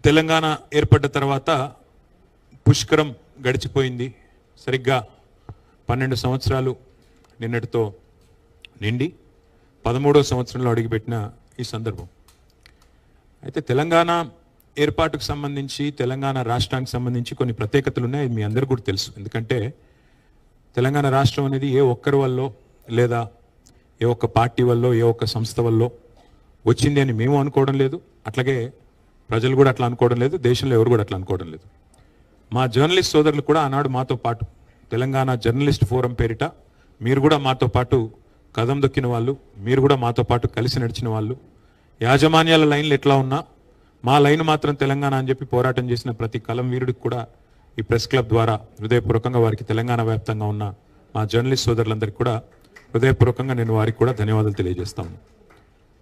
తెలంగాణ ఏర్పడ్డ తర్వాత పుష్కరం గడిచిపోయింది. సరిగ్గా 12 సంవత్సరాలు నిన్నటితో నిండి 13వ సంవత్సరంలో అడుగుపెట్టిన ఈ సందర్భం. అయితే తెలంగాణ ఏర్పాటుకు సంబంధించి, తెలంగాణ రాష్ట్రానికి సంబంధించి కొన్ని ప్రత్యేకతలు ఉన్నాయి. మీ అందరికీ కూడా తెలుసు. ఎందుకంటే తెలంగాణ రాష్ట్రం అనేది ఏ ఒక్కరి వల్ల లేదా ఏ ఒక్క పార్టీ వల్ల, ఏ ఒక్క సంస్థ వల్ల వచ్చింది అని మేము అనుకోవడం లేదు. అట్లాగే ప్రజలు కూడా అట్లా అనుకోవడం లేదు. దేశంలో ఎవరు కూడా అట్లా అనుకోవడం లేదు. మా జర్నలిస్ట్ సోదరులు కూడా ఆనాడు మాతో పాటు తెలంగాణ జర్నలిస్ట్ ఫోరం పేరిట మీరు కూడా మాతో పాటు కదం దొక్కిన వాళ్ళు, మీరు కూడా మాతో పాటు కలిసి నడిచిన వాళ్ళు, యాజమాన్యాల లైన్లు ఎట్లా ఉన్నా మా లైన్ మాత్రం తెలంగాణ అని చెప్పి పోరాటం చేసిన ప్రతి కలం వీరుడికి కూడా ఈ ప్రెస్ క్లబ్ ద్వారా హృదయపూర్వకంగా వారికి తెలంగాణ వ్యాప్తంగా ఉన్న మా జర్నలిస్ట్ సోదరులందరికీ కూడా హృదయపూర్వకంగా నేను వారికి కూడా ధన్యవాదాలు తెలియజేస్తాను.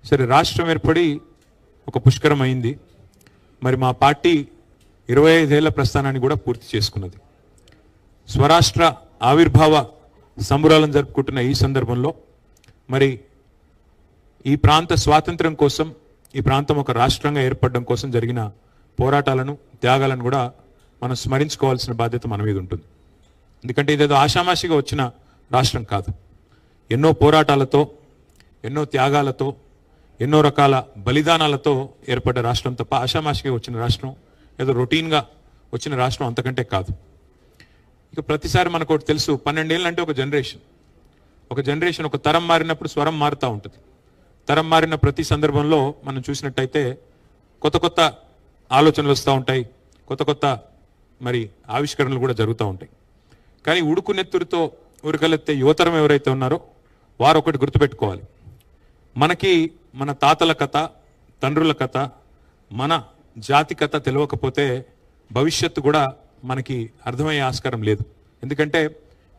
సరే, రాష్ట్రం ఏర్పడి ఒక పుష్కరం అయింది. మరి మా పార్టీ 25 ఏళ్ల ప్రస్థానాన్ని కూడా పూర్తి చేసుకున్నది. స్వరాష్ట్ర ఆవిర్భావ సంబురాలను జరుపుకుంటున్న ఈ సందర్భంలో మరి ఈ ప్రాంత స్వాతంత్ర్యం కోసం, ఈ ప్రాంతం ఒక రాష్ట్రంగా ఏర్పడడం కోసం జరిగిన పోరాటాలను, త్యాగాలను కూడా మనం స్మరించుకోవాల్సిన బాధ్యత మన మీద ఉంటుంది. ఎందుకంటే ఇదేదో ఆషామాషిగా వచ్చిన రాష్ట్రం కాదు. ఎన్నో పోరాటాలతో, ఎన్నో త్యాగాలతో, ఎన్నో రకాల బలిదానాలతో ఏర్పడ్డ రాష్ట్రం తప్ప ఆషామాషిగా వచ్చిన రాష్ట్రం, ఏదో రొటీన్గా వచ్చిన రాష్ట్రం అంతకంటే కాదు. ఇక ప్రతిసారి మనకు ఒకటి తెలుసు, 12 ఏళ్ళు అంటే ఒక జనరేషన్, ఒక తరం మారినప్పుడు స్వరం మారుతూ ఉంటుంది. తరం మారిన ప్రతి సందర్భంలో మనం చూసినట్టయితే కొత్త కొత్త ఆలోచనలు వస్తూ ఉంటాయి, కొత్త కొత్త మరి ఆవిష్కరణలు కూడా జరుగుతూ ఉంటాయి. కానీ ఉడుకు నెత్తురుతో ఉరకలెత్తే యువతరం ఎవరైతే ఉన్నారో వారు ఒకటి గుర్తుపెట్టుకోవాలి. మనకి మన తాతల కథ, తండ్రుల కథ, మన జాతి కథ తెలియకపోతే భవిష్యత్తు కూడా మనకి అర్థమయ్యే ఆస్కారం లేదు. ఎందుకంటే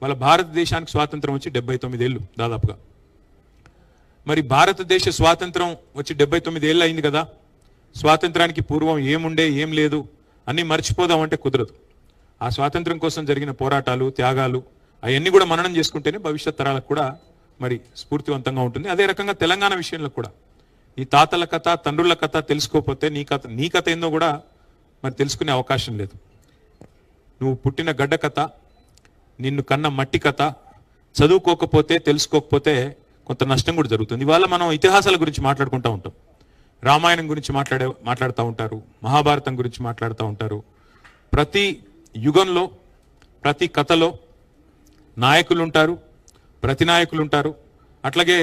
వాళ్ళ భారతదేశానికి స్వాతంత్రం వచ్చి 79 ఏళ్ళు దాదాపుగా. మరి భారతదేశ స్వాతంత్రం వచ్చి 79 ఏళ్ళు అయింది కదా. స్వాతంత్రానికి పూర్వం ఏముండే, ఏం లేదు అన్నీ మర్చిపోదామంటే కుదరదు. ఆ స్వాతంత్రం కోసం జరిగిన పోరాటాలు, త్యాగాలు అవన్నీ కూడా మననం చేసుకుంటేనే భవిష్యత్ తరాలకు కూడా మరి స్ఫూర్తివంతంగా ఉంటుంది. అదే రకంగా తెలంగాణ విషయంలో కూడా ఈ తాతల కథ, తండ్రుల కథ తెలుసుకోకపోతే నీ కథ ఏందో కూడా మరి తెలుసుకునే అవకాశం లేదు. నువ్వు పుట్టిన గడ్డ కథ, నిన్ను కన్న మట్టి కథ చదువుకోకపోతే, తెలుసుకోకపోతే కొంత నష్టం కూడా జరుగుతుంది. ఇవాళ మనం ఇతిహాసాల గురించి మాట్లాడుకుంటూ ఉంటాం. రామాయణం గురించి మాట్లాడుతూ ఉంటారు, మహాభారతం గురించి మాట్లాడుతూ ఉంటారు. ప్రతి యుగంలో, ప్రతి కథలో నాయకులు ఉంటారు, ప్రతినాయకులు ఉంటారు. అట్లాగే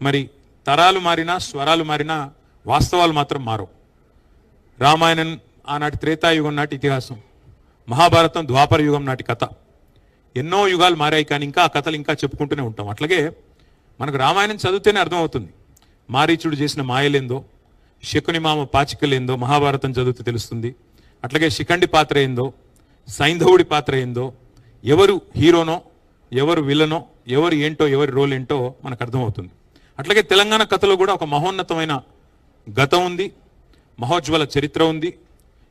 మరి తరాలు మారినా, స్వరాలు మారినా వాస్తవాలు మాత్రం మారవు. రామాయణం ఆనాటి త్రేతాయుగం నాటి ఇతిహాసం, మహాభారతం ద్వాపర యుగం నాటి కథ. ఎన్నో యుగాలు మారాయి, కానీ ఇంకా ఆ కథలు ఇంకా చెప్పుకుంటూనే ఉంటాం. అట్లాగే మనకు రామాయణం చదివితేనే అర్థమవుతుంది మారీచుడు చేసిన మాయలేందో, శకుని మామ పాచికలేందో మహాభారతం చదివితే తెలుస్తుంది. అట్లాగే శిఖండి పాత్ర ఏందో, సైంధవుడి పాత్ర ఏందో, ఎవరు హీరోనో, ఎవరు విలనో, ఎవరు ఏంటో, ఎవరి రోల్ ఏంటో మనకు అర్థమవుతుంది. అట్లాగే తెలంగాణ కథలో కూడా ఒక మహోన్నతమైన గతం ఉంది, మహోజ్వల చరిత్ర ఉంది.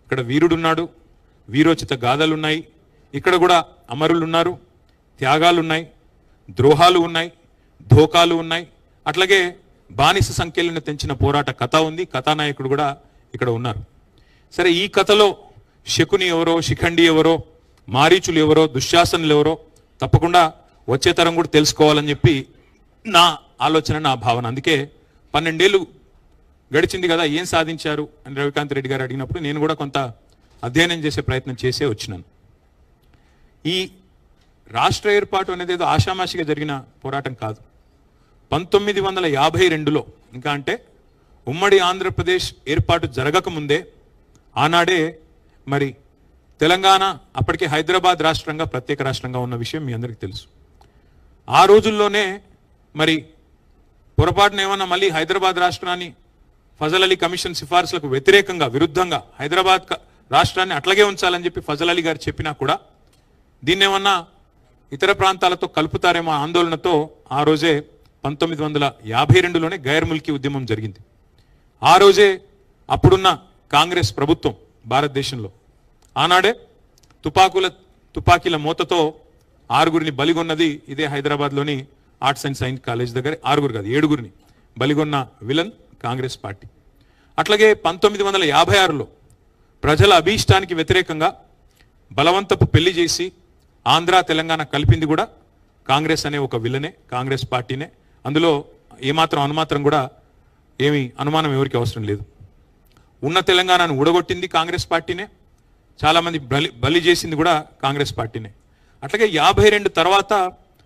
ఇక్కడ వీరుడున్నాడు, వీరోచిత గాథలున్నాయి. ఇక్కడ కూడా అమరులు ఉన్నారు, త్యాగాలు ఉన్నాయి, ద్రోహాలు ఉన్నాయి, ధోకాలు ఉన్నాయి. అట్లాగే బానిస సంఖ్యలను తెంచిన పోరాట కథ ఉంది, కథానాయకుడు కూడా ఇక్కడ ఉన్నారు. సరే, ఈ కథలో శకుని ఎవరో, శిఖండి ఎవరో, మారీచులు ఎవరో, దుశ్శాసనులు ఎవరో తప్పకుండా వచ్చే తరం కూడా తెలుసుకోవాలని చెప్పి నా ఆలోచన, నా భావన. అందుకే 12 ఏళ్ళు గడిచింది కదా, ఏం సాధించారు అని రవికాంత్ రెడ్డి గారు అడిగినప్పుడు నేను కూడా కొంత అధ్యయనం చేసే ప్రయత్నం చేసే వచ్చినాను. ఈ రాష్ట్ర ఏర్పాటు అనేది ఏదో ఆషామాషిగా జరిగిన పోరాటం కాదు. 1952లో, ఇంకా అంటే ఉమ్మడి ఆంధ్రప్రదేశ్ ఏర్పాటు జరగకముందే ఆనాడే మరి తెలంగాణ అప్పటికే హైదరాబాద్ రాష్ట్రంగా, ప్రత్యేక రాష్ట్రంగా ఉన్న విషయం మీ అందరికీ తెలుసు. ఆ రోజుల్లోనే మరి పొరపాటున ఏమన్నా మళ్ళీ హైదరాబాద్ రాష్ట్రాన్ని ఫజల్ అలీ కమిషన్ సిఫార్సులకు వ్యతిరేకంగా, విరుద్ధంగా హైదరాబాద్ రాష్ట్రాన్ని అట్లాగే ఉంచాలని చెప్పి ఫజల్ అలీ గారు చెప్పినా కూడా దీన్నేమన్నా ఇతర ప్రాంతాలతో కలుపుతారేమో ఆందోళనతో ఆ రోజే 1952లోనే గైర్ ముల్కీ ఉద్యమం జరిగింది. ఆ రోజే అప్పుడున్న కాంగ్రెస్ ప్రభుత్వం భారతదేశంలో ఆనాడే తుపాకీల మూతతో 6గురిని బలిగొన్నది ఇదే హైదరాబాద్లోని ఆర్ట్స్ అండ్ సైన్స్ కాలేజ్ దగ్గర. 6గురు కాదు, 7గురిని బలిగొన్న విలన్ కాంగ్రెస్ పార్టీ. అట్లాగే 1956లో ప్రజల అభీష్టానికి వ్యతిరేకంగా బలవంతపు పెళ్లి చేసి ఆంధ్ర తెలంగాణ కలిపింది కూడా కాంగ్రెస్ అనే ఒక విలనే, కాంగ్రెస్ పార్టీనే. అందులో ఏమాత్రం అనుమాత్రం కూడా ఏమి అనుమానం ఎవరికి అవసరం లేదు. ఉన్న తెలంగాణను ఊడగొట్టింది కాంగ్రెస్ పార్టీనే, చాలామంది బలి చేసింది కూడా కాంగ్రెస్ పార్టీనే. అట్లాగే 52 తర్వాత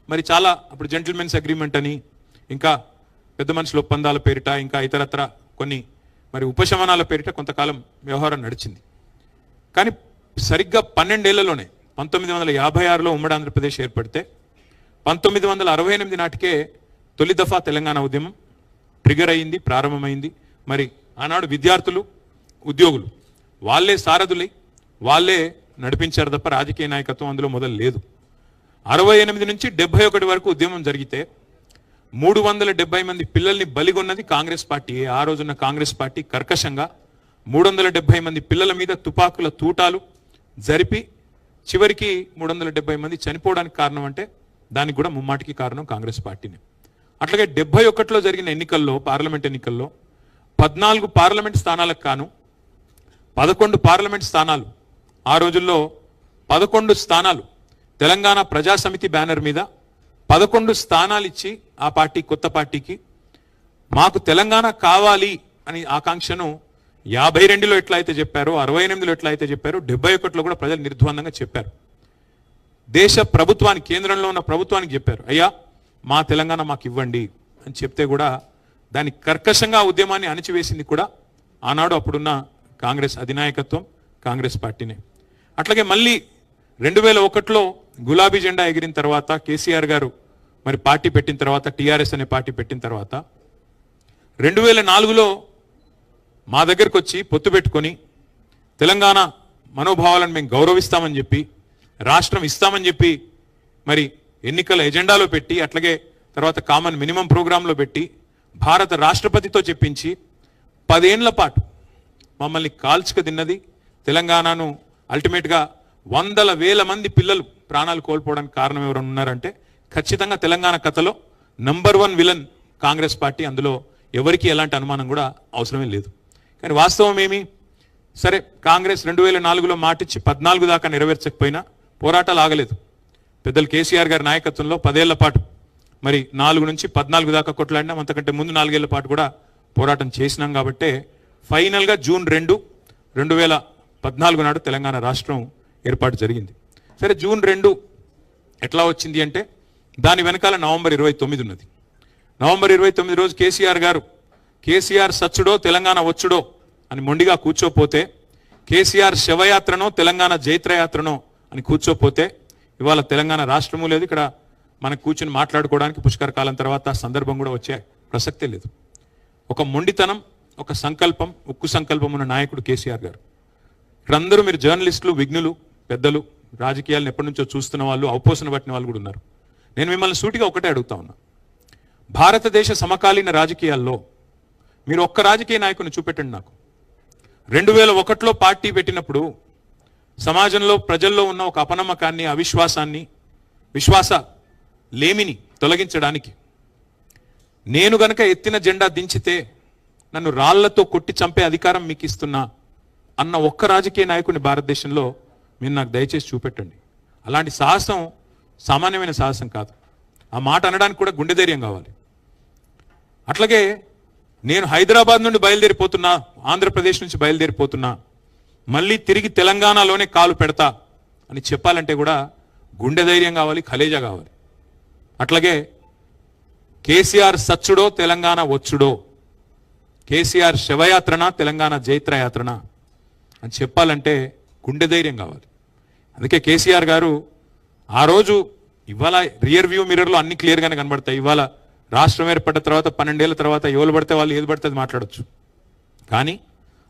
మరి చాలా అప్పుడు జెంటిల్మెన్స్ అగ్రిమెంట్ అని, ఇంకా పెద్ద మనుషుల ఒప్పందాల పేరిట, ఇంకా ఇతరత్ర కొన్ని మరి ఉపశమనాల పేరిట కొంతకాలం వ్యవహారం నడిచింది. కానీ సరిగ్గా 12 ఏళ్లలోనే 1956లో ఉమ్మడి ఆంధ్రప్రదేశ్ ఏర్పడితే 1968 నాటికే తొలి దఫా తెలంగాణ ఉద్యమం ట్రిగర్ అయింది, ప్రారంభమైంది. మరి ఆనాడు విద్యార్థులు, ఉద్యోగులు వాళ్ళే సారథులై వాళ్ళే నడిపించారు తప్ప రాజకీయ నాయకత్వం అందులో మొదలు లేదు. 68 నుంచి 71 వరకు ఉద్యమం జరిగితే 370 మంది పిల్లల్ని బలిగొన్నది కాంగ్రెస్ పార్టీ. ఆ రోజున్న కాంగ్రెస్ పార్టీ కర్కశంగా 370 మంది పిల్లల మీద తుపాకుల తూటాలు జరిపి చివరికి 370 మంది చనిపోవడానికి కారణం అంటే దానికి కూడా ముమ్మాటికి కారణం కాంగ్రెస్ పార్టీనే. అట్లాగే 71లో జరిగిన ఎన్నికల్లో, పార్లమెంట్ ఎన్నికల్లో 14 పార్లమెంట్ స్థానాలకు కాను 11 పార్లమెంట్ స్థానాలు, ఆ రోజుల్లో 11 స్థానాలు తెలంగాణ ప్రజాసమితి బ్యానర్ మీద 11 స్థానాలు ఇచ్చి ఆ పార్టీ, కొత్త పార్టీకి మాకు తెలంగాణ కావాలి అని ఆకాంక్షను 52లో ఎట్లా అయితే చెప్పారో, 68లో ఎట్లా అయితే చెప్పారో, 71లో కూడా ప్రజలు నిర్ద్వందంగా చెప్పారు. దేశ ప్రభుత్వానికి, కేంద్రంలో ఉన్న ప్రభుత్వానికి చెప్పారు, అయ్యా మా తెలంగాణ మాకు ఇవ్వండి అని చెప్తే కూడా దాని కర్కశంగా ఉద్యమాన్ని అణిచివేసింది కూడా ఆనాడు అప్పుడున్న కాంగ్రెస్ అధినాయకత్వం, కాంగ్రెస్ పార్టీనే. అట్లాగే మళ్ళీ 2001లో గులాబీ జెండా ఎగిరిన తర్వాత, కేసీఆర్ గారు మరి పార్టీ పెట్టిన తర్వాత, టీఆర్ఎస్ అనే పార్టీ పెట్టిన తర్వాత 2004లో మా దగ్గరకు వచ్చి పొత్తు పెట్టుకొని తెలంగాణ మనోభావాలను మేము గౌరవిస్తామని చెప్పి, రాష్ట్రం ఇస్తామని చెప్పి మరి ఎన్నికల ఎజెండాలో పెట్టి, అట్లాగే తర్వాత కామన్ మినిమం ప్రోగ్రాంలో పెట్టి భారత రాష్ట్రపతితో చెప్పించి 10 ఏళ్ల పాటు మమ్మల్ని కాల్చుక తిన్నది తెలంగాణను. అల్టిమేట్గా 100,000 మంది పిల్లలు ప్రాణాలు కోల్పోవడానికి కారణం ఎవరు ఉన్నారంటే ఖచ్చితంగా తెలంగాణ కథలో నంబర్ 1 విలన్ కాంగ్రెస్ పార్టీ. అందులో ఎవరికి ఎలాంటి అనుమానం కూడా అవసరమే లేదు. కానీ వాస్తవం ఏమి? సరే, కాంగ్రెస్ 2004లో మాటిచ్చి 14 దాకా నెరవేర్చకపోయినా పోరాటాలు ఆగలేదు. పెద్దలు కేసీఆర్ గారి నాయకత్వంలో 10 ఏళ్ల పాటు మరి 4 నుంచి 14 దాకా కొట్లాడినాం. అంతకంటే ముందు 4 ఏళ్ల పాటు కూడా పోరాటం చేసినాం. కాబట్టే ఫైనల్గా జూన్ 2, 2014 నాడు తెలంగాణ రాష్ట్రం ఏర్పాటు జరిగింది. సరే, జూన్ 2 ఎట్లా వచ్చింది అంటే దాని వెనకాల నవంబర్ 29 ఉన్నది. నవంబర్ 29 రోజు కేసీఆర్ గారు కేసీఆర్ సచ్చుడో తెలంగాణ వచ్చుడో అని మొండిగా కూర్చోపోతే, కేసీఆర్ శవయాత్రనో తెలంగాణ జైత్రయాత్రనో అని కూర్చోపోతే ఇవాళ తెలంగాణ రాష్ట్రము లేదు. ఇక్కడ మనకు కూర్చొని మాట్లాడుకోవడానికి పుష్కర కాలం తర్వాత సందర్భం కూడా వచ్చే ప్రసక్తే లేదు. ఒక మొండితనం, ఒక సంకల్పం, ఉక్కు సంకల్పం ఉన్న నాయకుడు కేసీఆర్ గారు. ఇక్కడ అందరూ మీరు జర్నలిస్టులు, విఘ్నులు, పెద్దలు, రాజకీయాలను ఎప్పటి నుంచో చూస్తున్న వాళ్ళు, అవపోసన పట్టిన వాళ్ళు కూడా ఉన్నారు. నేను మిమ్మల్ని సూటిగా ఒకటే అడుగుతా ఉన్నా, భారతదేశ సమకాలీన రాజకీయాల్లో మీరు ఒక్క రాజకీయ నాయకుని చూపెట్టండి నాకు. 2001లో పార్టీ పెట్టినప్పుడు సమాజంలో, ప్రజల్లో ఉన్న ఒక అపనమ్మకాన్ని, అవిశ్వాసాన్ని, విశ్వాస లేమిని తొలగించడానికి నేను గనక ఎత్తిన జెండా దించితే నన్ను రాళ్లతో కొట్టి చంపే అధికారం మీకు ఇస్తున్నా అన్న ఒక్క రాజకీయ నాయకుని భారతదేశంలో మీరు నాకు దయచేసి చూపెట్టండి. అలాంటి సాహసం సామాన్యమైన సాహసం కాదు. ఆ మాట అనడానికి కూడా గుండె ధైర్యం కావాలి. అట్లాగే నేను హైదరాబాద్ నుండి బయలుదేరిపోతున్నా, ఆంధ్రప్రదేశ్ నుంచి బయలుదేరిపోతున్నా, మళ్ళీ తిరిగి తెలంగాణలోనే కాలు పెడతా అని చెప్పాలంటే కూడా గుండె ధైర్యం కావాలి, ఖలేజా కావాలి. అట్లాగే కేసీఆర్ సచ్చుడో తెలంగాణ వచ్చుడో, కేసీఆర్ శవయాత్రన తెలంగాణ జైత్రయాత్రన అని చెప్పాలంటే గుండె ధైర్యం కావాలి. అందుకే కేసీఆర్ గారు ఆ రోజు, ఇవాళ రియర్ వ్యూ మిర్రర్లో అన్ని క్లియర్గానే కనబడతాయి. ఇవాళ రాష్ట్రం ఏర్పడ్డ తర్వాత 12 ఏళ్ల తర్వాత ఎవరు పడితే వాళ్ళు ఏది పడితే అది మాట్లాడచ్చు. కానీ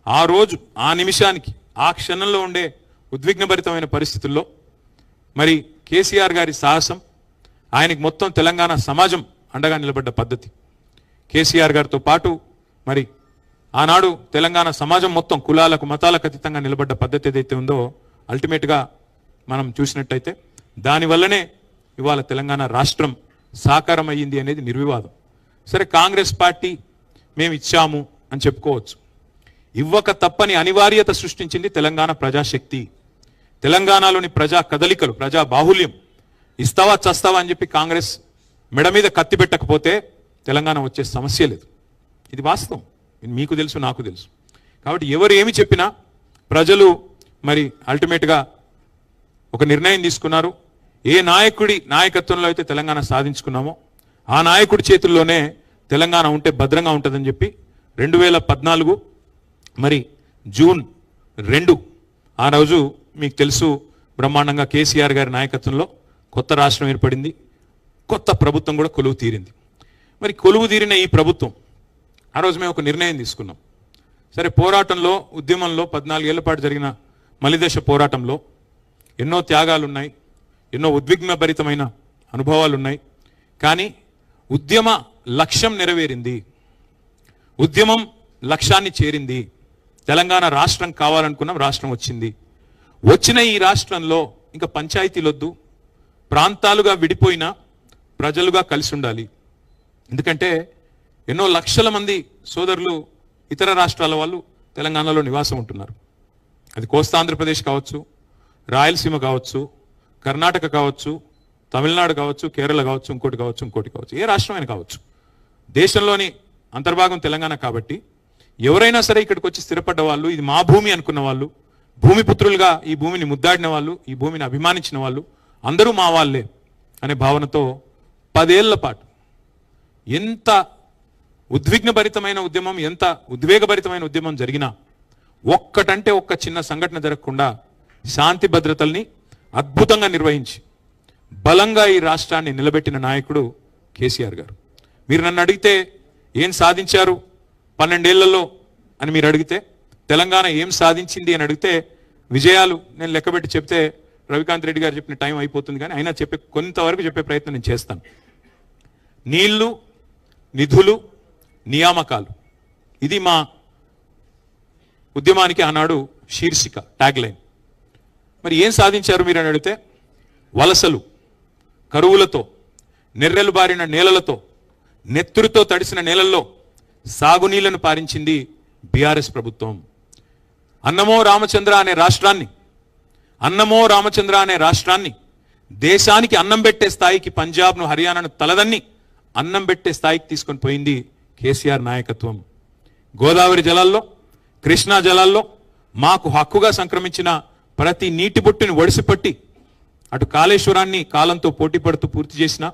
ఆ రోజు, ఆ నిమిషానికి, ఆ క్షణంలో ఉండే ఉద్విగ్నభరితమైన పరిస్థితుల్లో మరి కేసీఆర్ గారి సాహసం, ఆయనకి మొత్తం తెలంగాణ సమాజం అండగా నిలబడ్డ పద్ధతి, కేసీఆర్ గారితో పాటు మరి ఆనాడు తెలంగాణ సమాజం మొత్తం కులాలకు, మతాలకు అతీతంగా నిలబడ్డ పద్ధతి ఏదైతే ఉందో అల్టిమేట్గా మనం చూసినట్టయితే దానివల్లనే ఇవాళ తెలంగాణ రాష్ట్రం సాకారం అయ్యింది అనేది నిర్వివాదం. సరే, కాంగ్రెస్ పార్టీ మేము ఇచ్చాము అని చెప్పుకోవచ్చు. ఇవ్వక తప్పని అనివార్యత సృష్టించింది తెలంగాణ ప్రజాశక్తి. తెలంగాణలోని ప్రజా కదలికలు, ప్రజా బాహుల్యం. ఇస్తావా చస్తావా అని చెప్పి కాంగ్రెస్ మెడ మీద కత్తి పెట్టకపోతే తెలంగాణ వచ్చే సమస్య లేదు. ఇది వాస్తవం, మీకు తెలుసు, నాకు తెలుసు. కాబట్టి ఎవరు ఏమి చెప్పినా ప్రజలు మరి అల్టిమేట్గా ఒక నిర్ణయం తీసుకున్నారు. ఏ నాయకుడి నాయకత్వంలో అయితే తెలంగాణ సాధించుకున్నామో ఆ నాయకుడి చేతుల్లోనే తెలంగాణ ఉంటే భద్రంగా ఉంటుందని చెప్పి 2014 మరి జూన్ 2 ఆ రోజు మీకు తెలుసు బ్రహ్మాండంగా కేసీఆర్ గారి నాయకత్వంలో కొత్త రాష్ట్రం ఏర్పడింది. కొత్త ప్రభుత్వం కూడా కొలువు తీరింది. మరి కొలువు తీరిన ఈ ప్రభుత్వం ఆ రోజు మేము ఒక నిర్ణయం తీసుకున్నాం. సరే, పోరాటంలో, ఉద్యమంలో 14 ఏళ్ల పాటు జరిగిన మలిదశ పోరాటంలో ఎన్నో త్యాగాలు ఉన్నాయి, ఎన్నో ఉద్విగ్నభరితమైన అనుభవాలు ఉన్నాయి. కానీ ఉద్యమ లక్ష్యం నెరవేరింది, ఉద్యమం లక్ష్యాన్ని చేరింది. తెలంగాణ రాష్ట్రం కావాలనుకున్నాం, రాష్ట్రం వచ్చింది. వచ్చిన ఈ రాష్ట్రంలో ఇంకా పంచాయతీలొద్దు, ప్రాంతాలుగా విడిపోయిన ప్రజలుగా కలిసి ఉండాలి. ఎందుకంటే ఎన్నో లక్షల మంది సోదరులు ఇతర రాష్ట్రాల వాళ్ళు తెలంగాణలో నివాసం ఉంటున్నారు. అది కోస్తా ఆంధ్రప్రదేశ్ కావచ్చు, రాయలసీమ కావచ్చు, కర్ణాటక కావచ్చు, తమిళనాడు కావచ్చు, కేరళ కావచ్చు, ఇంకోటి కావచ్చు, ఏ రాష్ట్రమైనా కావచ్చు. దేశంలోని అంతర్భాగం తెలంగాణ కాబట్టి ఎవరైనా సరే ఇక్కడికి వచ్చి స్థిరపడ్డ వాళ్ళు, ఇది మా భూమి అనుకున్న వాళ్ళు, భూమిపుత్రులుగా ఈ భూమిని ముద్దాడిన వాళ్ళు, ఈ భూమిని అభిమానించిన వాళ్ళు అందరూ మా వాళ్ళే అనే భావనతో 10 ఏళ్ల పాటు ఎంత ఉద్విగ్నభరితమైన ఉద్యమం, ఎంత ఉద్వేగభరితమైన ఉద్యమం జరిగినా ఒక్కటంటే ఒక్క చిన్న సంఘటన జరగకుండా శాంతి భద్రతల్ని అద్భుతంగా నిర్వహించి బలంగా ఈ రాష్ట్రాన్ని నిలబెట్టిన నాయకుడు కేసీఆర్ గారు. మీరు నన్ను అడిగితే ఏం సాధించారు 12 ఏళ్లలో అని మీరు అడిగితే, తెలంగాణ ఏం సాధించింది అని అడిగితే, విజయాలు నేను లెక్కబెట్టి చెప్తే రవికాంత్ రెడ్డి గారు చెప్పిన టైం అయిపోతుంది. కానీ అయినా కొంతవరకు చెప్పే ప్రయత్నం నేను చేస్తాను. నీళ్లు, నిధులు, నియామకాలు, ఇది మా ఉద్యమానికి ఆనాడు శీర్షిక, ట్యాగ్ లైన్. మరి ఏం సాధించారు మీరు అని అడిగితే, వలసలు, కరువులతో, నెర్రెలు బారిన నేలలతో, నెత్తురుతో తడిసిన నేలల్లో సాగునీళ్లను పారించింది బీఆర్ఎస్ ప్రభుత్వం. అన్నమో రామచంద్ర అనే రాష్ట్రాన్ని దేశానికి అన్నం పెట్టే స్థాయికి, పంజాబ్ను, హర్యానాను తలదన్ని అన్నం పెట్టే స్థాయికి తీసుకొని పోయింది కేసీఆర్ నాయకత్వం. గోదావరి జలాల్లో, కృష్ణా జలాల్లో మాకు హక్కుగా సంక్రమించిన ప్రతి నీటి బొట్టుని ఒడిసిపట్టి అటు కాళేశ్వరాన్ని కాలంతో పోటీ పడుతూ పూర్తి చేసిన,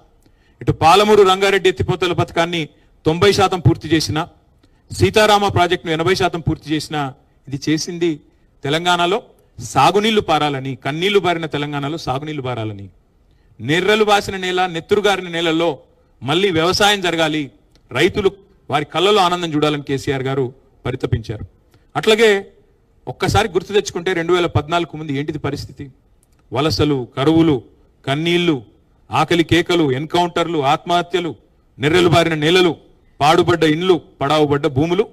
ఇటు పాలమూరు రంగారెడ్డి ఎత్తిపోతల పథకాన్ని 90% పూర్తి చేసిన, సీతారామ ప్రాజెక్టును 80% పూర్తి చేసిన, ఇది చేసింది తెలంగాణలో సాగునీళ్లు పారాలని, కన్నీళ్లు బారిన తెలంగాణలో సాగునీళ్లు పారాలని. నెర్రలు బాసిన నేల, నెత్తురుగారిన నేలల్లో మళ్ళీ వ్యవసాయం జరగాలి, రైతులు వారి కళ్ళలో ఆనందం చూడాలని కేసీఆర్ గారు పరితపించారు. అట్లాగే ఒక్కసారి గుర్తు తెచ్చుకుంటే 2014 ముందు ఏంటిది పరిస్థితి? వలసలు, కరువులు, కన్నీళ్లు, ఆకలి కేకలు, ఎన్కౌంటర్లు, ఆత్మహత్యలు, నెర్రెలు బారిన నేలలు, పాడుబడ్డ ఇండ్లు, పడావుబడ్డ భూములు,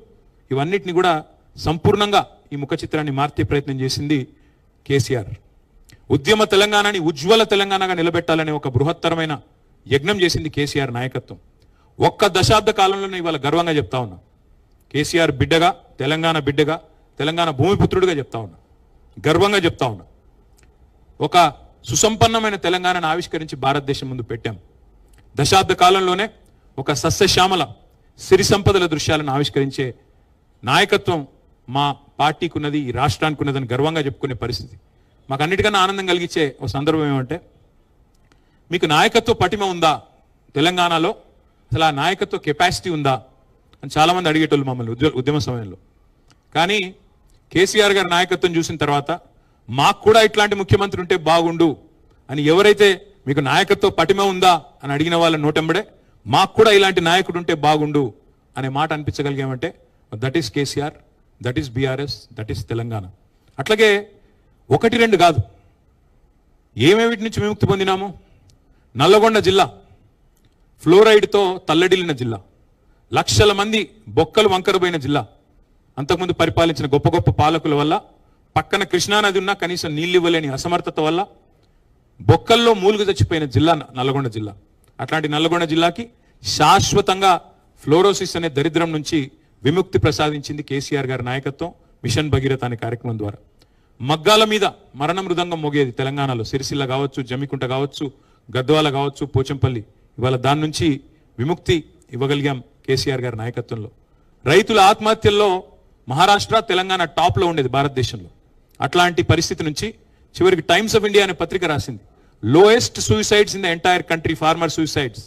ఇవన్నిటిని కూడా సంపూర్ణంగా ఈ ముఖ చిత్రాన్ని మార్చే ప్రయత్నం చేసింది కేసీఆర్. ఉద్యమ తెలంగాణని ఉజ్వల తెలంగాణగా నిలబెట్టాలనే ఒక బృహత్తరమైన యజ్ఞం చేసింది కేసీఆర్ నాయకత్వం. ఒక్క దశాబ్ద కాలంలోనే ఇవాళ గర్వంగా చెప్తా ఉన్నా, కేసీఆర్ బిడ్డగా, తెలంగాణ బిడ్డగా, తెలంగాణ భూమిపుత్రుడిగా చెప్తా ఉన్నా, గర్వంగా చెప్తా ఉన్నా. ఒక సుసంపన్నమైన తెలంగాణను ఆవిష్కరించి భారతదేశం ముందు పెట్టాం. దశాబ్ద కాలంలోనే ఒక సస్యశ్యామల సిరి సంపదల దృశ్యాలను ఆవిష్కరించే నాయకత్వం మా పార్టీకి ఉన్నది, ఈ రాష్ట్రానికి ఉన్నదని గర్వంగా చెప్పుకునే పరిస్థితి. మాకు అన్నిటికన్నా ఆనందం కలిగించే ఒక సందర్భం ఏమంటే, మీకు నాయకత్వ పటిమ ఉందా తెలంగాణలో, అసలు ఆ నాయకత్వ కెపాసిటీ ఉందా అని చాలామంది అడిగేటోళ్ళు మమ్మల్ని ఉద్యమ సమయంలో. కానీ కేసీఆర్ గారి నాయకత్వం చూసిన తర్వాత మాకు కూడా ఇట్లాంటి ముఖ్యమంత్రి ఉంటే బాగుండు అని ఎవరైతే మీకు నాయకత్వ పటిమ ఉందా అని అడిగిన వాళ్ళ నోటెంబడే మాకు కూడా ఇలాంటి నాయకుడు ఉంటే బాగుండు అనే మాట అనిపించగలిగామంటే that is KCR, that is BRS, that is Telangana. అట్లాగే 1-2 కాదు, ఏమేమిటి నుంచి విముక్తి పొందినాము? నల్లగొండ జిల్లా ఫ్లోరైడ్తో తల్లడిల్లిన జిల్లా, లక్షల మంది బొక్కలు వంకరబోయిన జిల్లా. అంతకుముందు పరిపాలించిన గొప్ప గొప్ప పాలకుల వల్ల, పక్కన కృష్ణానది ఉన్నా కనీసం నీళ్ళు ఇవ్వలేని అసమర్థత వల్ల బొక్కల్లో మూలుగు చచ్చిపోయిన జిల్లా నల్లగొండ జిల్లా. అట్లాంటి నల్లగొండ జిల్లాకి శాశ్వతంగా ఫ్లోరోసిస్ అనే దరిద్రం నుంచి విముక్తి ప్రసాదించింది కేసీఆర్ గారి నాయకత్వం, మిషన్ భగీరథ అనే కార్యక్రమం ద్వారా. మగ్గాల మీద మరణ మృదంగం మోగేది తెలంగాణలో, సిరిసిల్ల కావచ్చు, జమ్మికుంట కావచ్చు, గద్వాల కావచ్చు, పోచంపల్లి. ఇవాళ దాని నుంచి విముక్తి ఇవ్వగలిగాం కేసీఆర్ గారి నాయకత్వంలో. రైతుల ఆత్మహత్యల్లో మహారాష్ట్ర, తెలంగాణ టాప్లో ఉండేది భారతదేశంలో. అట్లాంటి పరిస్థితి నుంచి చివరికి టైమ్స్ ఆఫ్ ఇండియా అనే పత్రిక రాసింది, lowest suicides in the entire country, farmer suicides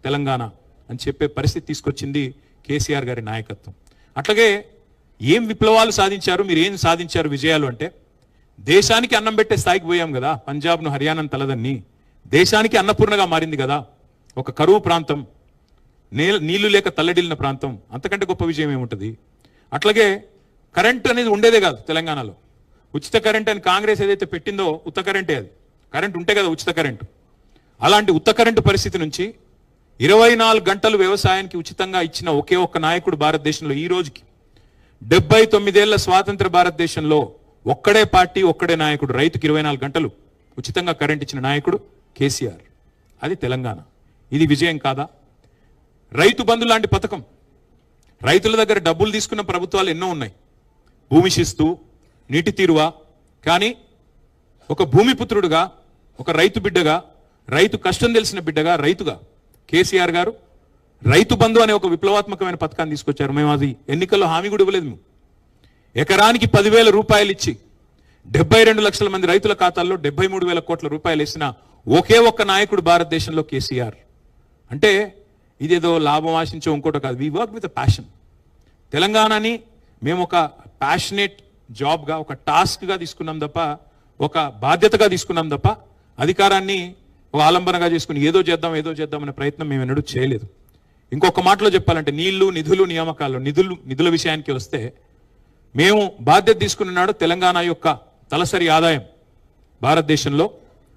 Telangana అని చెప్పే పరిస్థితి తీసుకొచ్చింది కేసీఆర్ గారి నాయకత్వం. అట్లాగే ఏం విప్లవాలు సాధించారు, మీరు ఏం సాధించారు విజయాలు అంటే, దేశానికి అన్నం పెట్టే స్థాయికి పోయాం కదా. పంజాబ్ను హర్యానాను తలదన్ని దేశానికి అన్నపూర్ణగా మారింది కదా. ఒక కరువు ప్రాంతం, నీళ్లు లేక తల్లడిల్లిన ప్రాంతం, అంతకంటే గొప్ప విజయం ఏముంటుంది? అట్లాగే కరెంట్ అనేది ఉండేదే కాదు తెలంగాణలో. ఉచిత కరెంట్ అని కాంగ్రెస్ ఏదైతే పెట్టిందో ఉత్త కరెంటే, అది కరెంట్ ఉంటే కదా ఉచిత కరెంటు. అలాంటి ఉత్త కరెంటు పరిస్థితి నుంచి 24 గంటలు వ్యవసాయానికి ఉచితంగా ఇచ్చిన ఒకే ఒక్క నాయకుడు భారతదేశంలో ఈ రోజుకి. 79 ఏళ్ల స్వాతంత్ర భారతదేశంలో ఒక్కడే పార్టీ, ఒక్కడే నాయకుడు, రైతుకి 24 గంటలు ఉచితంగా కరెంట్ ఇచ్చిన నాయకుడు కేసీఆర్. అది తెలంగాణ. ఇది విజయం కాదా? రైతు బంధు లాంటి పథకం, రైతుల దగ్గర డబ్బులు తీసుకున్న ప్రభుత్వాలు ఎన్నో ఉన్నాయి, భూమి శిస్తు, నీటి తీరువా. కానీ ఒక భూమిపుత్రుడుగా, ఒక రైతు బిడ్డగా, రైతు కష్టం తెలిసిన బిడ్డగా, రైతుగా కేసీఆర్ గారు రైతు బంధు అనే ఒక విప్లవాత్మకమైన పథకాన్ని తీసుకొచ్చారు. మేము అది ఎన్నికల్లో హామీ కూడా ఇవ్వలేదు. మేము ఎకరానికి 10,000 రూపాయలు ఇచ్చి 72 లక్షల మంది రైతుల ఖాతాల్లో 73,000 కోట్ల రూపాయలు వేసిన ఒకే ఒక్క నాయకుడు భారతదేశంలో కేసీఆర్. అంటే ఇదేదో లాభం ఆశించే ఇంకోటి కాదు. We work with passion. తెలంగాణని మేము ఒక ప్యాషనేట్ జాబ్గా, ఒక టాస్క్గా తీసుకున్నాం తప్ప, ఒక బాధ్యతగా తీసుకున్నాం తప్ప, అధికారాన్ని ఒక ఆలంబనగా చేసుకుని ఏదో చేద్దాం అనే ప్రయత్నం మేము ఎన్నడూ చేయలేదు. ఇంకొక మాటలో చెప్పాలంటే నీళ్లు, నిధులు, నియామకాలు, నిధుల విషయానికి వస్తే, మేము బాధ్యత తీసుకున్నాడు తెలంగాణ యొక్క తలసరి ఆదాయం, భారతదేశంలో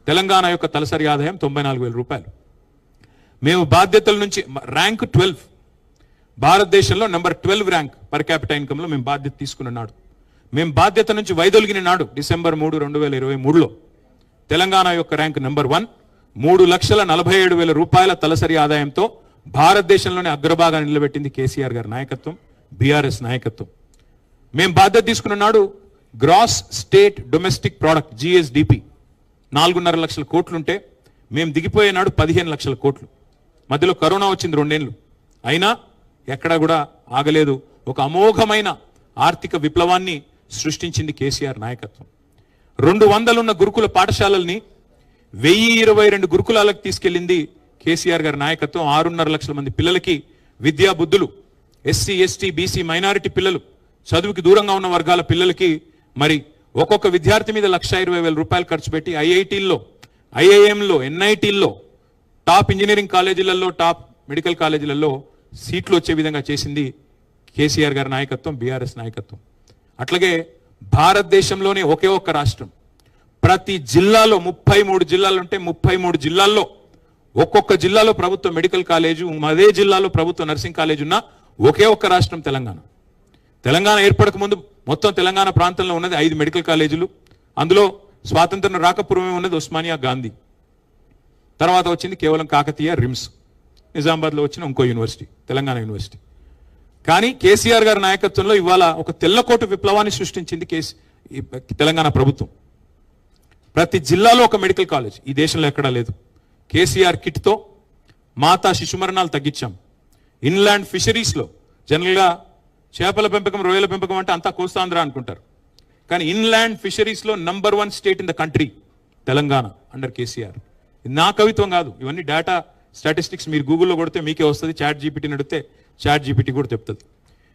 తెలంగాణ యొక్క తలసరి ఆదాయం 94,000 రూపాయలు. మేము బాధ్యతల నుంచి ర్యాంక్ 12, భారతదేశంలో నెంబర్ 12 ర్యాంక్ పర్ క్యాపిటల్ ఇన్కంలో మేము బాధ్యత తీసుకున్నాడు. మేము బాధ్యత నుంచి వైదొలిగిన నాడు డిసెంబర్ 3, 2023లో తెలంగాణ యొక్క ర్యాంక్ నెంబర్ 1, 3,47,000 రూపాయల తలసరి ఆదాయంతో భారతదేశంలోనే అగ్రభాగాన్ని నిలబెట్టింది కేసీఆర్ గారి నాయకత్వం, బీఆర్ఎస్ నాయకత్వం. మేము బాధ్యత తీసుకున్న నాడు gross state domestic product GSDP 4.5 లక్షల కోట్లుంటే మేము దిగిపోయే నాడు 15 లక్షల కోట్లు. మధ్యలో కరోనా వచ్చింది 2 ఏళ్ళు, అయినా ఎక్కడా కూడా ఆగలేదు. ఒక అమోఘమైన ఆర్థిక విప్లవాన్ని సృష్టించింది కేసీఆర్ నాయకత్వం. 200 ఉన్న గురుకుల పాఠశాలల్ని 1022 గురుకులాలకు తీసుకెళ్లింది కేసీఆర్ గారి నాయకత్వం. 6.5 లక్షల మంది పిల్లలకి విద్యా బుద్ధులు, ఎస్సీ, ఎస్టీ, బీసీ, మైనారిటీ పిల్లలు, చదువుకి దూరంగా ఉన్న వర్గాల పిల్లలకి మరి ఒక్కొక్క విద్యార్థి మీద 1,20,000 రూపాయలు ఖర్చు పెట్టి ఐఐటీల్లో, ఐఐఎంలో, ఎన్ఐటీల్లో, టాప్ ఇంజనీరింగ్ కాలేజీలలో, టాప్ మెడికల్ కాలేజీలలో సీట్లు వచ్చే విధంగా చేసింది కేసీఆర్ గారి నాయకత్వం, బీఆర్ఎస్ నాయకత్వం. అట్లాగే భారతదేశంలోనే ఒకే ఒక్క రాష్ట్రం, ప్రతి జిల్లాలో 33 జిల్లాలు ఉంటే 33 జిల్లాల్లో ఒక్కొక్క జిల్లాలో ప్రభుత్వ మెడికల్ కాలేజు, అదే జిల్లాలో ప్రభుత్వ నర్సింగ్ కాలేజ్ ఉన్న ఒకే ఒక్క రాష్ట్రం తెలంగాణ. తెలంగాణ ఏర్పడక ముందు మొత్తం తెలంగాణ ప్రాంతంలో ఉన్నది 5 మెడికల్ కాలేజీలు. అందులో స్వాతంత్రం రాకపూర్వమే ఉన్నది ఉస్మానియా, గాంధీ. తర్వాత వచ్చింది కేవలం కాకతీయ, రిమ్స్, నిజామాబాద్లో వచ్చిన ఇంకో యూనివర్సిటీ, తెలంగాణ యూనివర్సిటీ. కానీ కేసీఆర్ గారి నాయకత్వంలో ఇవాళ ఒక తెల్లకోటు విప్లవాన్ని సృష్టించింది తెలంగాణ ప్రభుత్వం. ప్రతి జిల్లాలో ఒక మెడికల్ కాలేజ్, ఈ దేశంలో ఎక్కడా లేదు. కేసీఆర్ కిట్తో మాతా శిశు మరణాలు తగ్గించాం. ఇన్లాండ్ ఫిషరీస్లో, జనరల్గా చేపల పెంపకం, రొయ్యల పెంపకం అంటే అంతా కోస్తాంధ్ర అనుకుంటారు, కానీ ఇన్లాండ్ ఫిషరీస్లో number 1 state in the country Telangana under KCR. నా కవిత్వం కాదు, ఇవన్నీ డేటా స్టాటిస్టిక్స్ మీరు గూగుల్లో కొడితే మీకే వస్తుంది. చాట్ జీపీటీని అడిగితే చాట్ జీపీటీ కూడా చెప్తుంది.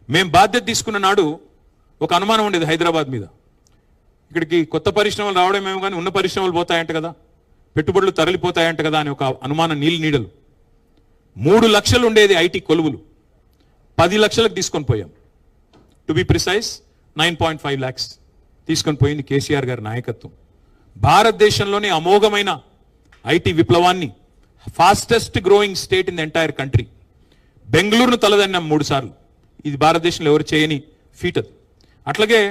మేము బాధ్యత తీసుకున్న నాడు ఒక అనుమానం ఉండేది హైదరాబాద్ మీద. ఇక్కడికి కొత్త పరిశ్రమలు రావడమేమో కానీ ఉన్న పరిశ్రమలు పోతాయంట కదా, పెట్టుబడులు తరలిపోతాయంట కదా అని ఒక అనుమానం నీడలు. 3 లక్షలు ఉండేది ఐటీ కొలువులు, 10 లక్షలకు తీసుకొని పోయాం. టు బి ప్రిసైజ్ 9.5 lakhs తీసుకొని పోయింది కేసీఆర్ గారి నాయకత్వం. భారతదేశంలోనే అమోఘమైన ఐటీ విప్లవాన్ని, fastest growing state in the entire country, బెంగళూరును తలదన్నాం 3 సార్లు. ఇది భారతదేశంలో ఎవరు చేయని ఫీట్ అది. అట్లాగే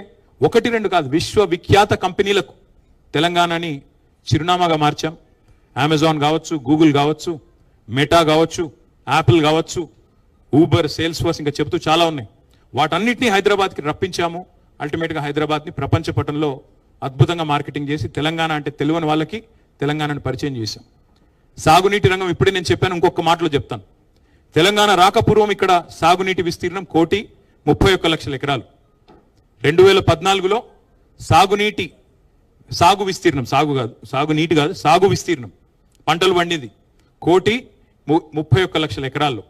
1-2 కాదు, విశ్వవిఖ్యాత కంపెనీలకు తెలంగాణని చిరునామాగా మార్చాం. అమెజాన్ కావచ్చు, గూగుల్ కావచ్చు, మెటా కావచ్చు, యాపిల్ కావచ్చు, ఊబర్, సేల్స్ ఫోర్స్, ఇంకా చెబుతూ చాలా ఉన్నాయి. వాటన్నిటినీ హైదరాబాద్కి రప్పించాము. అల్టిమేట్గా హైదరాబాద్ని ప్రపంచ పటంలో అద్భుతంగా మార్కెటింగ్ చేసి తెలంగాణ అంటే తెలియని వాళ్ళకి తెలంగాణను పరిచయం చేశాం. సాగునీటి రంగం ఇప్పుడే నేను చెప్పాను, ఇంకొక మాటలో చెప్తాను. తెలంగాణ రాకపూర్వం ఇక్కడ సాగునీటి విస్తీర్ణం 1,31,00,000 ఎకరాలు. 2014లో సాగు విస్తీర్ణం, సాగునీటి కాదు, సాగు విస్తీర్ణం పంటలు పండింది 1,31,00,000 ఎకరాల్లో.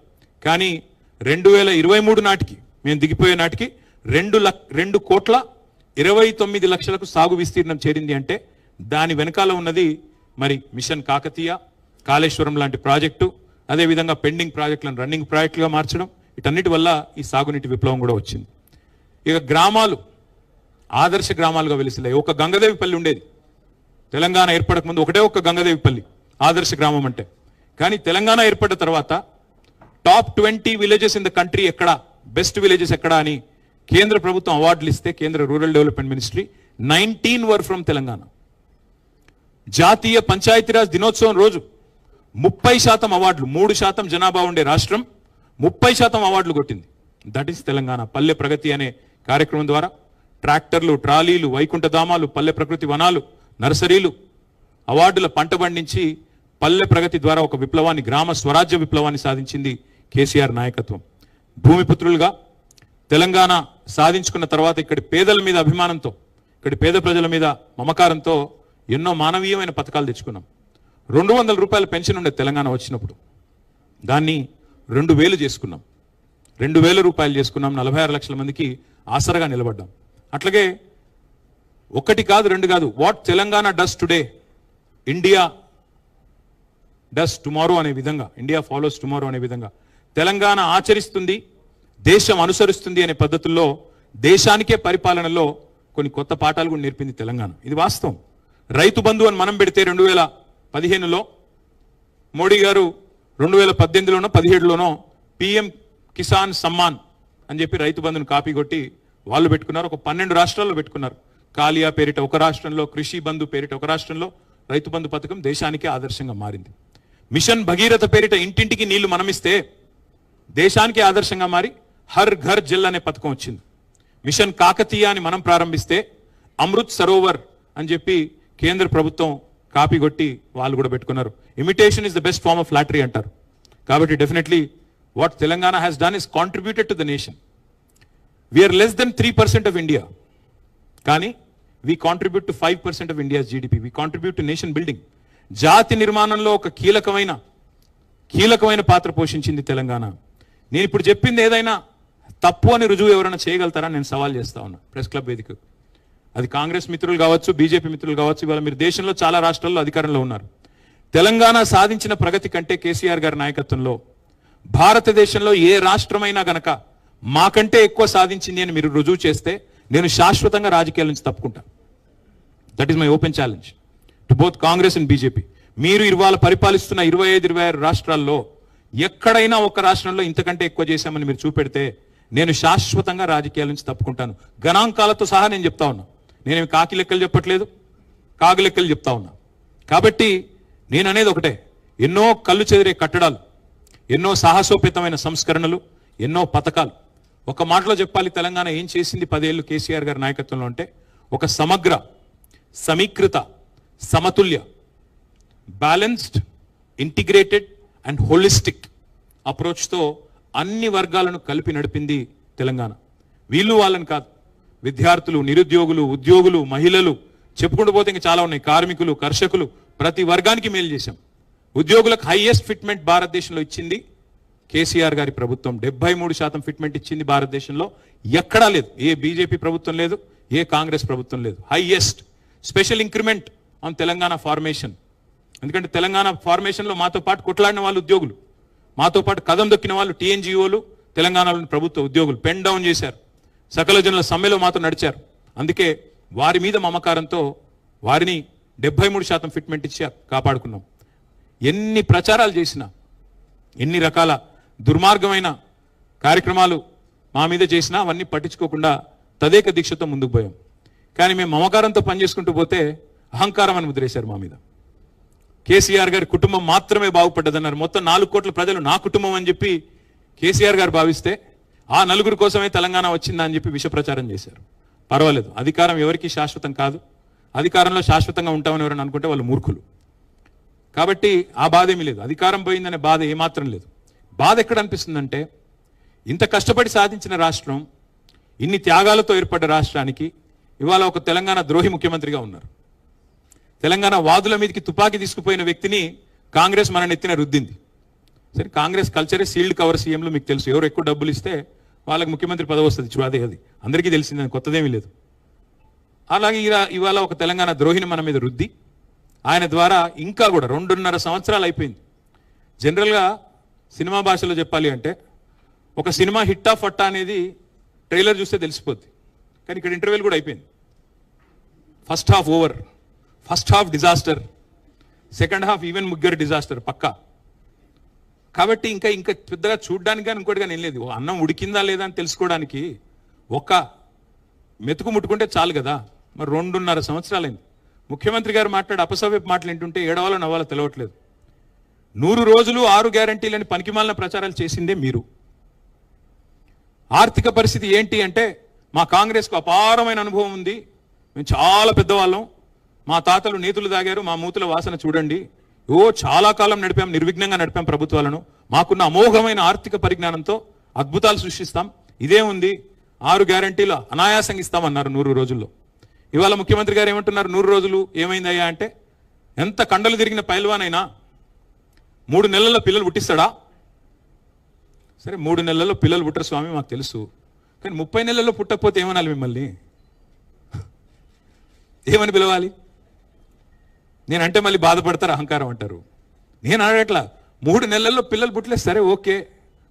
కానీ 2023 నాటికి మేము దిగిపోయే నాటికి 2,29,00,000కు సాగు విస్తీర్ణం చేరింది. అంటే దాని వెనకాల ఉన్నది మరి మిషన్ కాకతీయ, కాళేశ్వరం లాంటి ప్రాజెక్టు, అదేవిధంగా పెండింగ్ ప్రాజెక్టులను రన్నింగ్ ప్రాజెక్టులుగా మార్చడం, వీటన్నిటి వల్ల ఈ సాగునీటి విప్లవం కూడా వచ్చింది. ఇక గ్రామాలు ఆదర్శ గ్రామాలుగా వెలిసిలాయి. ఒక గంగదేవిపల్లి ఉండేది తెలంగాణ ఏర్పడక ముందు, ఒకటే ఒక గంగదేవిపల్లి ఆదర్శ గ్రామం అంటే. కానీ తెలంగాణ ఏర్పడిన తర్వాత top 20 villages in the country ఎక్కడ, బెస్ట్ విలేజెస్ ఎక్కడ అని కేంద్ర ప్రభుత్వం అవార్డులు ఇస్తే, కేంద్ర rural development ministry 19 were from Telangana. జాతీయ పంచాయతీరాజ్ దినోత్సవం రోజు 30% అవార్డులు, 3% జనాభా ఉండే రాష్ట్రం 30% అవార్డులు కొట్టింది. That is Telangana. పల్లె ప్రగతి అనే కార్యక్రమం ద్వారా ట్రాక్టర్లు, ట్రాలీలు, వైకుంఠధామాలు, పల్లె ప్రకృతి వనాలు, నర్సరీలు, అవార్డుల పంట పండించి పల్లె ప్రగతి ద్వారా ఒక విప్లవాన్ని, గ్రామ స్వరాజ్య విప్లవాన్ని సాధించింది కేసీఆర్ నాయకత్వం. భూమిపుత్రులుగా తెలంగాణ సాధించుకున్న తర్వాత ఇక్కడి పేదల మీద అభిమానంతో, ఇక్కడి పేద ప్రజల మీద మమకారంతో ఎన్నో మానవీయమైన పథకాలు తెచ్చుకున్నాం. 200 రూపాయల పెన్షన్ ఉండే తెలంగాణ వచ్చినప్పుడు దాన్ని 2,000 చేసుకున్నాం. 2,000 రూపాయలు చేసుకున్నాం. 46 లక్షల మందికి ఆసరగా నిలబడ్డాం. అట్లాగే ఒకటి కాదు, రెండు కాదు, what Telangana does today India does tomorrow అనే విధంగా, ఇండియా ఫాలోస్ టుమారో అనే విధంగా తెలంగాణ ఆచరిస్తుంది, దేశం అనుసరిస్తుంది అనే పద్ధతుల్లో దేశానికే పరిపాలనలో కొన్ని కొత్త పాఠాలు కూడా నేర్పింది తెలంగాణ. ఇది వాస్తవం. రైతు బంధు అని మనం పెడితే 2015లో మోడీ గారు 2018లోనో 17లోనో పిఎం కిసాన్ సమ్మాన్ అని చెప్పి రైతు బంధును కాపీ కొట్టి వాళ్ళు పెట్టుకున్నారు. ఒక 12 రాష్ట్రాల్లో పెట్టుకున్నారు. కాలియా పేరిట ఒక రాష్ట్రంలో, కృషి బంధు పేరిట ఒక రాష్ట్రంలో రైతు బంధు పథకం దేశానికే ఆదర్శంగా మారింది. మిషన్ భగీరథ పేరిట ఇంటింటికి నీళ్లు మనమిస్తే దేశానికి ఆదర్శంగా మారి హర్ ఘర్ జల్ అనే పథకం వచ్చింది. మిషన్ కాకతీయ అని మనం ప్రారంభిస్తే అమృత్ సరోవర్ అని చెప్పి కేంద్ర ప్రభుత్వం కాపీ కొట్టి వాళ్ళు కూడా పెట్టుకున్నారు. Imitation is the best form of flattery అంటారు. కాబట్టి definitely what Telangana has done is contributed to the nation. We are less than 3% of India, కానీ we contribute to 5% of India's GDP. We contribute to nation building. జాతి నిర్మాణంలో ఒక కీలకమైన పాత్ర పోషించింది తెలంగాణ. నేను ఇప్పుడు చెప్పింది ఏదైనా తప్పు అని రుజువు ఎవరైనా చేయగలుగుతారా నేను సవాల్ చేస్తా ఉన్నా ప్రెస్ క్లబ్ వేదిక. అది కాంగ్రెస్ మిత్రులు కావచ్చు, బీజేపీ మిత్రులు కావచ్చు. ఇవాళ మీరు దేశంలో చాలా రాష్ట్రాల్లో అధికారంలో ఉన్నారు. తెలంగాణ సాధించిన ప్రగతి కంటే కేసీఆర్ గారి నాయకత్వంలో భారతదేశంలో ఏ రాష్ట్రమైనా గనక మాకంటే ఎక్కువ సాధించింది అని మీరు రుజువు చేస్తే నేను శాశ్వతంగా రాజకీయాల నుంచి తప్పుకుంటాను. That is my open challenge to both Congress and BJP. మీరు ఇవాళ పరిపాలిస్తున్న 25-26 రాష్ట్రాల్లో ఎక్కడైనా ఒక రాష్ట్రంలో ఇంతకంటే ఎక్కువ చేశామని మీరు చూపెడితే నేను శాశ్వతంగా రాజకీయాల నుంచి తప్పుకుంటాను. గణాంకాలతో సహా నేను చెప్తా ఉన్నా. నేనేమి కాకి లెక్కలు చెప్పట్లేదు, కాగు లెక్కలు చెప్తా ఉన్నా. కాబట్టి నేను అనేది ఒకటే, ఎన్నో కళ్ళు చెదిరే కట్టడాలు, ఎన్నో సాహసోపేతమైన సంస్కరణలు, ఎన్నో పథకాలు. ఒక మాటలో చెప్పాలి, తెలంగాణ ఏం చేసింది 10 ఏళ్ళు కేసీఆర్ గారి నాయకత్వంలో అంటే ఒక సమగ్ర, సమీకృత, సమతుల్య, బ్యాలెన్స్డ్, ఇంటిగ్రేటెడ్ అండ్ హోలిస్టిక్ అప్రోచ్తో అన్ని వర్గాలను కలిపి నడిపింది తెలంగాణ. వీళ్ళు వాళ్ళని కాదు, విద్యార్థులు, నిరుద్యోగులు, ఉద్యోగులు, మహిళలు, చెప్పుకుంటూ పోతే ఇంకా చాలా ఉన్నాయి, కార్మికులు, కర్షకులు, ప్రతి వర్గానికి మేలు చేశాం. ఉద్యోగులకు హైయెస్ట్ ఫిట్మెంట్ భారతదేశంలో ఇచ్చింది కేసీఆర్ గారి ప్రభుత్వం. 73% ఫిట్మెంట్ ఇచ్చింది భారతదేశంలో. ఎక్కడా లేదు, ఏ బీజేపీ ప్రభుత్వం లేదు, ఏ కాంగ్రెస్ ప్రభుత్వం లేదు. Highest special increment on Telangana formation. ఎందుకంటే తెలంగాణ ఫార్మేషన్లో మాతో పాటు కొట్లాడిన వాళ్ళు ఉద్యోగులు, మాతో పాటు కదం దొక్కిన వాళ్ళు టీఎన్జిఓలు, తెలంగాణలోని ప్రభుత్వ ఉద్యోగులు పెన్ డౌన్ చేశారు. సకల జనుల సమ్మెలో మాతో నడిచారు. అందుకే వారి మీద మమకారంతో వారిని 73% ఫిట్మెంట్ ఇచ్చి కాపాడుకున్నాం. ఎన్ని ప్రచారాలు చేసినా, ఎన్ని రకాల దుర్మార్గమైన కార్యక్రమాలు మా మీద చేసినా అవన్నీ పట్టించుకోకుండా తదేక దీక్షతో ముందుకు పోయాం. కానీ మేము మమకారంతో పనిచేసుకుంటూ పోతే అహంకారం అని ముద్రేశారు మా మీద. కేసీఆర్ గారి కుటుంబం మాత్రమే బాగుపడ్డదన్నారు. మొత్తం 4 కోట్ల ప్రజలు నా కుటుంబం అని చెప్పి కేసీఆర్ గారు భావిస్తే ఆ నలుగురు కోసమే తెలంగాణ వచ్చిందా అని చెప్పి విష ప్రచారం చేశారు. పర్వాలేదు, అధికారం ఎవరికి శాశ్వతం కాదు. అధికారంలో శాశ్వతంగా ఉంటామని ఎవరైనా అనుకుంటే వాళ్ళు మూర్ఖులు. కాబట్టి ఆ బాధ ఏమీ లేదు. అధికారం పోయిందనే బాధ ఏమాత్రం లేదు. బాధ ఎక్కడ అనిపిస్తుందంటే, ఇంత కష్టపడి సాధించిన రాష్ట్రం, ఇన్ని త్యాగాలతో ఏర్పడ్డ రాష్ట్రానికి ఇవాళ ఒక తెలంగాణ ద్రోహి ముఖ్యమంత్రిగా ఉన్నారు. తెలంగాణ వాదుల మీదకి తుపాకీ తీసుకుపోయిన వ్యక్తిని కాంగ్రెస్ మన నెత్తిన రుద్దింది. సరే, కాంగ్రెస్ కల్చరే సీల్డ్ కవర్ సీఎంలు. మీకు తెలుసు, ఎవరు ఎక్కువ డబ్బులు ఇస్తే వాళ్ళకి ముఖ్యమంత్రి పదవి వస్తుంది. అదే అది అందరికీ తెలిసిందని కొత్తదేమీ లేదు. అలాగే ఇవాళ ఒక తెలంగాణ ద్రోహిని మన మీద రుద్ది, ఆయన ద్వారా ఇంకా కూడా 2.5 సంవత్సరాలు అయిపోయింది. జనరల్గా సినిమా భాషలో చెప్పాలి అంటే, ఒక సినిమా హిట్టా ఫట్టా అనేది ట్రైలర్ చూస్తే తెలిసిపోద్ది. కానీ ఇక్కడ ఇంటర్వ్యూలు కూడా అయిపోయింది. First half over, first half disaster, second half even ముగ్గురు డిజాస్టర్ పక్కా. కాబట్టి ఇంకా పెద్దగా చూడ్డానికి కానీ ఇంకోటి కానీ ఏం లేదు. అన్నం ఉడికిందా లేదా అని తెలుసుకోవడానికి ఒక మెతుకు ముట్టుకుంటే చాలు కదా. మరి 2.5 సంవత్సరాలైంది. ముఖ్యమంత్రి గారు మాట్లాడే అపసవ్యపు మాటలు ఏంటుంటే ఏడవాలో నవ్వాలో తెలవట్లేదు. 100 రోజులు 6 గ్యారంటీలని పనికిమాలిన ప్రచారాలు చేసిందే మీరు. ఆర్థిక పరిస్థితి ఏంటి అంటే, మా కాంగ్రెస్కు అపారమైన అనుభవం ఉంది, మేము చాలా పెద్దవాళ్ళం, మా తాతలు నేతులు దాగారు, మా మూతుల వాసన చూడండి, చాలా కాలం నడిపాం, నిర్విఘ్నంగా నడిపాం ప్రభుత్వాలను, మాకున్న అమోఘమైన ఆర్థిక పరిజ్ఞానంతో అద్భుతాలు సృష్టిస్తాం, ఇదే ఉంది, 6 గ్యారంటీలు అనాయాసంగా ఇస్తామన్నారు 100 రోజుల్లో. ఇవాళ ముఖ్యమంత్రి గారు ఏమంటున్నారు, 100 రోజులు ఏమైందయ్యా అంటే, ఎంత కండలు తిరిగిన పైల్వానైనా 3 నెలల్లో పిల్లలు పుట్టిస్తాడా? సరే, 3 నెలల్లో పిల్లలు పుట్టరు స్వామి, మాకు తెలుసు. కానీ 30 నెలల్లో పుట్టకపోతే ఏమనాలి మిమ్మల్ని? ఏమని పిలవాలి? నేనంటే మళ్ళీ బాధపడతారు, అహంకారం అంటారు. నేను అడగట్లా, 3 నెలల్లో పిల్లలు పుట్టలేదు, సరే ఓకే.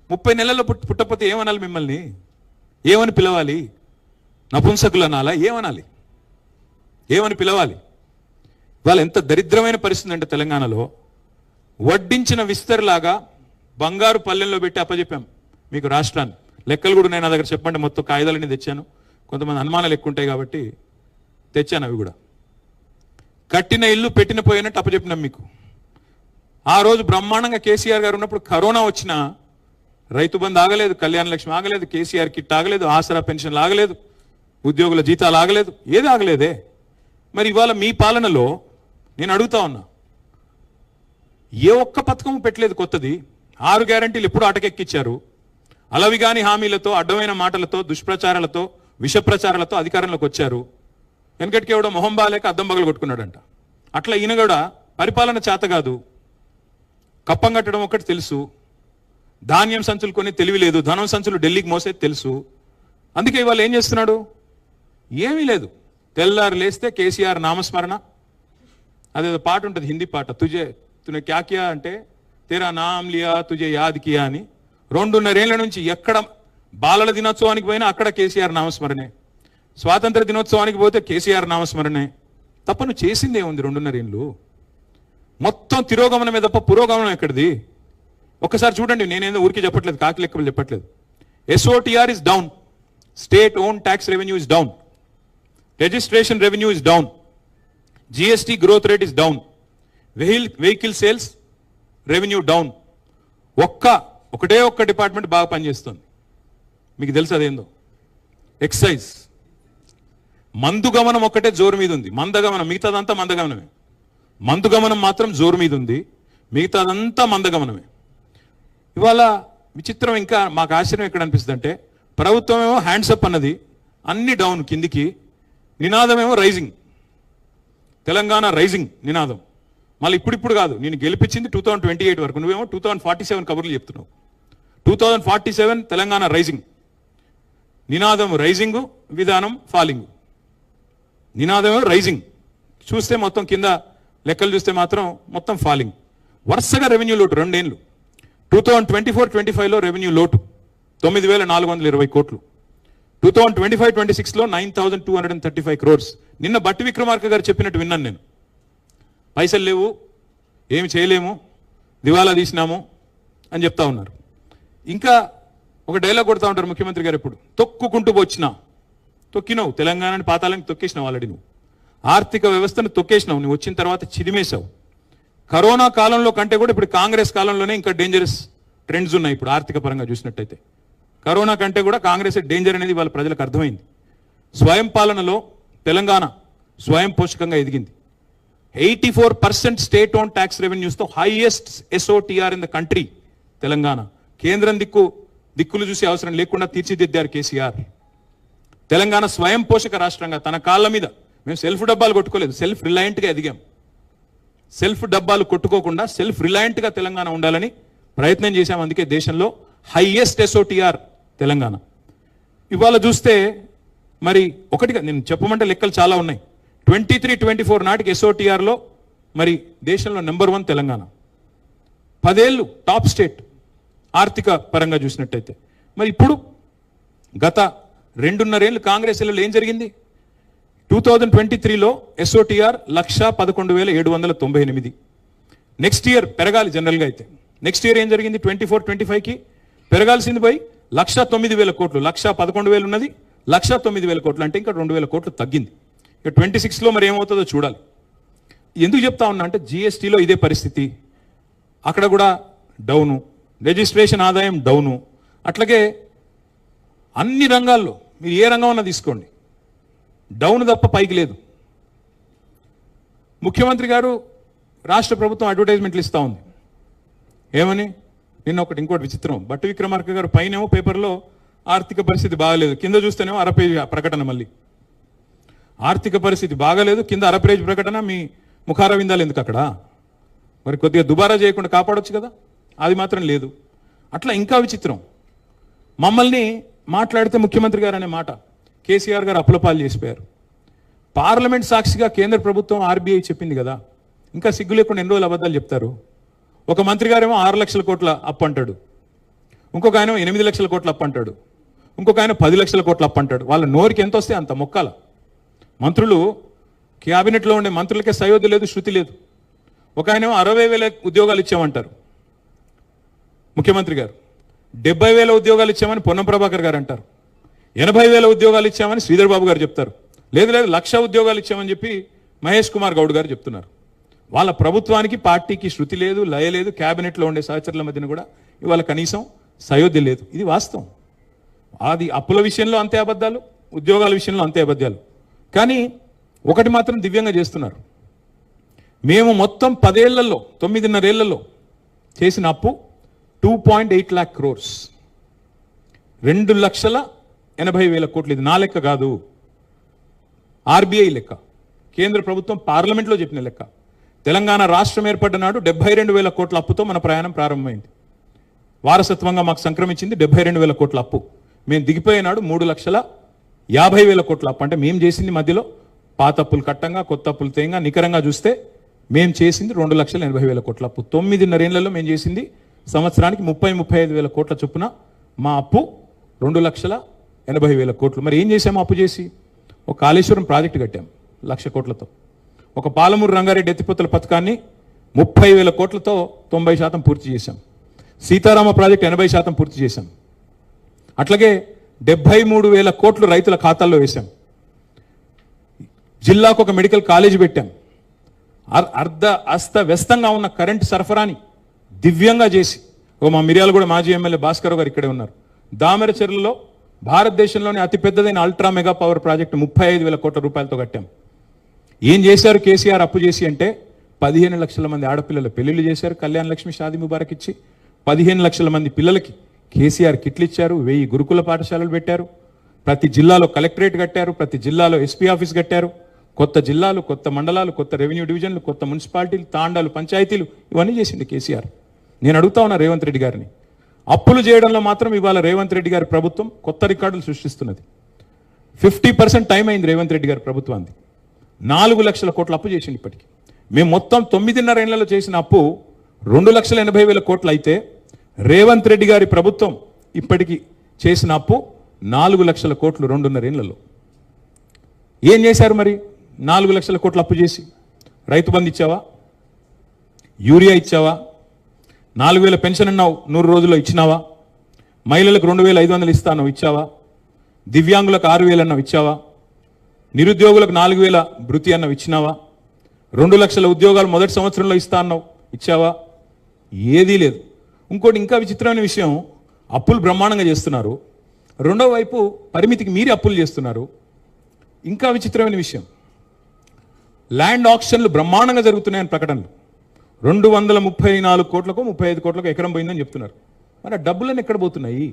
30 నెలల్లో పుట్టకపోతే ఏమనాలి మిమ్మల్ని? ఏమని పిలవాలి? నపుంసకులు అనాలా? ఏమనాలి? ఏమని పిలవాలి? వాళ్ళు ఎంత దరిద్రమైన పరిస్థితి అంటే, తెలంగాణలో వడ్డించిన విస్తర్లాగా బంగారు పల్లెల్లో పెట్టి అప్పచెప్పాం మీకు రాష్ట్రాన్ని. లెక్కలు కూడా నేను నా దగ్గర చెప్పండి, మొత్తం కాగితాలన్నీ తెచ్చాను. కొంతమంది అనుమానాలు ఎక్కువ ఉంటాయి కాబట్టి తెచ్చాను అవి కూడా. కట్టిన ఇల్లు పెట్టిన పోయినట్టు అప్పచెప్పినాం మీకు. ఆ రోజు బ్రహ్మాండంగా కేసీఆర్ గారు ఉన్నప్పుడు కరోనా వచ్చినా రైతు బంధు ఆగలేదు, కళ్యాణ లక్ష్మి ఆగలేదు, కేసీఆర్ కిట్ ఆగలేదు, ఆసరా పెన్షన్లు ఆగలేదు, ఉద్యోగుల జీతాలు ఆగలేదు, ఏది ఆగలేదే. మరి ఇవాళ మీ పాలనలో నేను అడుగుతా ఉన్నా, ఏ ఒక్క పథకం పెట్టలేదు కొత్తది. 6 గ్యారంటీలు ఎప్పుడు అటకెక్కిచ్చారు. అలవిగాని హామీలతో, అడ్డమైన మాటలతో, దుష్ప్రచారాలతో, విష ప్రచారాలతో అధికారంలోకి వచ్చారు. వెనకటికి ఎవడో మొహం బాలేక అద్దం పగలు కొట్టుకున్నాడంట. అట్లా ఈయన కూడా పరిపాలన చేత కాదు, కప్పం కట్టడం ఒకటి తెలుసు, ధాన్యం సంచులు కొని తెలివి లేదు, ధనం సంచులు ఢిల్లీకి మోసేది తెలుసు. అందుకే ఇవాళ ఏం చేస్తున్నాడు? ఏమీ లేదు. తెల్లారు లేస్తే కేసీఆర్ నామస్మరణ. అదేదో పాట ఉంటుంది, హిందీ పాట, తునే క్యా కియా అంటే తేరా నామ్ లియా తుజే యాద్ కియా అని. 2.5 ఏళ్ల నుంచి ఎక్కడ బాలల దినోత్సవానికి పోయినా అక్కడ కేసీఆర్ నామస్మరణే, స్వాతంత్ర దినోత్సవానికి పోతే కేసీఆర్ నామస్మరణే. తప్ప నువ్వు చేసింది ఏముంది 2.5 ఏళ్ళు? మొత్తం తిరోగమనమే తప్ప పురోగమనం ఎక్కడిది? ఒక్కసారి చూడండి. నేనేదో ఊరికి చెప్పట్లేదు, కాకి లెక్కలు చెప్పట్లేదు. SOTR is down, state own tax revenue is down, registration revenue is down, GST growth rate is down, vehicle sales revenue down. ఒకటే ఒక్క డిపార్ట్మెంట్ బాగా పనిచేస్తుంది, మీకు తెలుసు అదేందో, ఎక్సైజ్. మందు గమనం ఒక్కటే జోరు మీద ఉంది, మందగమనం మిగతాదంతా మందగమనమే. మందు గమనం మాత్రం జోరు మీద ఉంది, మిగతాదంతా మందగమనమే. ఇవాళ విచిత్రం, ఇంకా మాకు ఆశ్చర్యం ఎక్కడ అనిపిస్తుంది అంటే, ప్రభుత్వం ఏమో హ్యాండ్సప్ అన్నది, అన్ని డౌన్ కిందికి, నినాదం ఏమో రైజింగ్, తెలంగాణ రైజింగ్ నినాదం. మళ్ళీ ఇప్పుడు కాదు, నేను గెలిపించింది 2028 వరకు, నువ్వేమో 2047 కబుర్లు చెప్తున్నావు. 2047 తెలంగాణ రైజింగ్, నినాదం రైజింగ్, విధానం ఫాలింగ్. నినాదం రైజింగ్ చూస్తే మొత్తం కింద లెక్కలు చూస్తే మాత్రం మొత్తం ఫాలింగ్. వరుసగా రెవెన్యూ లోటు 2 ఏళ్ళు. 2024-25లో రెవెన్యూ లోటు 9,420 కోట్లు, 2025-26లో 9,235 crores. నిన్న బట్టి విక్రమార్క గారు చెప్పినట్టు విన్నాను నేను, పైసలు లేవు, ఏమి చేయలేము, దివాలా తీసినాము అని చెప్తా ఉన్నారు. ఇంకా ఒక డైలాగ్ కొడతా ఉంటారు ముఖ్యమంత్రి గారు ఎప్పుడు, తొక్కుకుంటూ వచ్చినా. తొక్కినావు, తెలంగాణని పాతాలని తొక్కేసినావు ఆల్రెడీ. నువ్వు ఆర్థిక వ్యవస్థను తొక్కేసినావు, నువ్వు వచ్చిన తర్వాత చిదిమేశావు. కరోనా కాలంలో కంటే కూడా ఇప్పుడు కాంగ్రెస్ కాలంలోనే ఇంకా డేంజరస్ ట్రెండ్స్ ఉన్నాయి ఇప్పుడు ఆర్థిక పరంగా చూసినట్టయితే. కరోనా కంటే కూడా కాంగ్రెస్ డేంజర్ అనేది వాళ్ళ ప్రజలకు అర్థమైంది. స్వయం పాలనలో తెలంగాణ స్వయం పోషకంగా ఎదిగింది. 84% స్టేట్ ఓన్ ట్యాక్స్ రెవెన్యూస్తో highest SOTR in the country Telangana. కేంద్రం దిక్కులు చూసే అవసరం లేకుండా తీర్చిదిద్దారు కేసీఆర్. తెలంగాణ స్వయం పోషక రాష్ట్రంగా తన కాళ్ళ మీద, మేము సెల్ఫ్ డబ్బాలు కొట్టుకోలేదు, సెల్ఫ్ రిలయంట్గా ఎదిగాం. సెల్ఫ్ డబ్బాలు కొట్టుకోకుండా సెల్ఫ్ రిలయంట్గా తెలంగాణ ఉండాలని ప్రయత్నం చేశాం. అందుకే దేశంలో హైయెస్ట్ SOTR తెలంగాణ. ఇవాళ చూస్తే మరి ఒకటిగా నేను చెప్పమంటే లెక్కలు చాలా ఉన్నాయి. 23-24 నాటికి SOTRలో మరి దేశంలో నెంబర్ 1 తెలంగాణ. 10 ఏళ్ళు టాప్ స్టేట్ ఆర్థిక పరంగా చూసినట్టయితే. మరి ఇప్పుడు గత 2.5 ఏళ్ళు కాంగ్రెస్ ఏం జరిగింది? 2023లో SOTR 1,11,798. నెక్స్ట్ ఇయర్ పెరగాలి జనరల్గా అయితే. నెక్స్ట్ ఇయర్ ఏం జరిగింది? 24-25కి పెరగాల్సింది పోయి 1,09,000 కోట్లు. 1,11,000 ఉన్నది, 1,09,000 కోట్లు అంటే ఇంకా 2,000 కోట్లు తగ్గింది. ఇక 26లో మరి ఏమవుతుందో చూడాలి. ఎందుకు చెప్తా ఉన్నా అంటే GSTలో ఇదే పరిస్థితి. అక్కడ కూడా డౌను, రిజిస్ట్రేషన్ ఆదాయం డౌను. అట్లాగే అన్ని రంగాల్లో మీరు ఏ రంగం అన్నా తీసుకోండి, డౌన్ తప్ప పైకి లేదు. ముఖ్యమంత్రి గారు రాష్ట్ర ప్రభుత్వం అడ్వర్టైజ్మెంట్లు ఇస్తూ ఉంది. ఏమని? నిన్న ఇంకోటి విచిత్రం. భట్టి విక్రమార్క గారు పైనేమో పేపర్లో ఆర్థిక పరిస్థితి బాగాలేదు, కింద చూస్తేనేమో అరపేజ్ ప్రకటన. మళ్ళీ ఆర్థిక పరిస్థితి బాగాలేదు, కింద అరపేజ్ ప్రకటన. మీ ముఖార విందాలు ఎందుకు అక్కడ? మరి కొద్దిగా దుబారా చేయకుండా కాపాడొచ్చు కదా, అది మాత్రం లేదు. అట్లా ఇంకా విచిత్రం. మమ్మల్ని మాట్లాడితే ముఖ్యమంత్రి గారు అనే మాట కేసీఆర్ గారు అప్పులపాలు చేసిపోయారు. పార్లమెంట్ సాక్షిగా కేంద్ర ప్రభుత్వం RBI చెప్పింది కదా, ఇంకా సిగ్గు లేకుండా ఎన్ని రోజులు అబద్ధాలు చెప్తారు? ఒక మంత్రి గారేమో 6 లక్షల కోట్ల అప్పు అంటాడు, ఇంకొక ఆయన 8 లక్షల కోట్ల అప్పు అంటాడు, ఇంకొక ఆయన 10 లక్షల కోట్ల అప్పు అంటాడు. వాళ్ళ నోరికి ఎంత వస్తే అంత మొక్కాల. మంత్రులు, క్యాబినెట్లో ఉండే మంత్రులకే సయోధ్య లేదు, శృతి లేదు. ఒక ఆయనేమో 60,000 ఉద్యోగాలు ఇచ్చామంటారు ముఖ్యమంత్రి గారు, 70,000 ఉద్యోగాలు ఇచ్చామని పొన్నం ప్రభాకర్ గారు అంటారు, 80,000 ఉద్యోగాలు ఇచ్చామని శ్రీధర్ బాబు గారు చెప్తారు. లేదు 1,00,000 ఉద్యోగాలు ఇచ్చామని చెప్పి మహేష్ కుమార్ గౌడ్ గారు చెప్తున్నారు. వాళ్ళ ప్రభుత్వానికి పార్టీకి శృతి లేదు, లయ లేదు. క్యాబినెట్లో ఉండే సహచరుల మధ్యన కూడా ఇవాళ కనీసం సయోధ్య లేదు. ఇది వాస్తవం. అది అప్పుల విషయంలో అంతే అబద్ధాలు, ఉద్యోగాల విషయంలో అంతే అబద్ధాలు. కానీ ఒకటి మాత్రం దివ్యంగా చేస్తున్నారు. మేము మొత్తం 10 ఏళ్లలో 9.5 ఏళ్లలో చేసిన అప్పు 2.8 lakh crores, 2,80,000 కోట్లు. ఇది నా లెక్క కాదు, RBI లెక్క, కేంద్ర ప్రభుత్వం పార్లమెంట్లో చెప్పిన లెక్క. తెలంగాణ రాష్ట్రం ఏర్పడ్డ నాడు 72,000 కోట్ల అప్పుతో మన ప్రయాణం ప్రారంభమైంది. వారసత్వంగా మాకు సంక్రమించింది 72,000 కోట్ల అప్పు. మేము దిగిపోయినాడు 3,50,000 కోట్ల అప్పు. అంటే మేము చేసింది మధ్యలో పాత అప్పులు కట్టంగా, కొత్త అప్పులు తేంగా, నికరంగా చూస్తే మేము చేసింది 2,80,000 కోట్ల అప్పు. 9.5 ఏళ్లలో మేము చేసింది సంవత్సరానికి 30-35,000 కోట్ల చొప్పున. మా అప్పు 2,80,000 కోట్లు. మరి ఏం చేసాము అప్పు చేసి? ఒక కాళేశ్వరం ప్రాజెక్టు కట్టాం 1,00,000 కోట్లతో. ఒక పాలమూరు రంగారెడ్డి ఎత్తిపోతల పథకాన్ని 30,000 కోట్లతో 90% పూర్తి చేశాం. సీతారామ ప్రాజెక్టు 80% పూర్తి చేశాం. అట్లాగే 73,000 కోట్లు రైతుల ఖాతాల్లో వేశాం. జిల్లాకు ఒక మెడికల్ కాలేజీ పెట్టాం. అస్తవ్యస్తంగా ఉన్న కరెంటు సరఫరాని దివ్యంగా చేసి, మా మిర్యాలగూడ మాజీ ఎమ్మెల్యే భాస్కర్ గారు ఇక్కడే ఉన్నారు, దామెరచెర్లలో భారతదేశంలోని అతిపెద్దదైన అల్ట్రా మెగా పవర్ ప్రాజెక్టు 35,000 కోట్ల రూపాయలతో కట్టాం. ఏం చేశారు కేసీఆర్ అప్పు చేసి అంటే 15 లక్షల మంది ఆడపిల్లల పెళ్లిళ్ళు చేశారు, కళ్యాణ లక్ష్మి షాదీ ముబారక్ ఇచ్చి. 15 లక్షల మంది పిల్లలకి కేసీఆర్ కిట్లు ఇచ్చారు, 1000 గురుకుల పాఠశాలలు పెట్టారు, ప్రతి జిల్లాలో కలెక్టరేట్ కట్టారు, ప్రతి జిల్లాలో SP ఆఫీస్ కట్టారు, కొత్త జిల్లాలు, కొత్త మండలాలు, కొత్త రెవెన్యూ డివిజన్లు, కొత్త మున్సిపాలిటీలు, తాండాలు, పంచాయతీలు, ఇవన్నీ చేసింది కేసీఆర్. నేను అడుగుతా ఉన్నా రేవంత్ రెడ్డి గారిని, అప్పులు చేయడంలో మాత్రం ఇవాళ రేవంత్ రెడ్డి గారి ప్రభుత్వం కొత్త రికార్డులు సృష్టిస్తున్నది. 50% టైం అయింది రేవంత్ రెడ్డి గారి ప్రభుత్వానికి. 4 లక్షల కోట్ల అప్పు చేసింది ఇప్పటికి. మేము మొత్తం 9.5 ఏళ్లలో చేసిన అప్పు 2,80,000 కోట్లు అయితే రేవంత్ రెడ్డి గారి ప్రభుత్వం ఇప్పటికి చేసిన అప్పు 4 లక్షల కోట్లు 2.5 ఏళ్లలో. ఏం చేశారు మరి? 4 లక్షల కోట్ల అప్పు చేసి రైతు బంధు ఇచ్చావా? యూరియా ఇచ్చావా? 4,000 పెన్షన్ అన్నావు 100 రోజుల్లో ఇచ్చినావా? మహిళలకు 2,500 ఇస్తాను ఇచ్చావా? దివ్యాంగులకు 6,000 అన్నావు ఇచ్చావా? నిరుద్యోగులకు 4,000 భృతి అన్నావు ఇచ్చినావా? 2 లక్షల ఉద్యోగాలు మొదటి సంవత్సరంలో ఇస్తా అన్నావు ఇచ్చావా? ఏదీ లేదు. ఇంకోటి ఇంకా విచిత్రమైన విషయం, అప్పులు బ్రహ్మాండంగా చేస్తున్నారు. రెండో వైపు పరిమితికి మీరి అప్పులు చేస్తున్నారు. ఇంకా విచిత్రమైన విషయం, ల్యాండ్ ఆక్షన్లు బ్రహ్మాండంగా జరుగుతున్నాయని ప్రకటనలు. 234 కోట్లకు 35 కోట్లకు ఎకరం పోయిందని చెప్తున్నారు. మరి ఆ డబ్బులన్నీ ఎక్కడ పోతున్నాయి?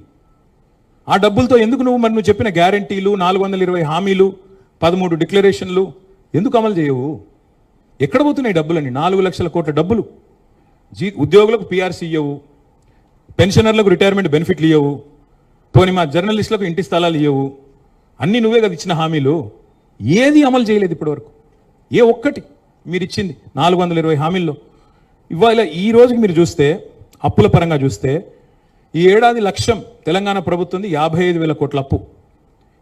ఆ డబ్బులతో ఎందుకు నువ్వు చెప్పిన గ్యారంటీలు, 420 హామీలు, 13 డిక్లరేషన్లు ఎందుకు అమలు చేయవు? ఎక్కడ పోతున్నాయి డబ్బులన్నీ? 4 లక్షల కోట్ల డబ్బులు. ఉద్యోగులకు పిఆర్సీ ఇవ్వవు, పెన్షనర్లకు రిటైర్మెంట్ బెనిఫిట్లు ఇవ్వవు, పోనీ మా జర్నలిస్టులకు ఇంటి స్థలాలు ఇవ్వవు. అన్నీ నువ్వే కదా ఇచ్చిన హామీలు. ఏది అమలు చేయలేదు ఇప్పటివరకు. ఏ ఒక్కటి మీరు ఇచ్చింది 420 హామీల్లో. ఇవాళ ఈ రోజుకి మీరు చూస్తే, అప్పుల పరంగా చూస్తే, ఈ ఏడాది లక్ష్యం తెలంగాణ ప్రభుత్వంది 55,000 కోట్ల అప్పు.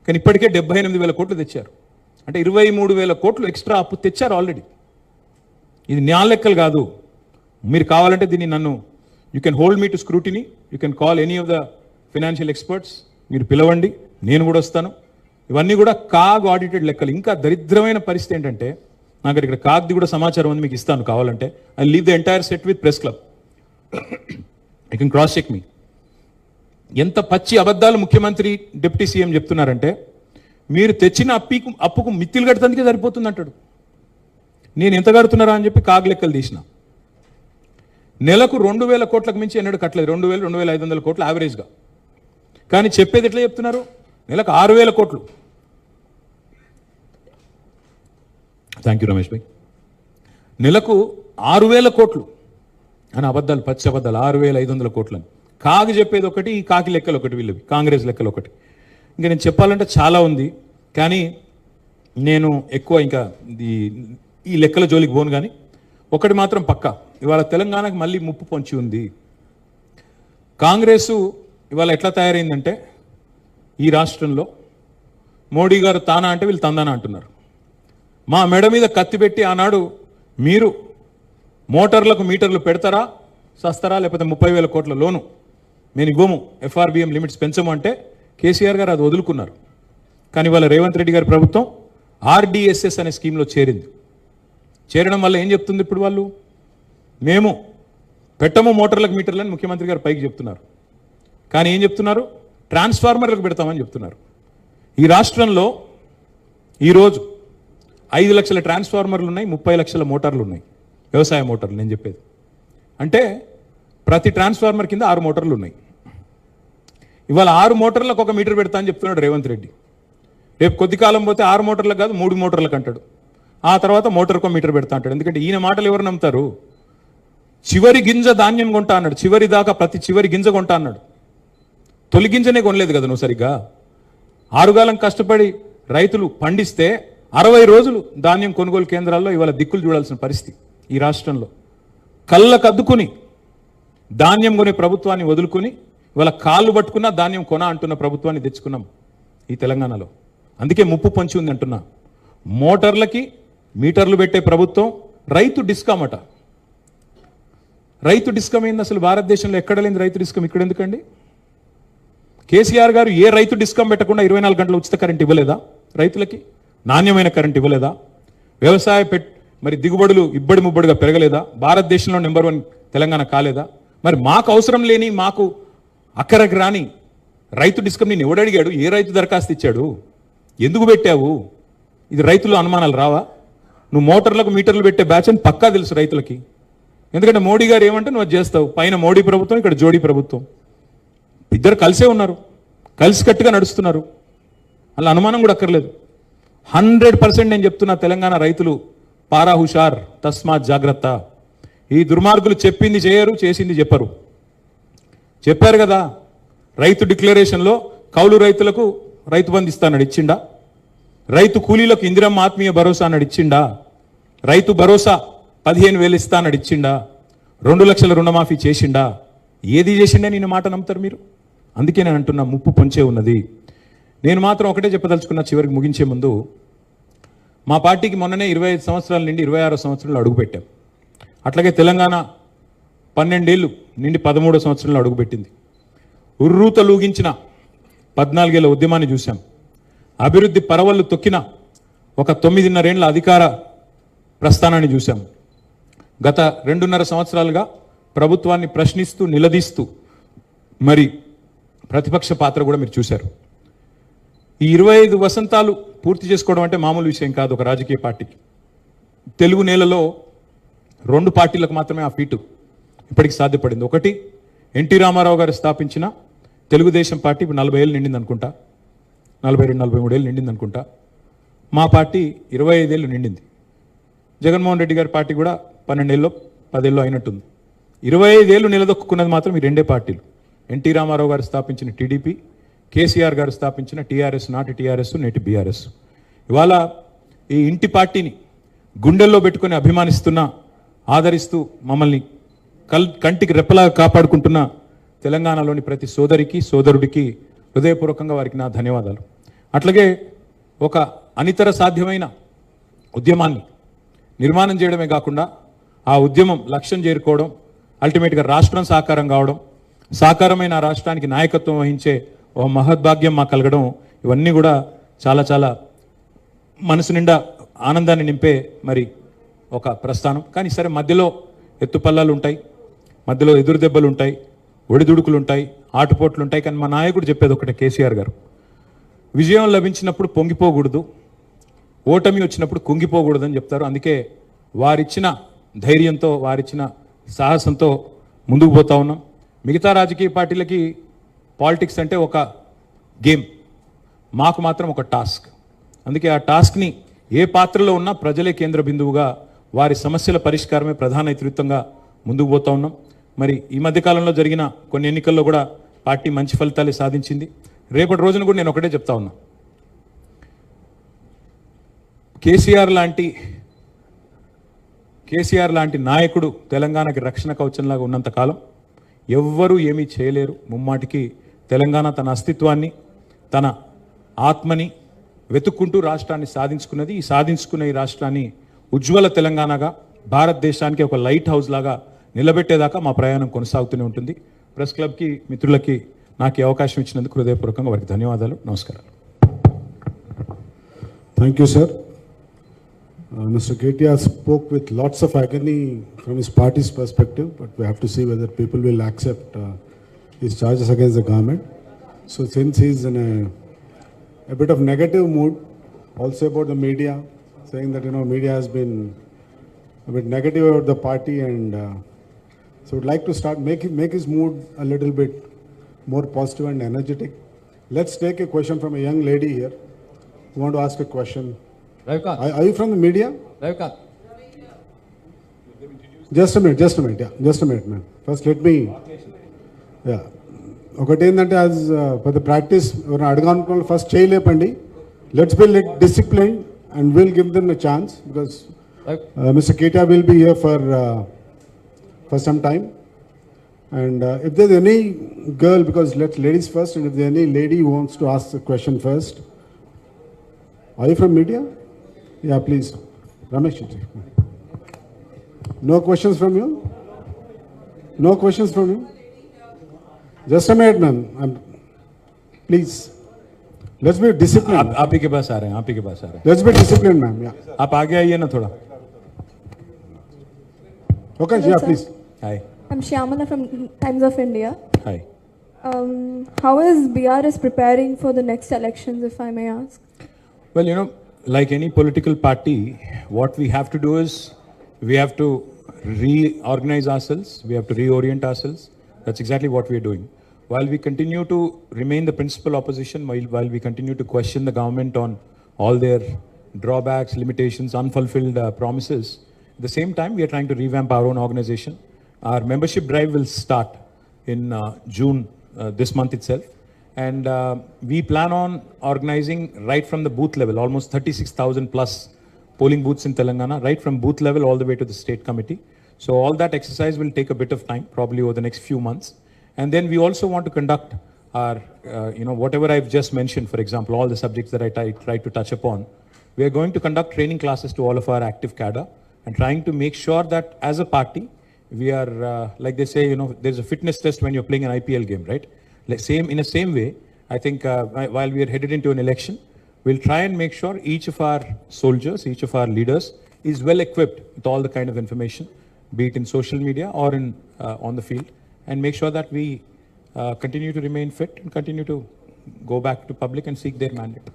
కానీ ఇప్పటికే 78,000 కోట్లు తెచ్చారు. అంటే 23,000 కోట్లు ఎక్స్ట్రా అప్పు తెచ్చారు ఆల్రెడీ. ఇది నా లెక్కలు కాదు. మీరు కావాలంటే దీన్ని you can hold me to scrutiny, you can call any of the financial experts, మీరు పిలవండి, నేను కూడా వస్తాను. ఇవన్నీ కూడా కాగ్ ఆడిటెడ్ లెక్కలు. ఇంకా దరిద్రమైన పరిస్థితి ఏంటంటే, నాకు ఇక్కడ కాగ్ది కూడా సమాచారం ఉంది, మీకు ఇస్తాను కావాలంటే. I leave the entire set with press club, I can cross check మీ. ఎంత పచ్చి అబద్ధాలు ముఖ్యమంత్రి డిప్యూటీ సీఎం చెప్తున్నారంటే, మీరు తెచ్చిన అప్పుకు మిత్తిలు కట్టడానికి సరిపోతుంది అంటాడు. నేను ఎంత కడుతున్నారా అని చెప్పి కాగ్ లెక్కలు తీసిన. నెలకు 2,000 కోట్లకు మించి ఎన్నడూ కట్టలేదు. 2,000, 2,500 కోట్లు యావరేజ్గా. కానీ చెప్పేది ఎట్లా చెప్తున్నారు? నెలకు 6,000 కోట్లు. థ్యాంక్ యూ రమేష్ భాయ్. నెలకు 6,000 కోట్లు అని అబద్ధాలు, పచ్చి అబద్ధాలు. 6,500 కోట్లని కాగి చెప్పేది ఒకటి, ఈ కాకి లెక్కలు ఒకటి, వీళ్ళవి కాంగ్రెస్ లెక్కలు ఒకటి. ఇంకా నేను చెప్పాలంటే చాలా ఉంది, కానీ నేను ఎక్కువ ఇంకా ఈ లెక్కల జోలికి పోను. కానీ ఒకటి మాత్రం పక్కా, ఇవాళ తెలంగాణకు మళ్ళీ ముప్పు పొంచి ఉంది. కాంగ్రెసు ఇవాళ ఎట్లా తయారైందంటే, ఈ రాష్ట్రంలో మోడీ గారు తానా అంటే వీళ్ళు తందానా అంటున్నారు. మా మెడ మీద కత్తి పెట్టి ఆనాడు మీరు మోటార్లకు మీటర్లు పెడతారా, సస్తారా, లేకపోతే 30,000 కోట్ల లోను మేము ఇవ్వము, FRBM లిమిట్స్ పెంచము అంటే కేసీఆర్ గారు అది వదులుకున్నారు. కానీ ఇవాళ రేవంత్ రెడ్డి గారి ప్రభుత్వం RDSS అనే స్కీమ్లో చేరింది. చేరడం వల్ల ఏం చెప్తుంది ఇప్పుడు వాళ్ళు? మేము పెట్టము మోటార్లకు మీటర్లని ముఖ్యమంత్రి గారు పైకి చెప్తున్నారు. కానీ ఏం చెప్తున్నారు? ట్రాన్స్ఫార్మర్లకు పెడతామని చెప్తున్నారు. ఈ రాష్ట్రంలో ఈరోజు 5 లక్షల ట్రాన్స్ఫార్మర్లు ఉన్నాయి, 30 లక్షల మోటార్లు ఉన్నాయి, వ్యవసాయ మోటార్లు నేను చెప్పేది. అంటే ప్రతి ట్రాన్స్ఫార్మర్ కింద 6 మోటార్లు ఉన్నాయి. ఇవాళ 6 మోటార్లకు 1 మీటర్ పెడతా అని చెప్తున్నాడు రేవంత్ రెడ్డి. రేపు కొద్ది కాలం పోతే 6 మోటార్లకు కాదు 3 మోటార్లకు అంటాడు. ఆ తర్వాత మోటార్కో మీటర్ పెడతా అంటాడు. ఎందుకంటే ఈయన మాటలు ఎవరు నమ్ముతారు? చివరి గింజ ధాన్యం కొంటా అన్నాడు, చివరి దాకా ప్రతి చివరి గింజ కొంటా అన్నాడు. తొలి గింజనే కొనలేదు కదా నువ్వు సరిగ్గా. 6 కాలం కష్టపడి రైతులు పండిస్తే 60 రోజులు ధాన్యం కొనుగోలు కేంద్రాల్లో ఇవాళ దిక్కులు చూడాల్సిన పరిస్థితి ఈ రాష్ట్రంలో. కళ్ళకు అద్దుకుని ధాన్యం కొనే ప్రభుత్వాన్ని వదులుకుని ఇవాళ కాళ్ళు పట్టుకున్నా ధాన్యం కొన అంటున్న ప్రభుత్వాన్ని తెచ్చుకున్నాం ఈ తెలంగాణలో. అందుకే ముప్పు పొంచి ఉంది అంటున్నా. మోటార్లకి మీటర్లు పెట్టే ప్రభుత్వం, రైతు డిస్కామ్ అట. రైతు డిస్కమ్ ఏంది అసలు? భారతదేశంలో ఎక్కడ లేని రైతు డిస్కమ్ ఇక్కడ ఎందుకండి? కేసీఆర్ గారు ఏ రైతు డిస్కమ్ పెట్టకుండా 24 గంటల ఉచిత కరెంట్ ఇవ్వలేదా రైతులకి? నాణ్యమైన కరెంట్ ఇవ్వలేదా? వ్యవసాయ మరి దిగుబడులు ఇబ్బడి ముబ్బడిగా పెరగలేదా? భారతదేశంలో నెంబర్ 1 తెలంగాణ కాలేదా? మరి మాకు అవసరం లేని, మాకు అక్కరకు రాని రైతు డిస్కమ్ నేను ఎవడడిగాడు? ఏ రైతు దరఖాస్తు ఇచ్చాడు? ఎందుకు పెట్టావు? ఇది రైతులు అనుమానాలు రావా? నువ్వు మోటార్లకు మీటర్లు పెట్టే బ్యాచ్ అని పక్కా తెలుసు రైతులకి. ఎందుకంటే మోడీ గారు ఏమంటే నువ్వు చేస్తావు. పైన మోడీ ప్రభుత్వం, ఇక్కడ జోడీ ప్రభుత్వం, ఇద్దరు కలిసే ఉన్నారు, కలిసికట్టుగా నడుస్తున్నారు. అలా అనుమానం కూడా అక్కర్లేదు. 100% నేను చెప్తున్నా, తెలంగాణ రైతులు పారా హుషార్, తస్మాత్ జాగ్రత్త. ఈ దుర్మార్గులు చెప్పింది చేయరు, చేసింది చెప్పరు. చెప్పారు కదా రైతు డిక్లరేషన్లో కౌలు రైతులకు రైతు బంధు ఇస్తానని ఇచ్చిండా? రైతు కూలీలకు ఇందిరమ్మ ఆత్మీయ భరోసా అన్నాడు ఇచ్చిండా? రైతు భరోసా 15,000 ఇస్తానని ఇచ్చిండా? 2 లక్షల రుణమాఫీ చేసిండా? ఏది చేసిండే నేను మాట నమ్ముతారు మీరు? అందుకే నేను అంటున్నా ముప్పు పొంచే ఉన్నది. నేను మాత్రం ఒకటే చెప్పదలుచుకున్నా చివరికి ముగించే ముందు. మా పార్టీకి మొన్ననే 25 సంవత్సరాల నుండి 26 సంవత్సరాలు అడుగుపెట్టాం. అట్లాగే తెలంగాణ 12 ఏళ్ళు నుండి 13 సంవత్సరాలు అడుగుపెట్టింది. ఉర్రూతలూగించిన 14 ఏళ్ల ఉద్యమాన్ని చూశాం. అభివృద్ధి పరవళ్ళు తొక్కిన ఒక 9.5 ఏళ్ల అధికార ప్రస్థానాన్ని చూశాం. గత 2.5 సంవత్సరాలుగా ప్రభుత్వాన్ని ప్రశ్నిస్తూ, నిలదీస్తూ మరి ప్రతిపక్ష పాత్ర కూడా మీరు చూశారు. ఈ 25 వసంతాలు పూర్తి చేసుకోవడం అంటే మామూలు విషయం కాదు ఒక రాజకీయ పార్టీకి. తెలుగు నేలలో 2 పార్టీలకు మాత్రమే ఆ ఫీటు ఇప్పటికి సాధ్యపడింది. ఒకటి ఎన్టీ రామారావు గారు స్థాపించిన తెలుగుదేశం పార్టీ, ఇప్పుడు 40 ఏళ్ళు నిండింది అనుకుంటా, 42-43 ఏళ్ళు నిండింది అనుకుంటా. మా పార్టీ 25 ఏళ్ళు నిండింది. జగన్మోహన్ రెడ్డి గారి పార్టీ కూడా 12 ఏళ్ళు 10 ఏళ్ళు అయినట్టుంది. 25 ఏళ్ళు నిలదొక్కున్నది మాత్రం ఈ 2 పార్టీలు. ఎన్టీ రామారావు గారు స్థాపించిన టీడీపీ, కేసీఆర్ గారు స్థాపించిన టీఆర్ఎస్, నాటి టీఆర్ఎస్ నేటి బీఆర్ఎస్. ఇవాళ ఈ ఇంటి పార్టీని గుండెల్లో పెట్టుకొని అభిమానిస్తున్న, ఆదరిస్తూ మమ్మల్ని కంటికి రెప్పలాగా కాపాడుకుంటున్న తెలంగాణలోని ప్రతి సోదరికి సోదరుడికి హృదయపూర్వకంగా వారికి నా ధన్యవాదాలు. అట్లాగే ఒక అనితర సాధ్యమైన ఉద్యమాన్ని నిర్మాణం చేయడమే కాకుండా ఆ ఉద్యమం లక్ష్యం చేరుకోవడం, అల్టిమేట్గా రాష్ట్రం సాకారం కావడం, సాకారమైన ఆ రాష్ట్రానికి నాయకత్వం వహించే ఓ మహద్భాగ్యం మాకు కలగడం, ఇవన్నీ కూడా చాలా చాలా మనసు నిండా ఆనందాన్ని నింపే మరి ఒక ప్రస్థానం. కానీ సరే, మధ్యలో ఎత్తుపల్లాలు ఉంటాయి, మధ్యలో ఎదురు దెబ్బలు ఉంటాయి, ఒడిదుడుకులు ఉంటాయి, ఆటుపోట్లు ఉంటాయి. కానీ మా నాయకుడు చెప్పేది ఒకటే, కేసీఆర్ గారు, విజయం లభించినప్పుడు పొంగిపోకూడదు, ఓటమి వచ్చినప్పుడు కుంగిపోకూడదు అని చెప్తారు. అందుకే వారిచ్చిన ధైర్యంతో, వారిచ్చిన సాహసంతో ముందుకు పోతా ఉన్నాం. మిగతా రాజకీయ పార్టీలకి పాలిటిక్స్ అంటే ఒక గేమ్, మాకు మాత్రం ఒక టాస్క్. అందుకే ఆ టాస్క్ని ఏ పాత్రలో ఉన్నా ప్రజలే కేంద్ర బిందువుగా, వారి సమస్యల పరిష్కారమే ప్రధాన ఇతివృత్తంగా ముందుకు పోతా ఉన్నాం. మరి ఈ మధ్యకాలంలో జరిగిన కొన్ని ఎన్నికల్లో కూడా పార్టీ మంచి ఫలితాలే సాధించింది. రేపటి రోజున కూడా నేను ఒకటే చెప్తా ఉన్నా, కేసీఆర్ లాంటి నాయకుడు తెలంగాణకి రక్షణ కవచంలాగా ఉన్నంత కాలం ఎవ్వరూ ఏమీ చేయలేరు. ముమ్మాటికి తెలంగాణ తన అస్తిత్వాన్ని, తన ఆత్మని వెతుక్కుంటూ రాష్ట్రాన్ని సాధించుకున్నది. ఈ సాధించుకున్న ఈ రాష్ట్రాన్ని ఉజ్వల తెలంగాణగా, భారతదేశానికి ఒక లైట్ హౌస్ లాగా నిలబెట్టేదాకా మా ప్రయాణం కొనసాగుతూనే ఉంటుంది. ప్రెస్ క్లబ్కి, మిత్రులకి నాకు ఈ అవకాశం ఇచ్చినందుకు హృదయపూర్వకంగా వారికి ధన్యవాదాలు, నమస్కారాలు. Thank you, sir. Mr. KTR spoke with lots of agony from his party's perspective, but we have to see whether people will accept his charges against the government. So since he's in a bit of negative mood, also about the media, saying that, media has been a bit negative about the party, and so would like to start, make his mood a little bit more positive and energetic. Let's take a question from a young lady here who want to ask a question. Ravikant. Are you from the media? Ravikant. Just a minute, yeah, just a minute, ma'am. First, let me, yeah. ఒకటి ఏంటంటే as for the practice ఎవరైనా అడగాలనుకున్న first చేయలేపండి. Let's be let discipline and will give them a chance because mister KTR will be here for some time. And if there's any girl, because let's ladies first, and if there's any lady who wants to ask the question first. Are you from media? Yeah, please. Ramesh ji. No questions from you? No questions from you? Just a minute, ma'am. Please. Let's be disciplined. आप ही के पास आ रहे हैं, आप ही के पास आ रहे हैं. Let's be disciplined, ma'am. Yeah. आप आगे आइए ना थोड़ा. Okay, Hello, yeah, sir. please. Hi. I'm Shyamala from Times of India. Hi. How is BRS preparing for the next elections, if I may ask? Well, like any political party, what we have to do is we have to reorganize ourselves, we have to reorient ourselves. That's exactly what we are doing. While we continue to remain the principal opposition, while we continue to question the government on all their drawbacks, limitations, unfulfilled promises, at the same time, we are trying to revamp our own organization. Our membership drive will start in June, this month itself. And we plan on organizing right from the booth level, almost 36,000 plus polling booths in Telangana, right from booth level all the way to the state committee. So all that exercise will take a bit of time, probably over the next few months. And then we also want to conduct our, whatever I've just mentioned, for example, all the subjects that I tried to touch upon. We are going to conduct training classes to all of our active cadre and trying to make sure that as a party, we are, like they say, there's a fitness test when you're playing an IPL game, right? In the same way, I think while we are headed into an election, we'll try and make sure each of our soldiers, each of our leaders is well equipped with all the kind of information, be it in social media or on the field, and make sure that we continue to remain fit and continue to go back to public and seek their mandate.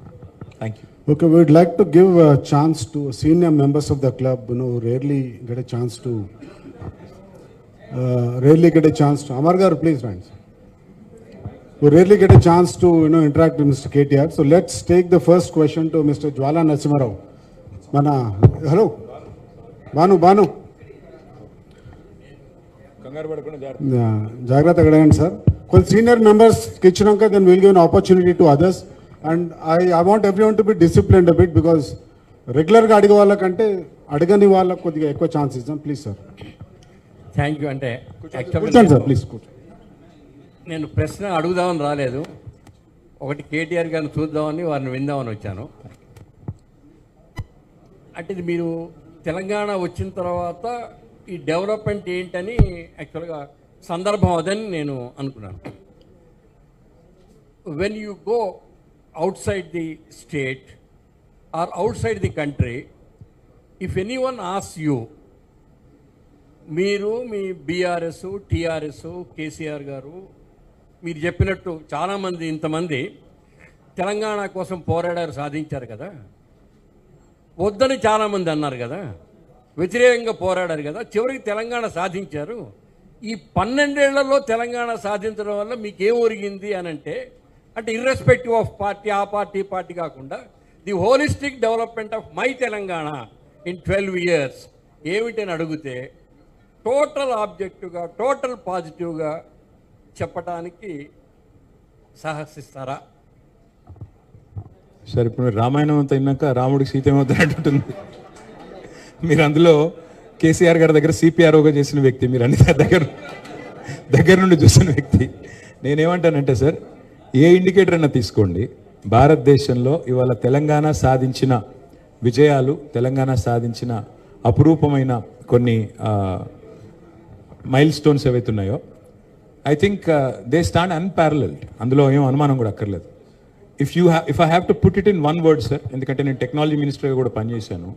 Thank you. Okay, we would like to give a chance to senior members of the club, rarely get a chance to, Amar Garu, please rise. We rarely get a chance to, interact with Mr. KTR. So let's take the first question to Mr. Jwala Narasimha Rao. Hello. Banu. Jagrata Gadayan, sir. Well, senior members, Kichananka, then we'll give an opportunity to others. And I want everyone to be disciplined a bit because regular ga adiga వాళ్ళకంటే అడగని వాళ్ళకు కొద్దిగా ఎక్కువ chance ఇద్దాం please sir. Thank you. అంటే కూర్చోండి sir please. నేను ప్రశ్న అడుగుదామని రాలేదు, ఒకటి కేటీఆర్ గారిని చూద్దామని వారిని విందామని వచ్చాను. అంటే ఇది మీరు తెలంగాణ వచ్చిన తర్వాత ఈ డెవలప్మెంట్ ఏంటని యాక్చువల్గా సందర్భం అదని నేను అనుకున్నాను. When you go outside the state or outside the country, if anyone asks you, మీరు మీ బీఆర్ఎస్ టీఆర్ఎస్ కేసీఆర్ గారు మీరు చెప్పినట్టు చాలామంది ఇంతమంది తెలంగాణ కోసం పోరాడారు, సాధించారు కదా, వద్దని చాలామంది అన్నారు కదా, వ్యతిరేకంగా పోరాడారు కదా, చివరికి తెలంగాణ సాధించారు. ఈ 12 ఏళ్లలో తెలంగాణ సాధించడం వల్ల మీకేం ఒరిగింది అని అంటే ఇర్రెస్పెక్టివ్ ఆఫ్ పార్టీ, ఆ పార్టీ కాకుండా the holistic development of my Telangana in 12 years ఏమిటని అడిగితే టోటల్ ఆబ్జెక్టివ్గా టోటల్ పాజిటివ్గా చెప్పటానికి సాహసిస్తారా? సరే, ఇప్పుడు మీరు రామాయణం అంతా అయినాక రాముడికి సీత ఏమవుతారంటుంది. మీరు అందులో కేసీఆర్ గారి దగ్గర సిపిఆర్ఓగా చేసిన వ్యక్తి, మీరు అన్ని దగ్గర నుండి చూసిన వ్యక్తి. నేనేమంటానంటే సార్, ఏ ఇండికేటర్ అన్నా తీసుకోండి, భారతదేశంలో ఇవాళ తెలంగాణ సాధించిన విజయాలు, తెలంగాణ సాధించిన అపురూపమైన కొన్ని మైల్ స్టోన్స్ ఏవైతే ఉన్నాయో, I think they stand unparalleled. అందులో ఏం అనుమానం కూడా అక్కర్లేదు. If I have to put it in one word sir, ఎందుకంటే నేను టెక్నాలజీ మినిస్టర్గా కూడా పనిచేశాను,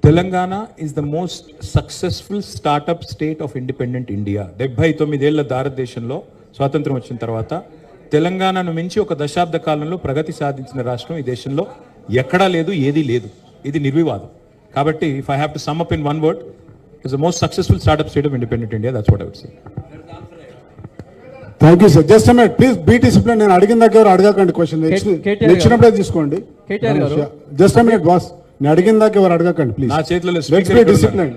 Telangana is the most successful startup state of independent India. 79 ఏళ్ల భారతదేశంలో స్వాతంత్రం వచ్చిన తర్వాత తెలంగాణను మించి ఒక దశాబ్ద కాలంలో ప్రగతి సాధించిన రాష్ట్రం ఈ దేశంలో ఎక్కడా లేదు, ఏదీ లేదు. ఇది నిర్వివాదం. కాబట్టి if I have to sum up in one word, it's the most successful startup state of independent India. That's what I would say. Thank you sir. Just minute please, be discipline. నేను అడిగిన దగ్గర అడగకండి question, ఇచ్చినప్పుడే తీసుకోండి. Just minute boss, నేను అడిగిన దాకా ఎవరు అడగకండి please. నా చేతిలో డిసిప్లిన్.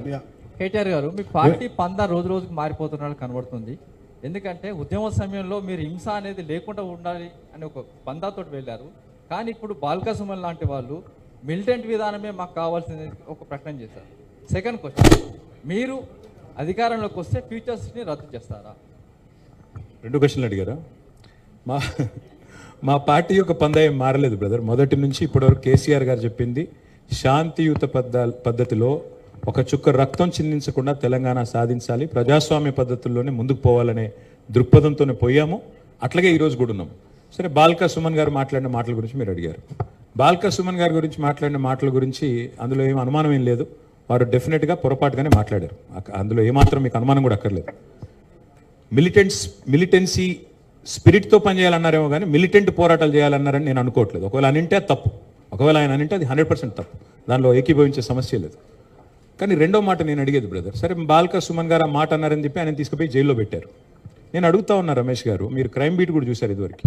కేటీఆర్ గారు, మీ పార్టీ పందా రోజు రోజుకి మారిపోతున్నట్టు కనబడుతుంది. ఎందుకంటే ఉద్యమ సమయంలో మీరు హింస అనేది లేకుండా ఉండాలి అని ఒక పందాతోటి వెళ్ళారు. కానీ ఇప్పుడు బాల్కా సుమన్ లాంటి వాళ్ళు మిలిటెంట్ విధానమే మాకు కావాల్సింది ఒక ప్రకటన చేశారు. సెకండ్ క్వశ్చన్, మీరు అధికారంలోకి వస్తే ఫ్యూచర్స్ని రద్దు చేస్తారా? 2 క్వశ్చన్లు అడిగారా? మా పార్టీ యొక్క పందా ఏం మారలేదు బ్రదర్. మొదటి నుంచి ఇప్పటివరకు కేసీఆర్ గారు చెప్పింది శాంతియుత పద్ధతిలో ఒక చుక్క రక్తం చిందించకుండా తెలంగాణ సాధించాలి, ప్రజాస్వామ్య పద్ధతుల్లోనే ముందుకు పోవాలనే దృక్పథంతోనే పోయాము. అట్లాగే ఈరోజు కూడా ఉన్నాం. సరే, బాల్కా సుమన్ గారు మాట్లాడిన మాటల గురించి మీరు అడిగారు. బాల్కా సుమన్ గారి గురించి మాట్లాడిన మాటల గురించి అందులో ఏం అనుమానం ఏం లేదు. వారు డెఫినెట్గా పొరపాటుగానే మాట్లాడారు. అందులో ఏమాత్రం మీకు అనుమానం కూడా అక్కర్లేదు. మిలిటెన్సీ స్పిరిట్తో పనిచేయాలన్నారేమో కానీ మిలిటెంట్ పోరాటాలు చేయాలన్నారని నేను అనుకోవట్లేదు. ఒకవేళ అనింటే అది తప్పు, ఒకవేళ ఆయన అనింటే అది 100% తప్పు. దానిలో ఏకీభవించే సమస్య లేదు. కానీ రెండో మాట నేను అడిగేది బ్రదర్, సరే బాల్కా సుమన్ గారు ఆ మాట అన్నారని చెప్పి ఆయన తీసుకుపోయి జైల్లో పెట్టారు. నేను అడుగుతా ఉన్నా రమేష్ గారు, మీరు క్రైమ్ బీట్ కూడా చూశారు ఇదివరకు.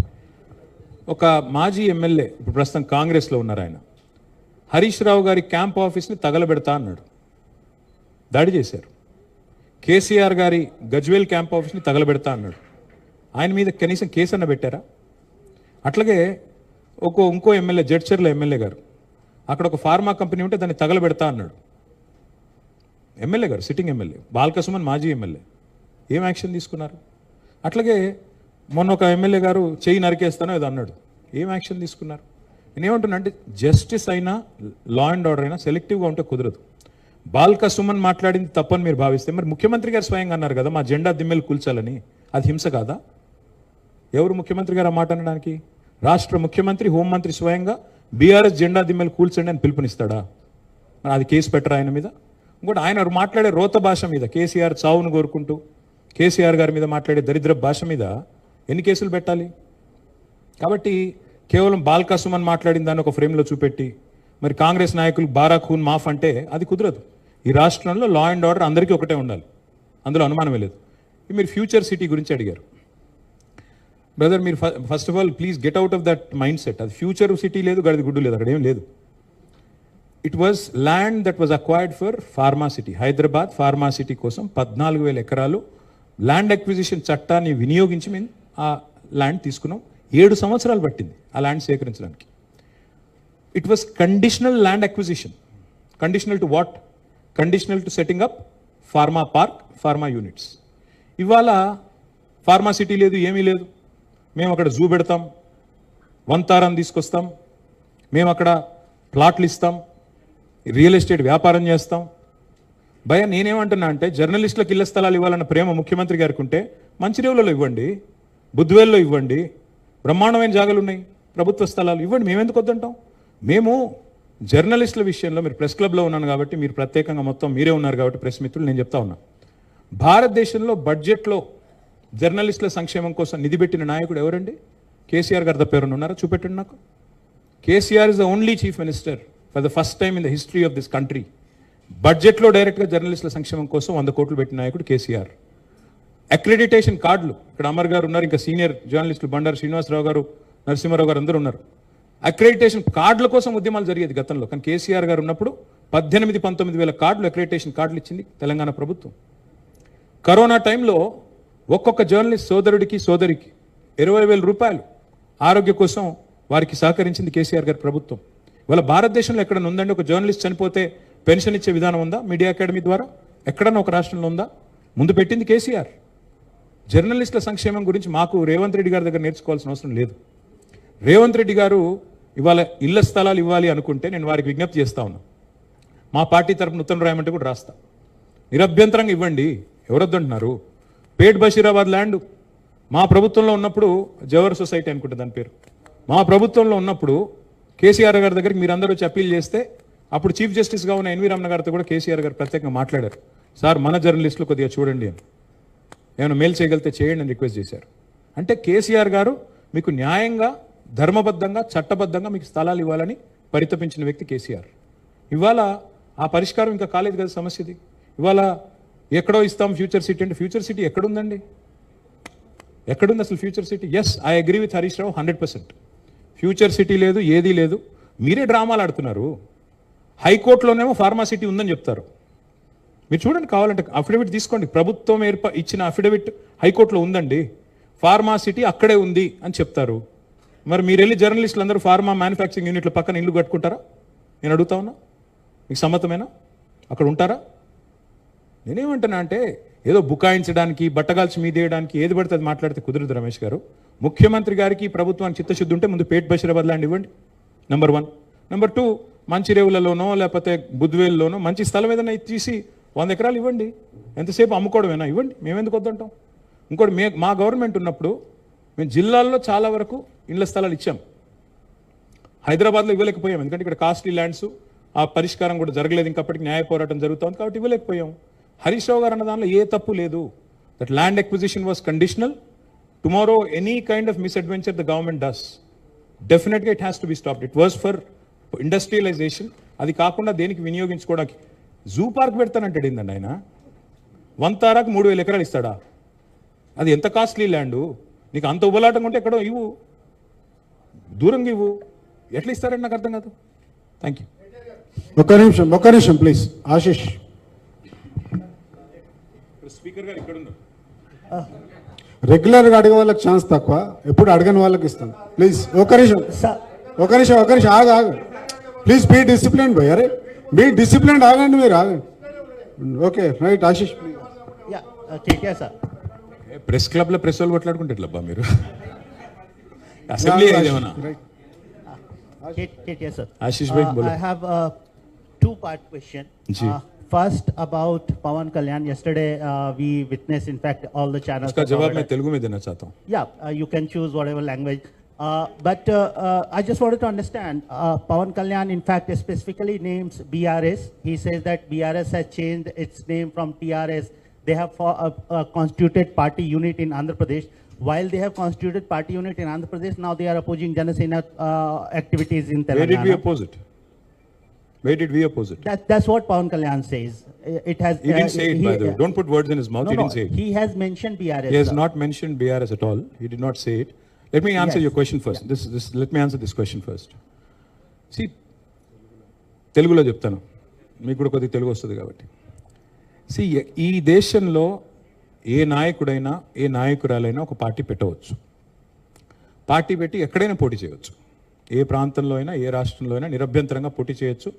ఒక మాజీ ఎమ్మెల్యే, ఇప్పుడు ప్రస్తుతం కాంగ్రెస్లో ఉన్నారు ఆయన, హరీష్ రావు గారి క్యాంప్ ఆఫీస్ని తగలబెడతా అన్నాడు, దాడి చేశారు. కేసీఆర్ గారి గజ్వేల్ క్యాంప్ ఆఫీస్ని తగలబెడతా అన్నాడు. ఆయన మీద కనీసం కేసు అన్న పెట్టారా? అట్లాగే ఇంకో ఎమ్మెల్యే, జడ్చర్ల ఎమ్మెల్యే గారు, అక్కడ ఒక ఫార్మా కంపెనీ ఉంటే దాన్ని తగలబెడతా అన్నాడు. ఎమ్మెల్యే గారు, సిట్టింగ్ ఎమ్మెల్యే, బాల్కా సుమన్ మాజీ ఎమ్మెల్యే. ఏం యాక్షన్ తీసుకున్నారు? అట్లాగే మొన్న ఒక ఎమ్మెల్యే గారు చెయ్యి నరికేస్తానో ఏదో అన్నాడు. ఏం యాక్షన్ తీసుకున్నారు? నేనేమంటున్నా అంటే, జస్టిస్ అయినా లా అండ్ ఆర్డర్ అయినా సెలెక్టివ్గా ఉంటే కుదరదు. బాల్కా సుమన్ మాట్లాడింది తప్పని మీరు భావిస్తే, మరి ముఖ్యమంత్రి గారు స్వయంగా అన్నారు కదా మా జెండా దిమ్మెలు కూల్చాలని, అది హింస కాదా? ఎవరు ముఖ్యమంత్రి గారు ఆ మాట అనడానికి? రాష్ట్ర ముఖ్యమంత్రి, హోంమంత్రి స్వయంగా బీఆర్ఎస్ జెండా దిమ్మెలు కూల్చండి అని పిలుపునిస్తాడా? మరి అది కేసు పెట్టరా ఆయన మీద? ఇంకోటి, ఆయన మాట్లాడే రోత భాష మీద, కేసీఆర్ చావును కోరుకుంటూ కేసీఆర్ గారి మీద మాట్లాడే దరిద్ర భాష మీద ఎన్ని కేసులు పెట్టాలి? కాబట్టి కేవలం బాల్కా సుమన్ మాట్లాడిన దాన్ని ఒక ఫ్రేమ్లో చూపెట్టి మరి కాంగ్రెస్ నాయకులు బారా ఖూన్ మాఫ్ అంటే అది కుదరదు. ఈ రాష్ట్రంలో లా అండ్ ఆర్డర్ అందరికీ ఒకటే ఉండాలి, అందులో అనుమానమే లేదు. మీరు ఫ్యూచర్ సిటీ గురించి అడిగారు. బ్రదర్, మీరు first of all please get out of that mind set. అది ఫ్యూచర్ సిటీ లేదు, గడిది గుడ్డు లేదు, అక్కడ ఏం లేదు. It was land that was acquired for pharma city. Hyderabad pharma city కోసం 14,000 ఎకరాలు ల్యాండ్ అక్విజిషన్ చట్టాన్ని వినియోగించి మేము ఆ ల్యాండ్ తీసుకున్నాం. 7 సంవత్సరాలు పట్టింది ఆ ల్యాండ్ సేకరించడానికి. It was conditional land acquisition. Conditional to what? Conditional to setting up pharma park, pharma units. ఇవాళ ఫార్మా సిటీ లేదు, ఏమీ లేదు. మేము అక్కడ జూ పెడతాం, వంతారం తీసుకొస్తాం, మేము అక్కడ ప్లాట్లు ఇస్తాం, రియల్ ఎస్టేట్ వ్యాపారం చేస్తాం. భయ నేనేమంటున్నా అంటే జర్నలిస్టులకు ఇళ్ల స్థలాలు ఇవ్వాలన్న ప్రేమ ముఖ్యమంత్రి గారికి ఉంటే మంచిర్యాలలో ఇవ్వండి, బుద్ధివేల్లో ఇవ్వండి, బ్రహ్మాండమైన జాగాలు ఉన్నాయి, ప్రభుత్వ స్థలాలు ఇవ్వండి. మేమెందుకు వద్దంటాం? మేము జర్నలిస్టుల విషయంలో, మీరు ప్రెస్ క్లబ్లో ఉన్నాను కాబట్టి, మీరు ప్రత్యేకంగా మొత్తం మీరే ఉన్నారు కాబట్టి ప్రెస్ మిత్రులు, నేను చెప్తా ఉన్నా, భారతదేశంలో బడ్జెట్లో జర్నలిస్టుల సంక్షేమం కోసం నిధి పెట్టిన నాయకుడు ఎవరండి? కేసీఆర్ గారు తప్ప ఎవరైనా ఉన్నారా? చూపెట్టండి నాకు. KCR is the only chief minister for the first time in the history of this country. బడ్జెట్లో డైరెక్ట్గా జర్నలిస్టుల సంక్షేమం కోసం 100 కోట్లు పెట్టిన నాయకుడు కేసీఆర్. అక్రెడిటేషన్ కార్డులు, ఇక్కడ అమర్ గారు ఉన్నారు, ఇంకా సీనియర్ జర్నలిస్టులు బండారు శ్రీనివాసరావు గారు, నరసింహారావు గారు అందరూ ఉన్నారు. అక్రెడిటేషన్ కార్డుల కోసం ఉద్యమాలు జరిగేది గతంలో, కానీ కేసీఆర్ గారు ఉన్నప్పుడు 18-19 వేల కార్డులు, అక్రెడిటేషన్ కార్డులు ఇచ్చింది తెలంగాణ ప్రభుత్వం. కరోనా టైంలో ఒక్కొక్క జర్నలిస్ట్ సోదరుడికి సోదరికి 20,000 రూపాయలు ఆరోగ్య కోసం వారికి సహకరించింది కేసీఆర్ గారి ప్రభుత్వం. ఇవాళ భారతదేశంలో ఎక్కడన్నా ఉందండి ఒక జర్నలిస్ట్ చనిపోతే పెన్షన్ ఇచ్చే విధానం ఉందా? మీడియా అకాడమీ ద్వారా ఎక్కడన్నా ఒక రాష్ట్రంలో ఉందా? ముందు పెట్టింది కేసీఆర్. జర్నలిస్టుల సంక్షేమం గురించి మాకు రేవంత్ రెడ్డి గారి దగ్గర నేర్చుకోవాల్సిన అవసరం లేదు. రేవంత్ రెడ్డి గారు ఇవాళ ఇళ్ల స్థలాలు ఇవ్వాలి అనుకుంటే నేను వారికి విజ్ఞప్తి చేస్తా ఉన్నా. మా పార్టీ తరపున ఉత్తరం రాయమంటే కూడా రాస్తా. నిరభ్యంతరంగా ఇవ్వండి, ఎవరొద్దంటున్నారు? పేట్ బషీరాబాద్ ల్యాండ్ మా ప్రభుత్వంలో ఉన్నప్పుడు, జవహర్ సొసైటీ అనుకుంటే దాని పేరు, మా ప్రభుత్వంలో ఉన్నప్పుడు కేసీఆర్ గారి దగ్గరికి మీరందరూ వచ్చి అప్పీల్ చేస్తే అప్పుడు చీఫ్ జస్టిస్గా ఉన్న ఎన్వి రమణ గారితో కూడా కేసీఆర్ గారు ప్రత్యేకంగా మాట్లాడారు. సార్, మన జర్నలిస్టులు కొద్దిగా చూడండి అని, ఏమైనా మేలు చేయగలిగితే చేయండి అని రిక్వెస్ట్ చేశారు. అంటే కేసీఆర్ గారు మీకు న్యాయంగా, ధర్మబద్ధంగా, చట్టబద్ధంగా మీకు స్థలాలు ఇవ్వాలని పరితపించిన వ్యక్తి కేసీఆర్. ఇవాళ ఆ పరిష్కారం ఇంకా కాలేదు కదా సమస్యది. ఇవాళ ఎక్కడో ఇస్తాం ఫ్యూచర్ సిటీ అంటే, ఫ్యూచర్ సిటీ ఎక్కడుందండి? ఎక్కడుంది అసలు future city? Yes, I agree with Harish Rao 100%. Future city లేదు, ఏదీ లేదు. మీరే డ్రామాలు ఆడుతున్నారు. హైకోర్టులోనేమో ఫార్మా సిటీ ఉందని చెప్తారు. మీరు చూడండి, కావాలంటే అఫిడవిట్ తీసుకోండి. ప్రభుత్వం ఇచ్చిన అఫిడవిట్ హైకోర్టులో ఉందండి, ఫార్మా సిటీ అక్కడే ఉంది అని చెప్తారు. మరి మీరు వెళ్ళి జర్నలిస్టులు అందరూ ఫార్మా మ్యానుఫ్యాక్చరింగ్ యూనిట్ల పక్కన ఇల్లు కట్టుకుంటారా? నేను అడుగుతా ఉన్నా, మీకు సమ్మతమేనా? అక్కడ ఉంటారా? నేనేమంటున్నా అంటే, ఏదో బుకాయించడానికి, బట్టగాల్చి మీదేయడానికి ఏది పడితే అది మాట్లాడితే కుదరదు రమేష్ గారు. ముఖ్యమంత్రి గారికి ప్రభుత్వానికి చిత్తశుద్ధి ఉంటే ముందు పేట్ బషీరాబాద్ ల్యాండ్ ఇవ్వండి, నెంబర్ 1. నెంబర్ 2, మంచిరేవులలోనో లేకపోతే బుద్వేల్లోనో మంచి స్థలం ఏదైనా తీసి 100 ఎకరాలు ఇవ్వండి. ఎంతసేపు అమ్ముకోవడమేనా? ఇవ్వండి, మేమెందుకు వద్దంటాం. ఇంకోటి, మా గవర్నమెంట్ ఉన్నప్పుడు మేము జిల్లాల్లో చాలా వరకు ఇళ్ల స్థలాలు ఇచ్చాం. హైదరాబాద్లో ఇవ్వలేకపోయాం, ఎందుకంటే ఇక్కడ కాస్ట్లీ ల్యాండ్స్, ఆ పరిష్కారం కూడా జరగలేదు, ఇంకప్పటికి న్యాయ పోరాటం జరుగుతుంది కాబట్టి ఇవ్వలేకపోయాం. హరీష్ రావు గారు అన్న దానిలో ఏ తప్పు లేదు. That land acquisition was conditional. Tomorrow any kind of misadventure the government does, డెఫినెట్గా it has to be stopped. It was for industrialization. అది కాకుండా దేనికి వినియోగించుకోవడానికి? జూ పార్క్ పెడతానంటాడు ఏందండి ఆయన? వంతారాకు 3,000 ఎకరాలు ఇస్తాడా? అది ఎంత కాస్ట్లీ ల్యాండు? నీకు అంత ఉబలాటం ఉంటే ఎక్కడో ఇవ్వు, దూరంగా ఇవ్వు. ఎట్లా ఇస్తారండి నాకు అర్థం కాదు. Thank you. ఒక్క నిమిషం ప్లీజ్. ఆశిష్, స్పీకర్ గారు ఇక్కడ ఉన్నారు. రెగ్యులర్గా అడిగే వాళ్ళకి ఛాన్స్ తక్కువ, ఎప్పుడు అడగని వాళ్ళకి ఇస్తాను. ప్లీజ్ ఒక నిమిషం ఆగు. ప్లీజ్ బీ డిసిప్లిన్ భయ్. అరే బీ డిసిప్లిన్, ఆగండి, మీరు ఆగండి. Okay right. Ashish sir. Press club లో ప్రెస్ వాళ్ళు కొట్లాడుకుంటే ఎట్లబ్బా మీరు? అసెంబ్లీ ఏమైనా? ఆశిష్ భాయ్ బోలో. I have a two-part question. First about Pawan Kalyan. Yesterday we witnessed, in fact, all the channels. उसका जवाब मैं तेलुगु में देना चाहता हूँ. Yeah, you can choose whatever language. But I just wanted to understand, Pawan Kalyan in fact specifically names BRS. He says that BRS has changed its name from TRS. They have a constituted party unit in Andhra Pradesh. while they have constituted party unit in Andhra Pradesh, now they are opposing Janasena activities in Where did we Telangana. oppose it? Where did we oppose it? That's what Pawan Kalyan says. It has. He didn't say it, by the way. Don't put words in his mouth. No, He no, didn't say it. he has mentioned BRS. He has sir. not mentioned BRS at all. He did not say it. Let me answer Yes. your question first. Let me answer this question first. See, తెలుగులో చెప్తాను, మీకు కూడా కొద్దిగా తెలుగు వస్తుంది కాబట్టి. See, ఈ దేశంలో ఏ నాయకుడైనా ఏ నాయకురాలైనా ఒక పార్టీ పెట్టవచ్చు. పార్టీ పెట్టి ఎక్కడైనా పోటీ చేయవచ్చు. ఏ ప్రాంతంలో అయినా ఏ రాష్ట్రంలో అయినా నిరభ్యంతరంగా పోటీ చేయొచ్చు.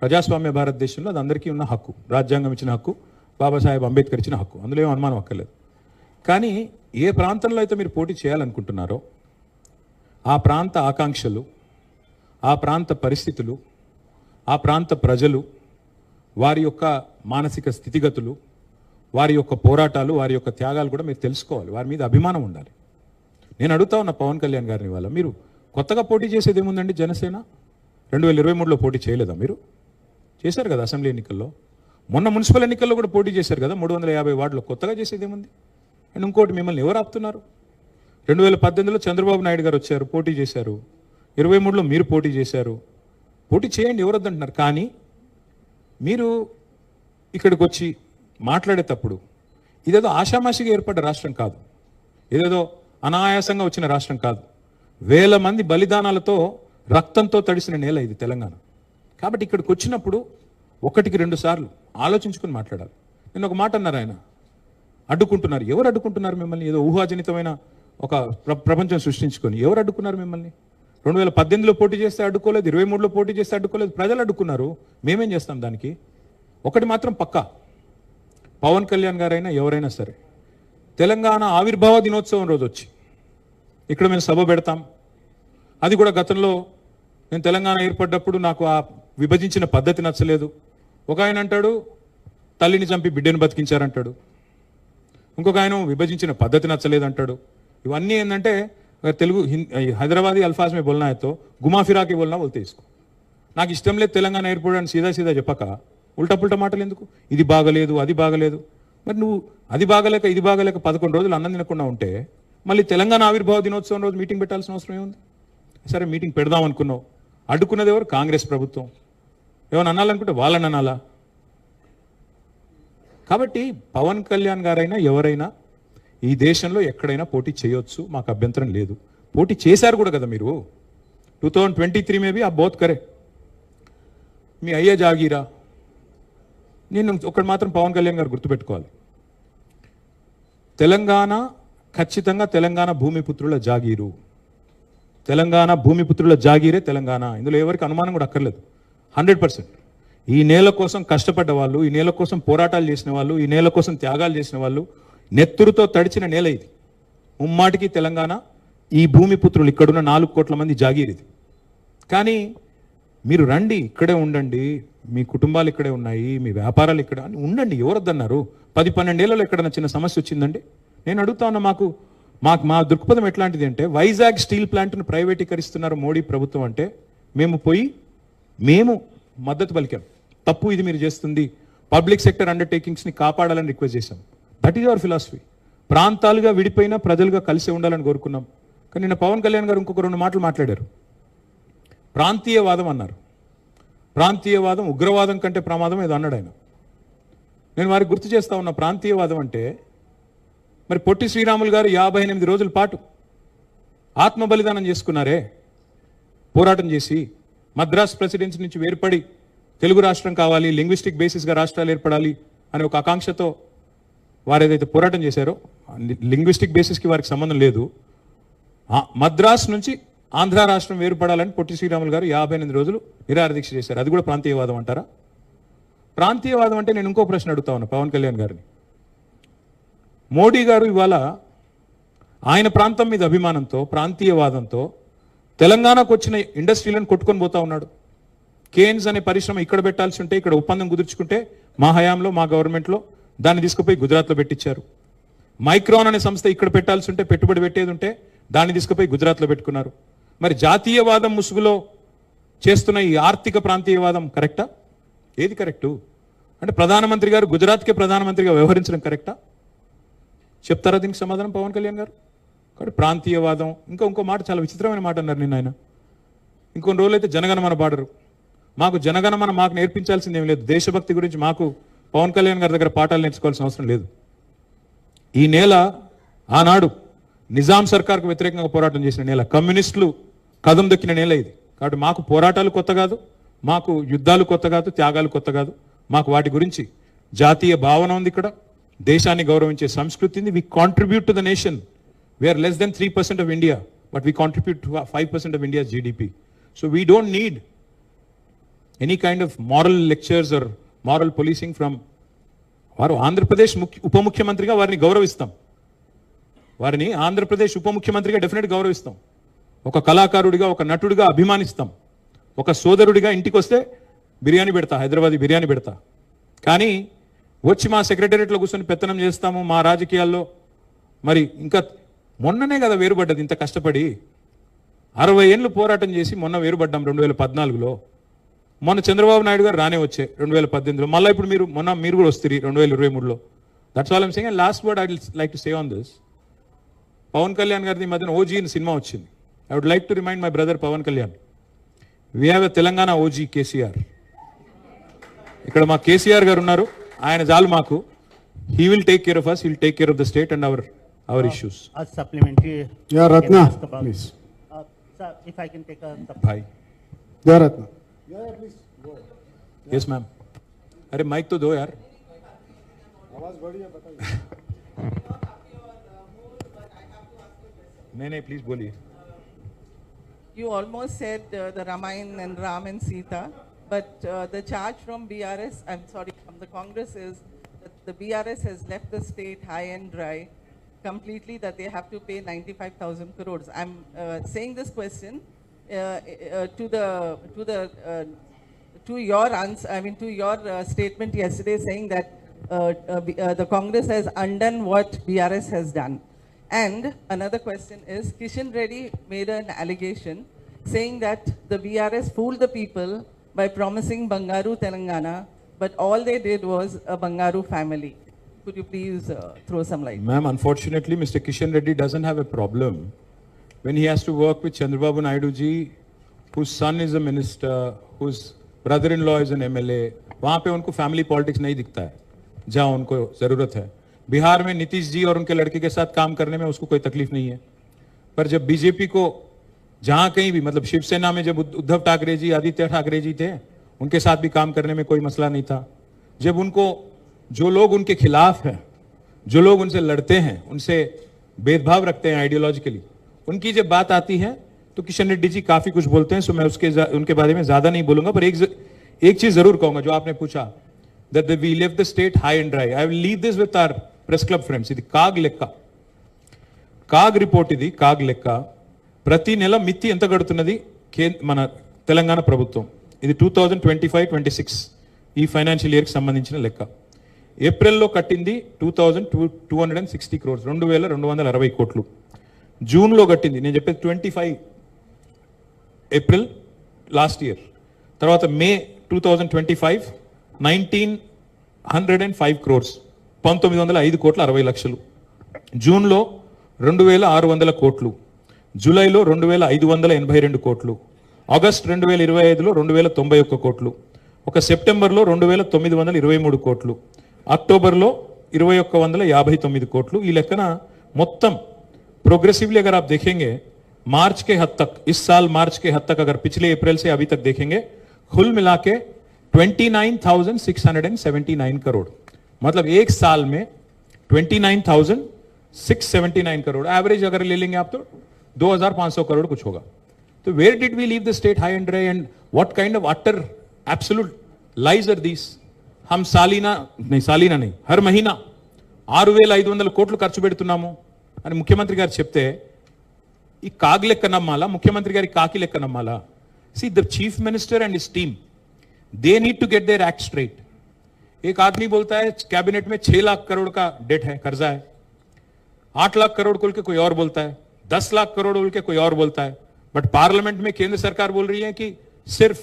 ప్రజాస్వామ్య భారతదేశంలో అది అందరికీ ఉన్న హక్కు, రాజ్యాంగం ఇచ్చిన హక్కు, బాబాసాహెబ్ అంబేద్కర్ ఇచ్చిన హక్కు, అందులో ఏం అనుమానం అక్కర్లేదు. కానీ ఏ ప్రాంతంలో అయితే మీరు పోటీ చేయాలనుకుంటున్నారో ఆ ప్రాంత ఆకాంక్షలు, ఆ ప్రాంత పరిస్థితులు, ఆ ప్రాంత ప్రజలు, వారి యొక్క మానసిక స్థితిగతులు, వారి యొక్క పోరాటాలు, వారి యొక్క త్యాగాలు కూడా మీరు తెలుసుకోవాలి. వారి మీద అభిమానం ఉండాలి. నేను అడుగుతా ఉన్న పవన్ కళ్యాణ్ గారిని వాళ్ళ, మీరు కొత్తగా పోటీ చేసేది ఏముందండి? జనసేన 2023లో పోటీ చేయలేదా? మీరు చేశారు కదా అసెంబ్లీ ఎన్నికల్లో, మొన్న మున్సిపల్ ఎన్నికల్లో కూడా పోటీ చేశారు కదా 350 వార్డులో. కొత్తగా చేసేది ఏముంది? అండ్ ఇంకోటి, మిమ్మల్ని ఎవరు ఆపుతున్నారు? 2018లో చంద్రబాబు నాయుడు గారు వచ్చారు, పోటీ చేశారు. 23లో మీరు పోటీ చేశారు. పోటీ చేయండి, ఎవరు వద్దంటున్నారు. కానీ మీరు ఇక్కడికి వచ్చి మాట్లాడేటప్పుడు ఇదేదో ఆషామాషిగా ఏర్పడ్డ రాష్ట్రం కాదు, ఏదేదో అనాయాసంగా వచ్చిన రాష్ట్రం కాదు. వేల మంది బలిదానాలతో రక్తంతో తడిసిన నేల ఇది తెలంగాణ. కాబట్టి ఇక్కడికి వచ్చినప్పుడు ఒకటికి 2 సార్లు ఆలోచించుకొని మాట్లాడాలి. నేను ఒక మాట అన్నారు, ఆయన అడ్డుకుంటున్నారు. ఎవరు అడ్డుకుంటున్నారు మిమ్మల్ని? ఏదో ఊహాజనితమైన ఒక ప్రపంచం సృష్టించుకొని ఎవరు అడ్డుకున్నారు మిమ్మల్ని? 2018లో పోటీ చేస్తే అడ్డుకోలేదు, 23లో పోటీ చేస్తే అడ్డుకోలేదు, ప్రజలు అడ్డుకున్నారు. మేమేం చేస్తాం దానికి? ఒకటి మాత్రం పక్కా, పవన్ కళ్యాణ్ గారైనా ఎవరైనా సరే తెలంగాణ ఆవిర్భావ దినోత్సవం రోజు వచ్చి ఇక్కడ మేము సభ పెడతాం. అది కూడా గతంలో నేను తెలంగాణ ఏర్పడ్డప్పుడు నాకు ఆ విభజించిన పద్ధతి నచ్చలేదు. ఒక ఆయన అంటాడు తల్లిని చంపి బిడ్డను బతికించారంటాడు, ఇంకొక ఆయన విభజించిన పద్ధతి నచ్చలేదు అంటాడు. ఇవన్నీ ఏంటంటే తెలుగు హైదరాబాదీ అల్ఫాజ్ మే బోల్నా హై తో గుమా ఫిరాకి బోల్నా బోల్తే ఇసుకో. నాకు ఇష్టం లేదు తెలంగాణ ఏర్పడని సీదా సీదా చెప్పక ఉల్టా పుల్టా మాటలు ఎందుకు? ఇది బాగలేదు, అది బాగలేదు. మరి నువ్వు అది బాగలేక ఇది బాగలేక 11 రోజులు అన్నం తినకుండా ఉంటే మళ్ళీ తెలంగాణ ఆవిర్భావ దినోత్సవం రోజు మీటింగ్ పెట్టాల్సిన అవసరం ఏముంది? సరే మీటింగ్ పెడదాం అనుకున్నావు, అడ్డుకున్నది ఎవరు? కాంగ్రెస్ ప్రభుత్వం. ఏమైనా అనాలనుకుంటే వాళ్ళని అనాలా? కాబట్టి పవన్ కళ్యాణ్ గారైనా ఎవరైనా ఈ దేశంలో ఎక్కడైనా పోటీ చేయొచ్చు, మాకు అభ్యంతరం లేదు. పోటీ చేశారు కూడా కదా మీరు. 2023 में भी आप बहुत करे. మీ అయ్యే జాగీరా. నేను ఒకటి మాత్రం పవన్ కళ్యాణ్ గారు గుర్తుపెట్టుకోవాలి, తెలంగాణ ఖచ్చితంగా తెలంగాణ భూమిపుత్రుల జాగీరు. తెలంగాణ భూమిపుత్రుల జాగీరే తెలంగాణ. ఇందులో ఎవరికి అనుమానం కూడా అక్కర్లేదు. 100%. ఈ నేల కోసం కష్టపడ్డ వాళ్ళు, ఈ నేల కోసం పోరాటాలు చేసిన వాళ్ళు, ఈ నేల కోసం త్యాగాలు చేసిన వాళ్ళు, నెత్తురుతో తడిచిన నేల ఇది. ముమ్మాటికి తెలంగాణ ఈ భూమిపుత్రులు ఇక్కడున్న 4 కోట్ల మంది జాగీర్ ఇది. కానీ మీరు రండి, ఇక్కడే ఉండండి, మీ కుటుంబాలు ఇక్కడే ఉన్నాయి, మీ వ్యాపారాలు ఇక్కడ ఉండండి, ఎవరొద్దన్నారు? 10-12 ఏళ్లలో ఎక్కడైనా చిన్న సమస్య వచ్చిందండి? నేను అడుగుతా ఉన్నా, మా దృక్పథం ఎట్లాంటిది అంటే, వైజాగ్ స్టీల్ ప్లాంట్ను ప్రైవేటీకరిస్తున్నారు మోడీ ప్రభుత్వం అంటే మేము మద్దతు పలికాం. తప్పు ఇది మీరు చేస్తుంది, పబ్లిక్ సెక్టర్ అండర్టేకింగ్స్ని కాపాడాలని రిక్వెస్ట్ చేశాం. That is our philosophy. ప్రాంతాలుగా విడిపోయినా ప్రజలుగా కలిసి ఉండాలని కోరుకున్నాం. కానీ నిన్న పవన్ కళ్యాణ్ గారు ఇంకొక 2 మాటలు మాట్లాడారు. ప్రాంతీయవాదం అన్నారు. ప్రాంతీయవాదం ఉగ్రవాదం కంటే ప్రమాదం ఏదో అన్నాడు ఆయన. నేను వారికి గుర్తు చేస్తా ఉన్న, ప్రాంతీయవాదం అంటే మరి పొట్టి శ్రీరాములు గారు 58 రోజుల పాటు ఆత్మ బలిదానం చేసుకున్నారే, పోరాటం చేసి మద్రాస్ ప్రెసిడెన్సీ నుంచి వేర్పడి తెలుగు రాష్ట్రం కావాలి, లింగ్విస్టిక్ బేసిస్గా రాష్ట్రాలు ఏర్పడాలి అనే ఒక ఆకాంక్షతో వారు ఏదైతే పోరాటం చేశారో, లింగ్విస్టిక్ బేసిస్కి వారికి సంబంధం లేదు. మద్రాస్ నుంచి ఆంధ్ర రాష్ట్రం వేరుపడాలని పొట్టి శ్రీరాములు గారు 58 రోజులు నిరాహార దీక్ష చేశారు. అది కూడా ప్రాంతీయవాదం అంటారా? ప్రాంతీయవాదం అంటే నేను ఇంకో ప్రశ్న అడుగుతా ఉన్నా పవన్ కళ్యాణ్ గారిని. మోడీ గారు ఇవాళ ఆయన ప్రాంతం మీద అభిమానంతో, ప్రాంతీయవాదంతో తెలంగాణకు వచ్చిన ఇండస్ట్రీలను కొట్టుకొని పోతా ఉన్నాడు. కేన్స్ అనే పరిశ్రమ ఇక్కడ పెట్టాల్సి ఉంటే, ఇక్కడ ఒప్పందం కుదుర్చుకుంటే మా హయాంలో, మా గవర్నమెంట్లో దాన్ని తీసుకుపోయి గుజరాత్లో పెట్టించారు. మైక్రాన్ అనే సంస్థ ఇక్కడ పెట్టాల్సి ఉంటే, పెట్టుబడి పెట్టేది ఉంటే దాన్ని తీసుకుపోయి గుజరాత్లో పెట్టుకున్నారు. మరి జాతీయవాదం ముసుగులో చేస్తున్న ఈ ఆర్థిక ప్రాంతీయవాదం కరెక్టా? ఏది కరెక్టు? అంటే ప్రధానమంత్రి గారు గుజరాత్కే ప్రధానమంత్రిగా వ్యవహరించడం కరెక్టా? చెప్తారా దీనికి సమాధానం పవన్ కళ్యాణ్ గారు? కాబట్టి ప్రాంతీయవాదం ఇంకో మాట చాలా విచిత్రమైన మాట అన్నారు నిన్న ఆయన. ఇంకొన్ని రోజులు అయితే జనగణమన పాడరు. మాకు జనగణమన మాకు నేర్పించాల్సింది ఏం లేదు. దేశభక్తి గురించి మాకు పవన్ కళ్యాణ్ గారి దగ్గర పాఠాలు నేర్చుకోవాల్సిన అవసరం లేదు. ఈ నేల ఆనాడు నిజాం సర్కార్కు వ్యతిరేకంగా పోరాటం చేసిన నేల, కమ్యూనిస్టులు కదం దొక్కిన నేల ఇది. కాబట్టి మాకు పోరాటాలు కొత్త కాదు, మాకు యుద్ధాలు కొత్త కాదు, త్యాగాలు కొత్త కాదు. మాకు వాటి గురించి జాతీయ భావన ఉంది. ఇక్కడ దేశాన్ని గౌరవించే సంస్కృతి ఉంది. వి contribute to the nation. We are less than 3% of India, but we contribute to 5% of India's GDP. So we don't need any kind of moral lectures are moral policing from. వారు ఆంధ్రప్రదేశ్ ఉప ముఖ్యమంత్రిగా వారిని గౌరవిస్తాం. వారిని ఆంధ్రప్రదేశ్ ఉప ముఖ్యమంత్రిగా డెఫినెట్గా గౌరవిస్తాం. ఒక కళాకారుడిగా, ఒక నటుడిగా అభిమానిస్తాం. ఒక సోదరుడిగా ఇంటికి వస్తే బిర్యానీ పెడతా, హైదరాబాదీ బిర్యానీ పెడతా. కానీ వచ్చి మా సెక్రటేరియట్లో కూర్చొని పెత్తనం చేస్తాము మా రాజకీయాల్లో. మరి ఇంకా మొన్ననే కదా వేరుపడ్డది, ఇంత కష్టపడి 60 ఏళ్ళు పోరాటం చేసి మొన్న వేరుపడ్డాం 2014లో. మొన్న చంద్రబాబు నాయుడు గారు రానే వచ్చే 2018లో, మళ్ళీ ఇప్పుడు మీరు కూడా వస్తారు 2023లో. That's all I'm saying. And last word I will like to say on this. Pawan Kalyan గారిది ఈ మధ్యన ఓజీ అని సినిమా వచ్చింది. I would like to remind my brother Pawan Kalyan, we have a Telangana OG KCR. ఇక్కడ మా కేసీఆర్ గారు ఉన్నారు, ఆయన చాలు మాకు. He will take care of us, he will take care of the state and our issues. A supplementary. Yeah, I can Ratna, ask about- please. Sir, if I can take a भाई. Yeah, Ratna. Yes ma'am. अरे mic तो दो यार. नहीं please बोलिए. You almost said the Ramayana and Ram and Sita, but the charge from BRS, I'm sorry, from the Congress is that the BRS has left the state high and dry completely, that they have to pay 95,000 crores. I'm saying this question to your answer, to your statement yesterday, saying that the Congress has undone what BRS has done. And another question is, Kishan Reddy made an allegation saying that the BRS fooled the people by promising Bangaru Telangana, but all they did was a Bangaru family. Could you please throw some light? Ma'am, unfortunately, Mr. Kishan Reddy doesn't have a problem when he has to work with Chandrababu Naidu ji, whose son is a minister, whose brother-in-law is an MLA. वहाँ पे उनको family politics नहीं दिखता है जहाँ उनको जरूरत है. बिहार में नीतीश जी और उनके लड़के के साथ काम करने में उसको कोई तकलीफ नहीं है. पर जब बीजेपी को जहाँ कहीं भी, मतलब शिवसेना में जब उद्धव ठाकरे जी, आदित्य ठाकरे जी थे, उनके साथ भी काम करने में कोई मसला नहीं था. जब उनको जो लोग उनके खिलाफ हैं, जो लोग उनसे लड़ते हैं, उनसे भेदभाव रखते हैं आइडियोलॉजिकली, उनकी जब बात आती है तो किशन रेड्डी जी काफी कुछ बोलते हैं. सो मैं उनके बारे में ज्यादा नहीं बोलूंगा. पर एक चीज जरूर कहूंगा जो आपने पूछा, that we left the state high and dry. I will leave this with our press club friends. ఇది కాగ్ లెక్క, కాగ్ రిపోర్ట్ ఇది, కాగ్ లెక్క. ప్రతి నెల మిత్తి ఎంత గడుతున్నది మన తెలంగాణ ప్రభుత్వం. ఇది 2025-26 ఈ ఫైనాన్షియల్ ఇయర్కి సంబంధించిన లెక్క. ఏప్రిల్లో కట్టింది 2260 crores, 2260 కోట్లు. జూన్లో కట్టింది, నేను చెప్పేది 25 ఏప్రిల్ లాస్ట్ ఇయర్. తర్వాత మే 2025 1905 crores, 1905 కోట్ల 60 లక్షలు. జూన్లో 2600 కోట్లు, జూలైలో 2582 కోట్లు, ఆగస్ట్ 2025లో 2091 కోట్లు, ఒక సెప్టెంబర్లో 2923 కోట్లు, అక్టోబర్లో 2159 కోట్లు. ఈ లెక్కన మొత్తం प्रोग्रेसिवली अगर आप देखेंगे मार्च के हद तक, इस साल मार्च के हद तक, अगर पिछले अप्रैल से अभी तक देखेंगे, कुल मिला के 29,679 करोड़, मतलब एक साल में 29,679 करोड़ एवरेज अगर ले लेंगे आप तो 2,500 करोड़ कुछ होगा. तो where did we leave the state high and dry and what kind of utter absolute lies are these? हम सालीना नहीं हर महीना 6,500 కోట్లు ఖర్చు పెడుతున్నాము అని ముఖ్యమంత్రి గారు చెప్తే ఈ కాగ్ లెక్క నమ్మాలా, ముఖ్యమంత్రి గారి కాకి లెక్క నమ్మాలా? See the chief minister and his team, they need to get their act straight. एक आदमी बोलता है कैबिनेट में 6 लाख करोड़ का डेट है, कर्जा है. 8 लाख करोड़ बोल के कोई और बोलता है, 10 लाख करोड़ बोल के कोई और बोलता है. बट पार्लियामेंट में केंद्र सरकार बोल रही है कि सिर्फ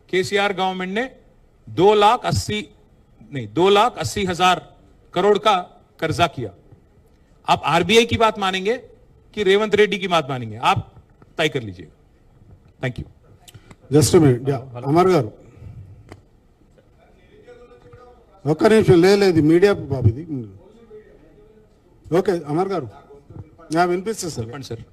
केसीआर गवर्नमेंट ने 2,80,000 करोड़ का कर्जा किया. आप आरबीआई की बात मानेंगे कि रेवंत रेड्डी की बात मानेंगे, आप तय कर लीजिए। Thank you. Just minute Amar గారు ఒక్క నిమిషం, లేదు మీడియా బాబు ఇది. ఓకే అమర్ గారు వినిపిస్తుంది సార్. చెప్పండి సార్.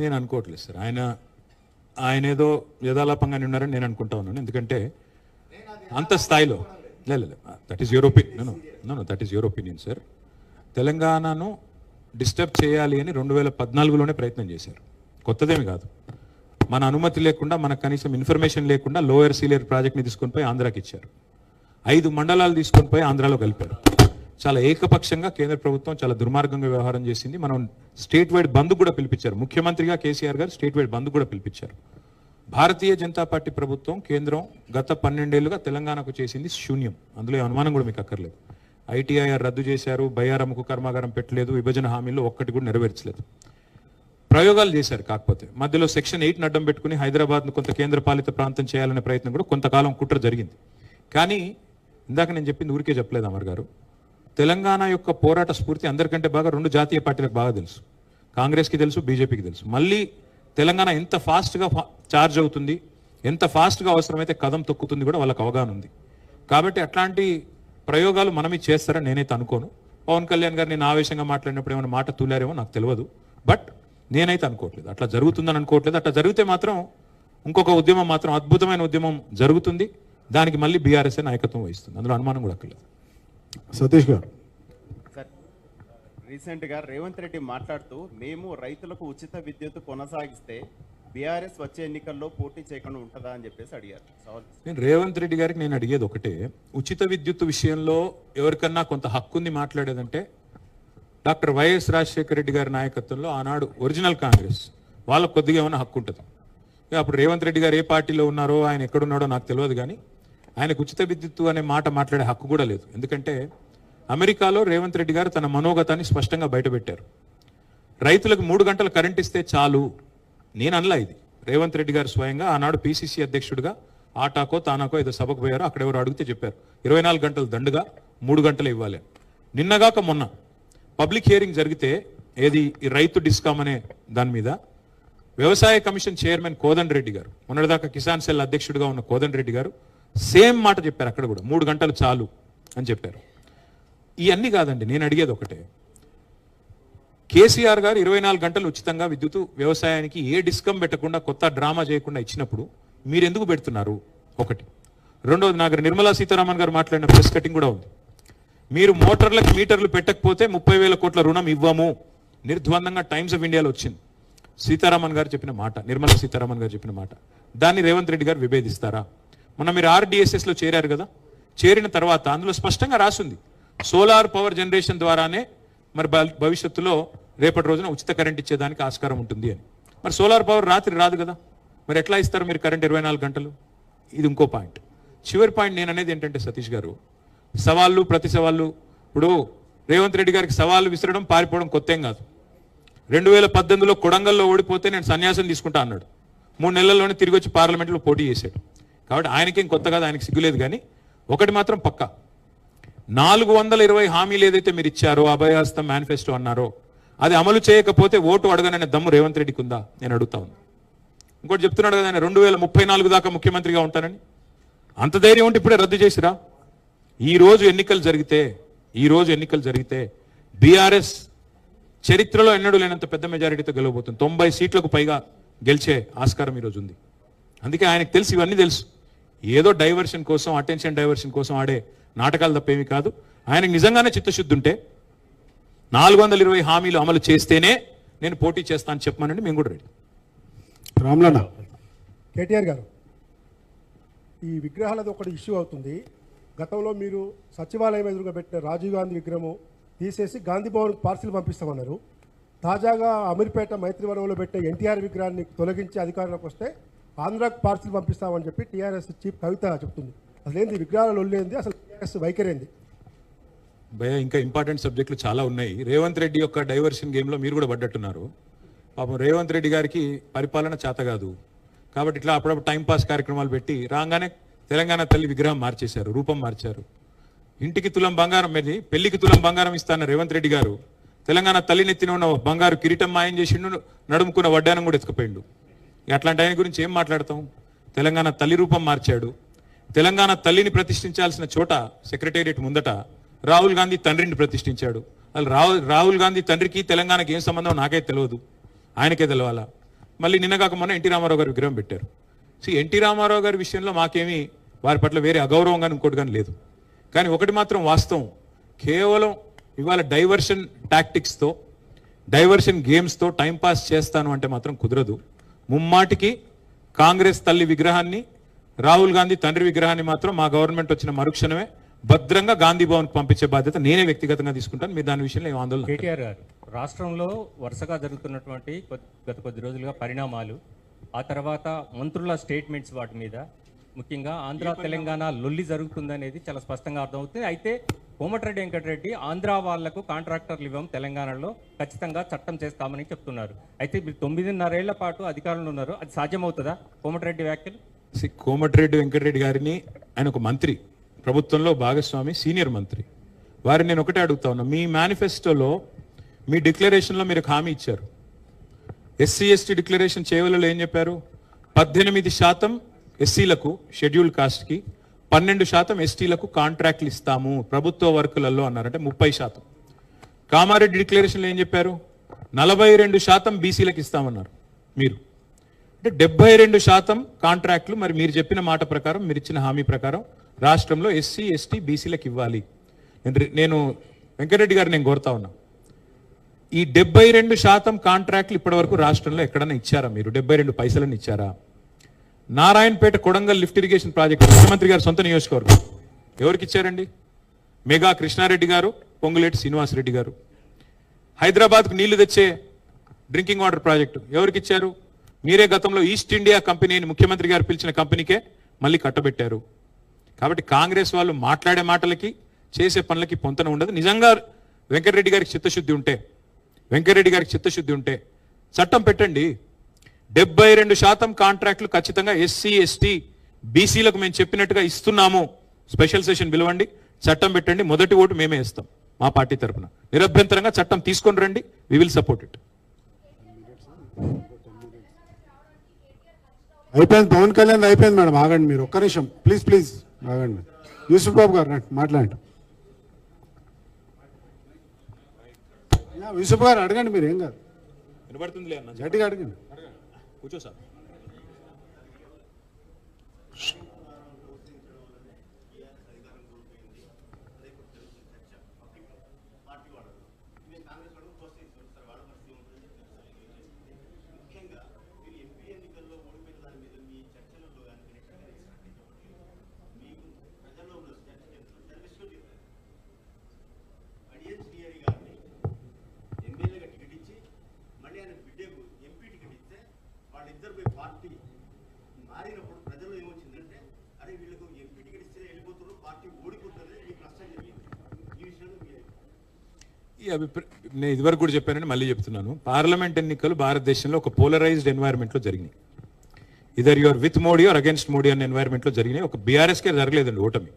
నేను అనుకోవట్లేదు సార్. ఆయన ఏదో యథాలాపంగానే ఉన్నారని నేను అనుకుంటా ఉన్నాను. ఎందుకంటే అంత స్థాయిలో లేదు, that is your opinion. Know that is your opinion sir. తెలంగాణను డిస్టర్బ్ చేయాలి అని 2014లోనే ప్రయత్నం చేశారు. కొత్తదేమి కాదు. మన అనుమతి లేకుండా, మనకు కనీసం ఇన్ఫర్మేషన్ లేకుండా లోయర్ సీలియర్ ప్రాజెక్ట్ని తీసుకొని పోయి ఆంధ్రాకి ఇచ్చారు. 5 మండలాలు తీసుకొని పోయి ఆంధ్రాలో కలిపారు. చాలా ఏకపక్షంగా కేంద్ర ప్రభుత్వం చాలా దుర్మార్గంగా వ్యవహారం చేసింది. మనం స్టేట్ వైడ్ బంద్ కూడా పిలిపించారు. ముఖ్యమంత్రిగా కేసీఆర్ గారు స్టేట్ వైడ్ బంద్ కూడా పిలిపించారు. భారతీయ జనతా పార్టీ ప్రభుత్వం, కేంద్రం గత 12 ఏళ్లుగా తెలంగాణకు చేసింది శూన్యం. అందులో అనుమానం కూడా మీకు అక్కర్లేదు. ఐటీఐఆర్ రద్దు చేశారు, బయ్యారముకు కర్మాగారం పెట్టలేదు, విభజన హామీల్లో ఒక్కటి కూడా నెరవేర్చలేదు. ప్రయోగాలు చేశారు. కాకపోతే మధ్యలో సెక్షన్ 8 అడ్డం పెట్టుకుని హైదరాబాద్ను కొంత కేంద్ర పాలిత ప్రాంతం చేయాలనే ప్రయత్నం కూడా కొంతకాలం కుట్ర జరిగింది. కానీ ఇందాక నేను చెప్పింది ఊరికే చెప్పలేదు అమర్ గారు. తెలంగాణ యొక్క పోరాట స్ఫూర్తి అందరికంటే బాగా 2 జాతీయ పార్టీలకు బాగా తెలుసు. కాంగ్రెస్కి తెలుసు, బీజేపీకి తెలుసు. మళ్ళీ తెలంగాణ ఎంత ఫాస్ట్గా చార్జ్ అవుతుంది, ఎంత ఫాస్ట్గా అవసరమైతే కదం తొక్కుతుంది కూడా వాళ్ళకి అవగాహన ఉంది. కాబట్టి అట్లాంటి ప్రయోగాలు మనమే చేస్తారని నేనైతే అనుకోను. పవన్ కళ్యాణ్ గారు నేను ఆవేశంగా మాట్లాడినప్పుడు ఏమైనా మాట తూలారేమో నాకు తెలియదు. బట్ నేనైతే అనుకోవట్లేదు, అట్లా జరుగుతుందని అనుకోవట్లేదు. అట్లా జరిగితే మాత్రం ఇంకొక ఉద్యమం మాత్రం అద్భుతమైన ఉద్యమం జరుగుతుంది. దానికి మళ్ళీ బీఆర్ఎస్ నాయకత్వం వహిస్తుంది. అందులో అనుమానం కూడా అక్కర్లేదు. సతీష్ గారు. సార్, రీసెంట్గా రేవంత్ రెడ్డి మాట్లాడుతూ మేము రైతులకు ఉచిత విద్యుత్ కొనసాగిస్తే బీఆర్ఎస్ వచ్చే ఎన్నికల్లో పోటీ చేయకుండా ఉంటుందా అని చెప్పేసి అడిగారు. నేను రేవంత్ రెడ్డి గారికి నేను అడిగేది ఒకటే, ఉచిత విద్యుత్ విషయంలో ఎవరికన్నా కొంత హక్కుంది మాట్లాడేదంటే డాక్టర్ వైఎస్ రాజశేఖర రెడ్డి గారి నాయకత్వంలో ఆనాడు ఒరిజినల్ కాంగ్రెస్ వాళ్ళకు కొద్దిగా ఏమైనా హక్కు ఉంటుంది. అప్పుడు రేవంత్ రెడ్డి గారు ఏ పార్టీలో ఉన్నారో, ఆయన ఎక్కడున్నాడో నాకు తెలియదు. కానీ ఆయనకు ఉచిత విద్యుత్తు అనే మాట మాట్లాడే హక్కు కూడా లేదు. ఎందుకంటే అమెరికాలో రేవంత్ రెడ్డి గారు తన మనోగతాన్ని స్పష్టంగా బయటపెట్టారు. రైతులకు 3 గంటలు కరెంట్ ఇస్తే చాలు. నేను అనలా ఇది. రేవంత్ రెడ్డి గారు స్వయంగా ఆనాడు పిసిసి అధ్యక్షుడిగా ఆటాకో తానాకో ఏదో సభకు పోయారో, అక్కడ ఎవరు అడిగితే చెప్పారు 24 గంటలు దండుగా 3 గంటలు ఇవ్వాలి. నిన్నగాక మొన్న పబ్లిక్ హియరింగ్ జరిగితే ఏది ఈ రైతు డిస్కామ్ అనే దాని మీద వ్యవసాయ కమిషన్ చైర్మన్ కోదండ రెడ్డి గారు, మొన్నటిదాకా కిసాన్ సెల్ అధ్యక్షుడిగా ఉన్న కోదండ రెడ్డి గారు సేమ్ మాట చెప్పారు. అక్కడ కూడా 3 గంటలు చాలు అని చెప్పారు. ఇవన్నీ కాదండి, నేను అడిగేది ఒకటే. కేసీఆర్ గారు 24 గంటలు ఉచితంగా విద్యుత్ వ్యవసాయానికి ఏ డిస్కమ్ పెట్టకుండా, కొత్త డ్రామా చేయకుండా ఇచ్చినప్పుడు మీరు ఎందుకు పెడుతున్నారు? ఒకటి. రెండోది, నాకు నిర్మలా సీతారామన్ గారు మాట్లాడిన ప్రెస్ కటింగ్ కూడా ఉంది. మీరు మోటార్లకు మీటర్లు పెట్టకపోతే 30,000 కోట్ల రుణం ఇవ్వము నిర్ద్వందంగా టైమ్స్ ఆఫ్ ఇండియాలో వచ్చింది. సీతారామన్ గారు చెప్పిన మాట, నిర్మలా సీతారామన్ గారు చెప్పిన మాట. దాన్ని రేవంత్ రెడ్డి గారు విభేదిస్తారా? మొన్న మీరు RDSSలో చేరారు కదా, చేరిన తర్వాత అందులో స్పష్టంగా రాసింది సోలార్ పవర్ జనరేషన్ ద్వారానే మరి భవిష్యత్తులో రేపటి రోజున ఉచిత కరెంట్ ఇచ్చేదానికి ఆస్కారం ఉంటుంది అని. మరి సోలార్ పవర్ రాత్రి రాదు కదా, మరి ఎట్లా ఇస్తారు మీరు కరెంట్ 24 గంటలు? ఇది ఇంకో పాయింట్. చివరి పాయింట్ నేను అనేది ఏంటంటే సతీష్ గారు, సవాళ్ళు ప్రతి సవాళ్ళు. ఇప్పుడు రేవంత్ రెడ్డి గారికి సవాళ్ళు విసరడం, పారిపోవడం కొత్త ఏం కాదు. 2018లో కొడంగల్లో ఓడిపోతే నేను సన్యాసం తీసుకుంటా అన్నాడు. 3 నెలల్లోనే తిరిగి వచ్చి పార్లమెంట్లో పోటీ చేశాడు. కాబట్టి ఆయనకేం కొత్త కాదు, ఆయనకి సిగ్గులేదు. కానీ ఒకటి మాత్రం పక్కా, 420 హామీలు ఏదైతే మీరు ఇచ్చారో, అభయహస్తం మేనిఫెస్టో అన్నారో, అది అమలు చేయకపోతే ఓటు అడగననే దమ్ము రేవంత్ రెడ్డికి ఉందా? నేను అడుగుతా ఉన్నా. ఇంకోటి చెప్తున్నాడు కదా ఆయన 2034 దాకా ముఖ్యమంత్రిగా ఉంటానని. అంత ధైర్యం ఉంటే ఇప్పుడే రద్దు చేసిరా? ఈ రోజు ఎన్నికలు జరిగితే బీఆర్ఎస్ చరిత్రలో ఎన్నడూ లేనంత పెద్ద మెజారిటీతో గెలవబోతుంది. 90 సీట్లకు పైగా గెలిచే ఆస్కారం ఈరోజు ఉంది. అందుకే ఆయనకు తెలుసు, ఇవన్నీ తెలుసు. ఏదో డైవర్షన్ కోసం, అటెన్షన్ డైవర్షన్ కోసం ఆడే నాటకాలు తప్పేమీ కాదు. ఆయనకు నిజంగానే చిత్తశుద్ధి ఉంటే 420 హామీలు అమలు చేస్తేనే నేను పోటీ చేస్తాను చెప్పమనండి, మేము కూడా రెడీ. రామ్లానా కేటీఆర్ గారు, ఈ విగ్రహాలది ఒకటి ఇష్యూ అవుతుంది. గతంలో మీరు సచివాలయం ఎదురుగా పెట్టిన రాజీవ్ గాంధీ విగ్రహం తీసేసి గాంధీ భవన్కి పార్సిల్ పంపిస్తామన్నారు. తాజాగా అమీర్పేట మైత్రివనంలో పెట్టే ఎన్టీఆర్ విగ్రహాన్ని తొలగించి అధికారంలోకి వస్తే ఆంధ్రాకు పార్సిల్ పంపిస్తామని చెప్పి టీఆర్ఎస్ చీఫ్ కవిత చెప్తుంది. అసలు ఏంది విగ్రహాల లొల్లేంది, అసలు టీఆర్ఎస్ వైఖరేంది? భయ ఇంకా ఇంపార్టెంట్ సబ్జెక్టులు చాలా ఉన్నాయి. రేవంత్ రెడ్డి యొక్క డైవర్షన్ గేమ్లో మీరు కూడా పడ్డట్టున్నారు. పాపం రేవంత్ రెడ్డి గారికి పరిపాలన చేత కాదు కాబట్టి ఇట్లా అప్పుడప్పుడు టైంపాస్ కార్యక్రమాలు పెట్టి రాగానే తెలంగాణ తల్లి విగ్రహం మార్చేశారు, రూపం మార్చారు. ఇంటికి తులం బంగారం మీద పెళ్లికి తులం బంగారం ఇస్తాన్న రేవంత్ రెడ్డి గారు తెలంగాణ తల్లినెత్తిన ఉన్న బంగారు కిరీటం మాయం చేసిండు, నడుముకున్న వడ్డానం కూడా ఎత్తుకుపోయిండు. అట్లాంటి ఆయన గురించి ఏం మాట్లాడతాం? తెలంగాణ తల్లి రూపం మార్చాడు. తెలంగాణ తల్లిని ప్రతిష్ఠించాల్సిన చోట సెక్రటేరియట్ ముందట రాహుల్ గాంధీ తండ్రిని ప్రతిష్ఠించాడు. అసలు రాహుల్ గాంధీ తండ్రికి తెలంగాణకి ఏం సంబంధం నాకే తెలియదు, ఆయనకే తెలవాలా. మళ్ళీ నిన్నగాక మొన్న ఎన్టీ రామారావు గారు విగ్రహం పెట్టారు. ఎన్టీ రామారావు గారి విషయంలో మాకేమీ వారి పట్ల వేరే అగౌరవం కానీ ఇంకోటి కానీ లేదు. కానీ ఒకటి మాత్రం వాస్తవం, కేవలం ఇవాళ డైవర్షన్ టాక్టిక్స్తో, డైవర్షన్ గేమ్స్తో టైంపాస్ చేస్తాను అంటే మాత్రం కుదరదు. ముమ్మాటికి కాంగ్రెస్ తల్లి విగ్రహాన్ని, రాహుల్ గాంధీ తండ్రి విగ్రహాన్ని మాత్రం మా గవర్నమెంట్ వచ్చిన మరుక్షణమే భద్రంగా గాంధీ భవన్కి పంపించే బాధ్యత నేనే వ్యక్తిగతంగా తీసుకుంటాను. మీరు దాని విషయంలో ఏం ఆందోళన? కేటీఆర్ గారు, రాష్ట్రంలో వరుసగా జరుగుతున్నటువంటి గత కొద్ది రోజులుగా పరిణామాలు, ఆ తర్వాత మంత్రుల స్టేట్మెంట్స్ వాటి మీద, ముఖ్యంగా ఆంధ్ర తెలంగాణ లొల్లి జరుగుతుందనేది చాలా స్పష్టంగా అర్థమవుతుంది. అయితే కోమటిరెడ్డి వెంకటరెడ్డి ఆంధ్ర వాళ్లకు కాంట్రాక్టర్లు ఇవ్వం, తెలంగాణలో ఖచ్చితంగా చట్టం చేస్తామని చెప్తున్నారు. అయితే మీరు 9.5 ఏళ్ల పాటు అధికారంలో ఉన్నారు, అది సాధ్యమవుతుందా కోమటిరెడ్డి వ్యాఖ్యలు? కోమటిరెడ్డి వెంకటరెడ్డి గారిని, ఆయన ఒక మంత్రి, ప్రభుత్వంలో భాగస్వామి, సీనియర్ మంత్రి, వారిని నేను ఒకటే అడుగుతా ఉన్నా. మీ మేనిఫెస్టోలో, మీ డిక్లరేషన్లో మీరు హామీ ఇచ్చారు. ఎస్సీ ఎస్టీ డిక్లరేషన్ చేయవలలో ఏం చెప్పారు? 18% ఎస్సీలకు, షెడ్యూల్డ్ కాస్ట్కి, 12% ఎస్టీలకు కాంట్రాక్ట్లు ఇస్తాము ప్రభుత్వ వర్కులలో అన్నారంటే 30%. కామారెడ్డి డిక్లరేషన్లో ఏం చెప్పారు? 42% బీసీలకు ఇస్తామన్నారు మీరు. అంటే 72% కాంట్రాక్ట్లు. మరి మీరు చెప్పిన మాట ప్రకారం, మీరు ఇచ్చిన హామీ ప్రకారం రాష్ట్రంలో ఎస్సీ ఎస్టీ బీసీలకు ఇవ్వాలి. నేను వెంకటరెడ్డి గారు నేను కోరుతా ఉన్నా, ఈ 72% కాంట్రాక్ట్లు ఇప్పటి వరకు రాష్ట్రంలో ఎక్కడన్నా ఇచ్చారా మీరు? 72 పైసలను ఇచ్చారా? Narayanpet Kodangal lift irrigation project ముఖ్యమంత్రి గారు సొంత నియోజకవర్గం, ఎవరికి ఇచ్చారండి? మెగా కృష్ణారెడ్డి గారు, పొంగులేటి శ్రీనివాసరెడ్డి గారు. హైదరాబాద్కు నీళ్లు తెచ్చే డ్రింకింగ్ వాటర్ ప్రాజెక్టు ఎవరికి ఇచ్చారు? మీరే గతంలో ఈస్ట్ ఇండియా కంపెనీని ముఖ్యమంత్రి గారు పిలిచిన కంపెనీకే మళ్ళీ కట్టబెట్టారు. కాబట్టి కాంగ్రెస్ వాళ్ళు మాట్లాడే మాటలకి, చేసే పనులకి పొంతన ఉండదు. నిజంగా వెంకటరెడ్డి గారికి చిత్తశుద్ధి ఉంటే చట్టం పెట్టండి. 72% కాంట్రాక్టులు ఖచ్చితంగా ఎస్సీ ఎస్టీ బీసీలకు మేము చెప్పినట్టుగా ఇస్తున్నాము. స్పెషల్ సెషన్ పిలవండి, చట్టం పెట్టండి. మొదటి ఓటు మేమే ఇస్తాం మా పార్టీ తరఫున. నిరభ్యంతరంగా చట్టం తీసుకొని రండి, వి విల్ సపోర్ట్ ఇట్. అయిపోయింది, పవన్ కళ్యాణ్ అయిపోయింది మేడం. ఆగండి మీరు ఒక్క నిమిషం ప్లీజ్ ఆగండి. యూసుఫ్ బాబు గారు మాట్లాడండి. యూసుఫ్ గారు అడగండి, మీరు ఏం కాదు, వినబడుతుంది గట్టిగా అడగండి. కూర్చో సార్. నేను ఇదివరకు కూడా చెప్పానని మళ్ళీ చెప్తున్నాను. పార్లమెంట్ ఎన్నికలు భారతదేశంలో ఒక పోలరైజ్డ్ ఎన్వైర్న్మెంట్లో జరిగినాయి. Either your with Modi or against Modi అనే ఎన్వైర్న్మెంట్లో జరిగినాయి. ఒక బీఆర్ఎస్కే జరగలేదండి ఓటమి.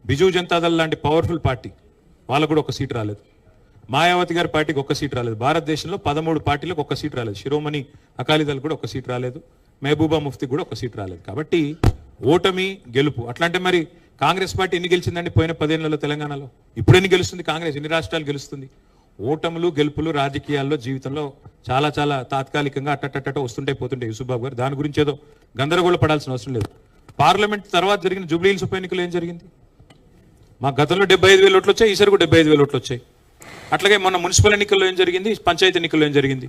బిజు జనతాదళ్ లాంటి పవర్ఫుల్ పార్టీ వాళ్ళకు కూడా ఒక సీట్ రాలేదు. మాయావతి గారి పార్టీకి ఒక్క సీట్ రాలేదు. భారతదేశంలో 13 పార్టీలకు ఒక్క సీట్ రాలేదు. శిరోమణి అకాలీదళ్ కూడా ఒక సీట్ రాలేదు. మహబూబా ముఫ్తీ కూడా ఒక సీట్ రాలేదు. కాబట్టి ఓటమి గెలుపు అట్లాంటి. మరి కాంగ్రెస్ పార్టీ ఎన్ని గెలిచిందండి పోయిన 10 ఏళ్లలో తెలంగాణలో? ఇప్పుడు ఎన్ని గెలుస్తుంది కాంగ్రెస్? ఎన్ని రాష్ట్రాలు గెలుస్తుంది? ఓటములు గెలుపులు రాజకీయాల్లో జీవితంలో చాలా చాలా తాత్కాలికంగా అట్టట్ట వస్తుంటే పోతుంటాయి. యూసుఫ్ బాబు గారు దాని గురించి ఏదో గందరగోళ పడాల్సిన అవసరం లేదు. పార్లమెంట్ తర్వాత జరిగిన జూబ్లీ హిల్స్ ఉప ఎన్నికలు ఏం జరిగింది? మా గతంలో 75,000 ఓట్లు వచ్చాయి, ఈసారి కూడా 75,000 ఓట్లు వచ్చాయి. అట్లాగే మొన్న మున్సిపల్ ఎన్నికల్లో ఏం జరిగింది, పంచాయతీ ఎన్నికల్లో ఏం జరిగింది?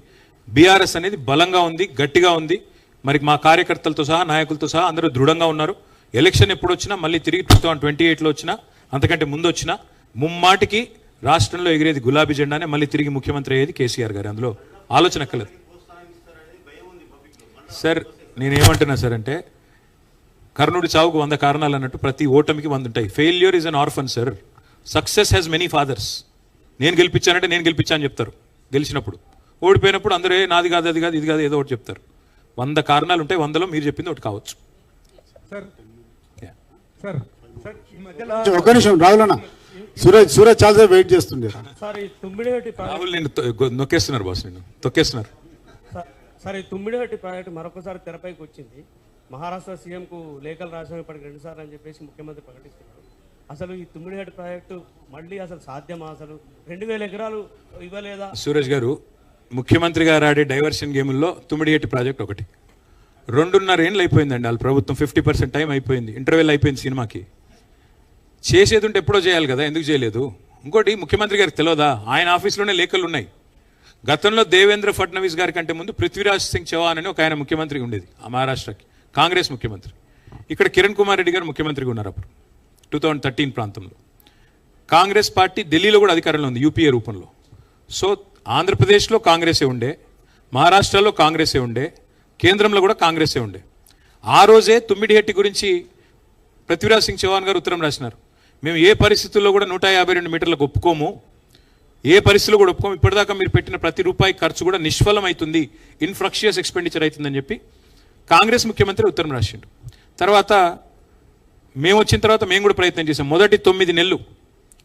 బీఆర్ఎస్ అనేది బలంగా ఉంది, గట్టిగా ఉంది. మరి మా కార్యకర్తలతో సహా నాయకులతో సహా అందరూ దృఢంగా ఉన్నారు. ఎలక్షన్ ఎప్పుడు వచ్చినా మళ్ళీ తిరిగి 2028లో వచ్చినా అంతకంటే ముందు వచ్చినా ముమ్మాటికి రాష్ట్రంలో ఎగిరేది గులాబీ జెండానే, మళ్ళీ తిరిగి ముఖ్యమంత్రి అయ్యేది కేసీఆర్ గారు. అందులో ఆలోచన ఎక్కలేదు సార్. నేనేమంటున్నా సార్ అంటే కర్ణుడి చావుకు 100 కారణాలు అన్నట్టు ప్రతి ఓటమికి 100 ఉంటాయి. Failure is an orphan sir, success has many fathers. నేను గెలిపించానంటే నేను గెలిపించాను చెప్తారు గెలిచినప్పుడు, ఓడిపోయినప్పుడు అందరూ నాది కాదు అది కాదు ఇది కాదు ఏదో ఒకటి చెప్తారు. 100 కారణాలు ఉంటాయి, 100లో మీరు చెప్పింది ఒకటి కావచ్చు. ఒక నిమిషం రాహుల్ సూరజ్ చాలా వెయిట్ చేస్తుండే. రాహుల్ నేను నొక్కేస్తున్నారు బాస్, నేను తొక్కేస్తున్నారు. సార్ ఈ తుమ్మిడిహట్టి ప్రాజెక్టు మరొకసారి తెరపైకి వచ్చింది. మహారాష్ట్ర సీఎంకు లేఖలు రాసిన ఇప్పటికి 2 సార్లు అని చెప్పేసి ముఖ్యమంత్రి ప్రకటిస్తున్నారు. అసలు ఈ తుమ్మిడిహట్టి ప్రాజెక్టు మళ్ళీ అసలు సాధ్యమా? అసలు 2,000 ఎకరాలు ఇవ్వలేదా? సూరజ్ గారు, ముఖ్యమంత్రి గారు ఆడే డైవర్షన్ గేముల్లో తుమ్మిడిహట్టి ప్రాజెక్ట్ ఒకటి. 2.5 ఏళ్ళు అయిపోయిందండి వాళ్ళ ప్రభుత్వం, 50% టైం అయిపోయింది, ఇంటర్వెల్ అయిపోయింది సినిమాకి. చేసేది ఉంటే ఎప్పుడో చేయాలి కదా, ఎందుకు చేయలేదు? ఇంకోటి ముఖ్యమంత్రి గారికి తెలియదా? ఆయన ఆఫీస్లోనే లేఖలు ఉన్నాయి. గతంలో దేవేంద్ర ఫడ్నవీస్ గారి కంటే ముందు పృథ్వీరాజ్ సింగ్ చౌహాన్ అని ఒక ఆయన ముఖ్యమంత్రి ఉండేది ఆ మహారాష్ట్రకి, కాంగ్రెస్ ముఖ్యమంత్రి. ఇక్కడ కిరణ్ కుమార్ రెడ్డి గారు ముఖ్యమంత్రిగా ఉన్నారు అప్పుడు 2013 ప్రాంతంలో. కాంగ్రెస్ పార్టీ ఢిల్లీలో కూడా అధికారంలో ఉంది యూపీఏ రూపంలో. సో ఆంధ్రప్రదేశ్లో కాంగ్రెసే ఉండే, మహారాష్ట్రలో కాంగ్రెసే ఉండే, కేంద్రంలో కూడా కాంగ్రెసే ఉండే. ఆ రోజే తుమ్మిడిహట్టి గురించి పృథ్వీరాజ్ సింగ్ చౌహాన్ గారు ఉత్తరం రాసినారు. మేము ఏ పరిస్థితుల్లో కూడా 152 మీటర్లకు ఒప్పుకోము, ఏ పరిస్థితుల్లో కూడా ఒప్పుకోము, ఇప్పటిదాకా మీరు పెట్టిన ప్రతి రూపాయి ఖర్చు కూడా నిష్ఫలం అవుతుంది, ఇన్ఫ్రక్షియస్ ఎక్స్పెండిచర్ అవుతుందని చెప్పి కాంగ్రెస్ ముఖ్యమంత్రి ఉత్తరం రాసిండు. తర్వాత మేము వచ్చిన తర్వాత మేము కూడా ప్రయత్నం చేసాం. మొదటి 9 నెలలు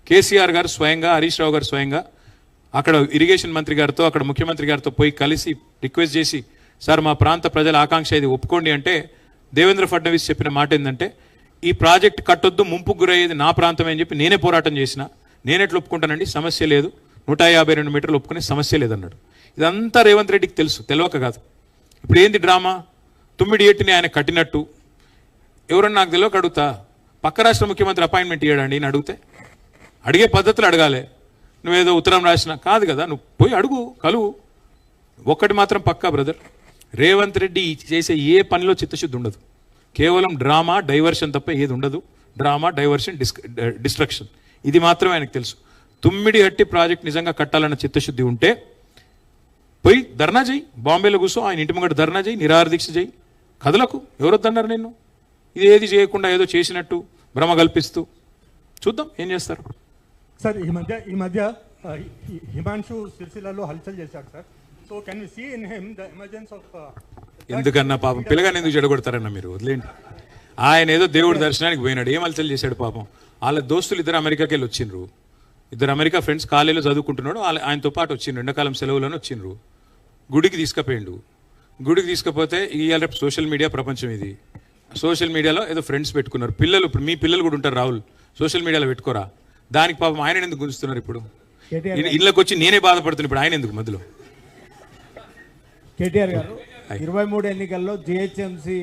కేసీఆర్ గారు స్వయంగా, హరీష్ రావు గారు స్వయంగా అక్కడ ఇరిగేషన్ మంత్రి గారితో, అక్కడ ముఖ్యమంత్రి గారితో పోయి కలిసి రిక్వెస్ట్ చేసి, సార్ మా ప్రాంత ప్రజల ఆకాంక్ష ఇది ఒప్పుకోండి అంటే దేవేంద్ర ఫడ్నవీస్ చెప్పిన మాట ఏంటంటే, ఈ ప్రాజెక్ట్ కట్టొద్దు, ముంపుకు గురయ్యేది నా ప్రాంతమే అని చెప్పి నేనే పోరాటం చేసిన, నేనెట్లు ఒప్పుకుంటానండి, సమస్య లేదు, 152 మీటర్లు ఒప్పుకునే సమస్య లేదన్నాడు. ఇదంతా రేవంత్ రెడ్డికి తెలుసు, తెలియక కాదు. ఇప్పుడు ఏంది డ్రామా? తుమ్మిడిహట్టిని ఆయన కట్టినట్టు ఎవరన్నా నాకు తెలియక అడుగుతా, పక్క రాష్ట్ర ముఖ్యమంత్రి అపాయింట్మెంట్ ఇవ్వడండి అని అడిగితే, అడిగే పద్ధతులు అడగాలి. నువ్వేదో ఉత్తరం రాసినా కాదు కదా, నువ్వు పోయి అడుగు, కలువు. ఒక్కటి మాత్రం పక్కా బ్రదర్, రేవంత్ రెడ్డి చేసే ఏ పనిలో చిత్తశుద్ధి ఉండదు. కేవలం డ్రామా, డైవర్షన్ తప్ప ఏది ఉండదు. డ్రామా, డైవర్షన్, డిస్ట్రక్షన్, ఇది మాత్రమే ఆయనకు తెలుసు. తుమ్మిడిహట్టి ప్రాజెక్ట్ నిజంగా కట్టాలన్న చిత్తశుద్ధి ఉంటే పోయి ధర్నా చేయి, బాంబేలో కూర్చో, ఆయన ఇంటి ముంగట ధర్నా చేయి, నిరాహార దీక్ష చేయి, కథలకు ఎవరొద్దన్నారు నిన్ను? ఇది ఏది చేయకుండా ఏదో చేసినట్టు భ్రమ కల్పిస్తూ చూద్దాం ఏం చేస్తారు. సార్ ఈ మధ్య హిమాంశు సిరిసిల్లలో హల్చల్ చేశాడు sir. So can we see in him the emergence of ఎందుకన్నా పాపం పిల్లగాని ఎందుకు చెడగొడతారన్న మీరు, వదిలేండి. ఆయన ఏదో దేవుడి దర్శనానికి పోయినాడు, ఏం హల్చల్ చేశాడు పాపం. వాళ్ళ దోస్తులు 2 అమెరికాకి వెళ్ళి వచ్చిండ్రు, 2 అమెరికా ఫ్రెండ్స్ కాలేజీలో చదువుకుంటున్నాడు, ఆయనతో పాటు వచ్చిండ్రు, ఎండాకాలం సెలవులను వచ్చిండ్రు. గుడికి తీసుకుపోయిండు. గుడికి తీసుకుపోతే ఇవాళ రేపు సోషల్ మీడియా ప్రపంచం ఇది. సోషల్ మీడియాలో ఏదో ఫ్రెండ్స్ పెట్టుకున్నారు పిల్లలు. ఇప్పుడు మీ పిల్లలు కూడా ఉంటారు రాహుల్, సోషల్ మీడియాలో పెట్టుకోరా? దానికి పాపం ఆయన ఎందుకు గుంజుతున్నారు? ఇప్పుడు ఇళ్ళకి వచ్చి నేనే బాధపడుతున్నా, ఇప్పుడు ఆయన ఎందుకు మధ్యలో? కేటీఆర్ గారు 23 ఎన్నికల్లో జిహెచ్ఎంసీ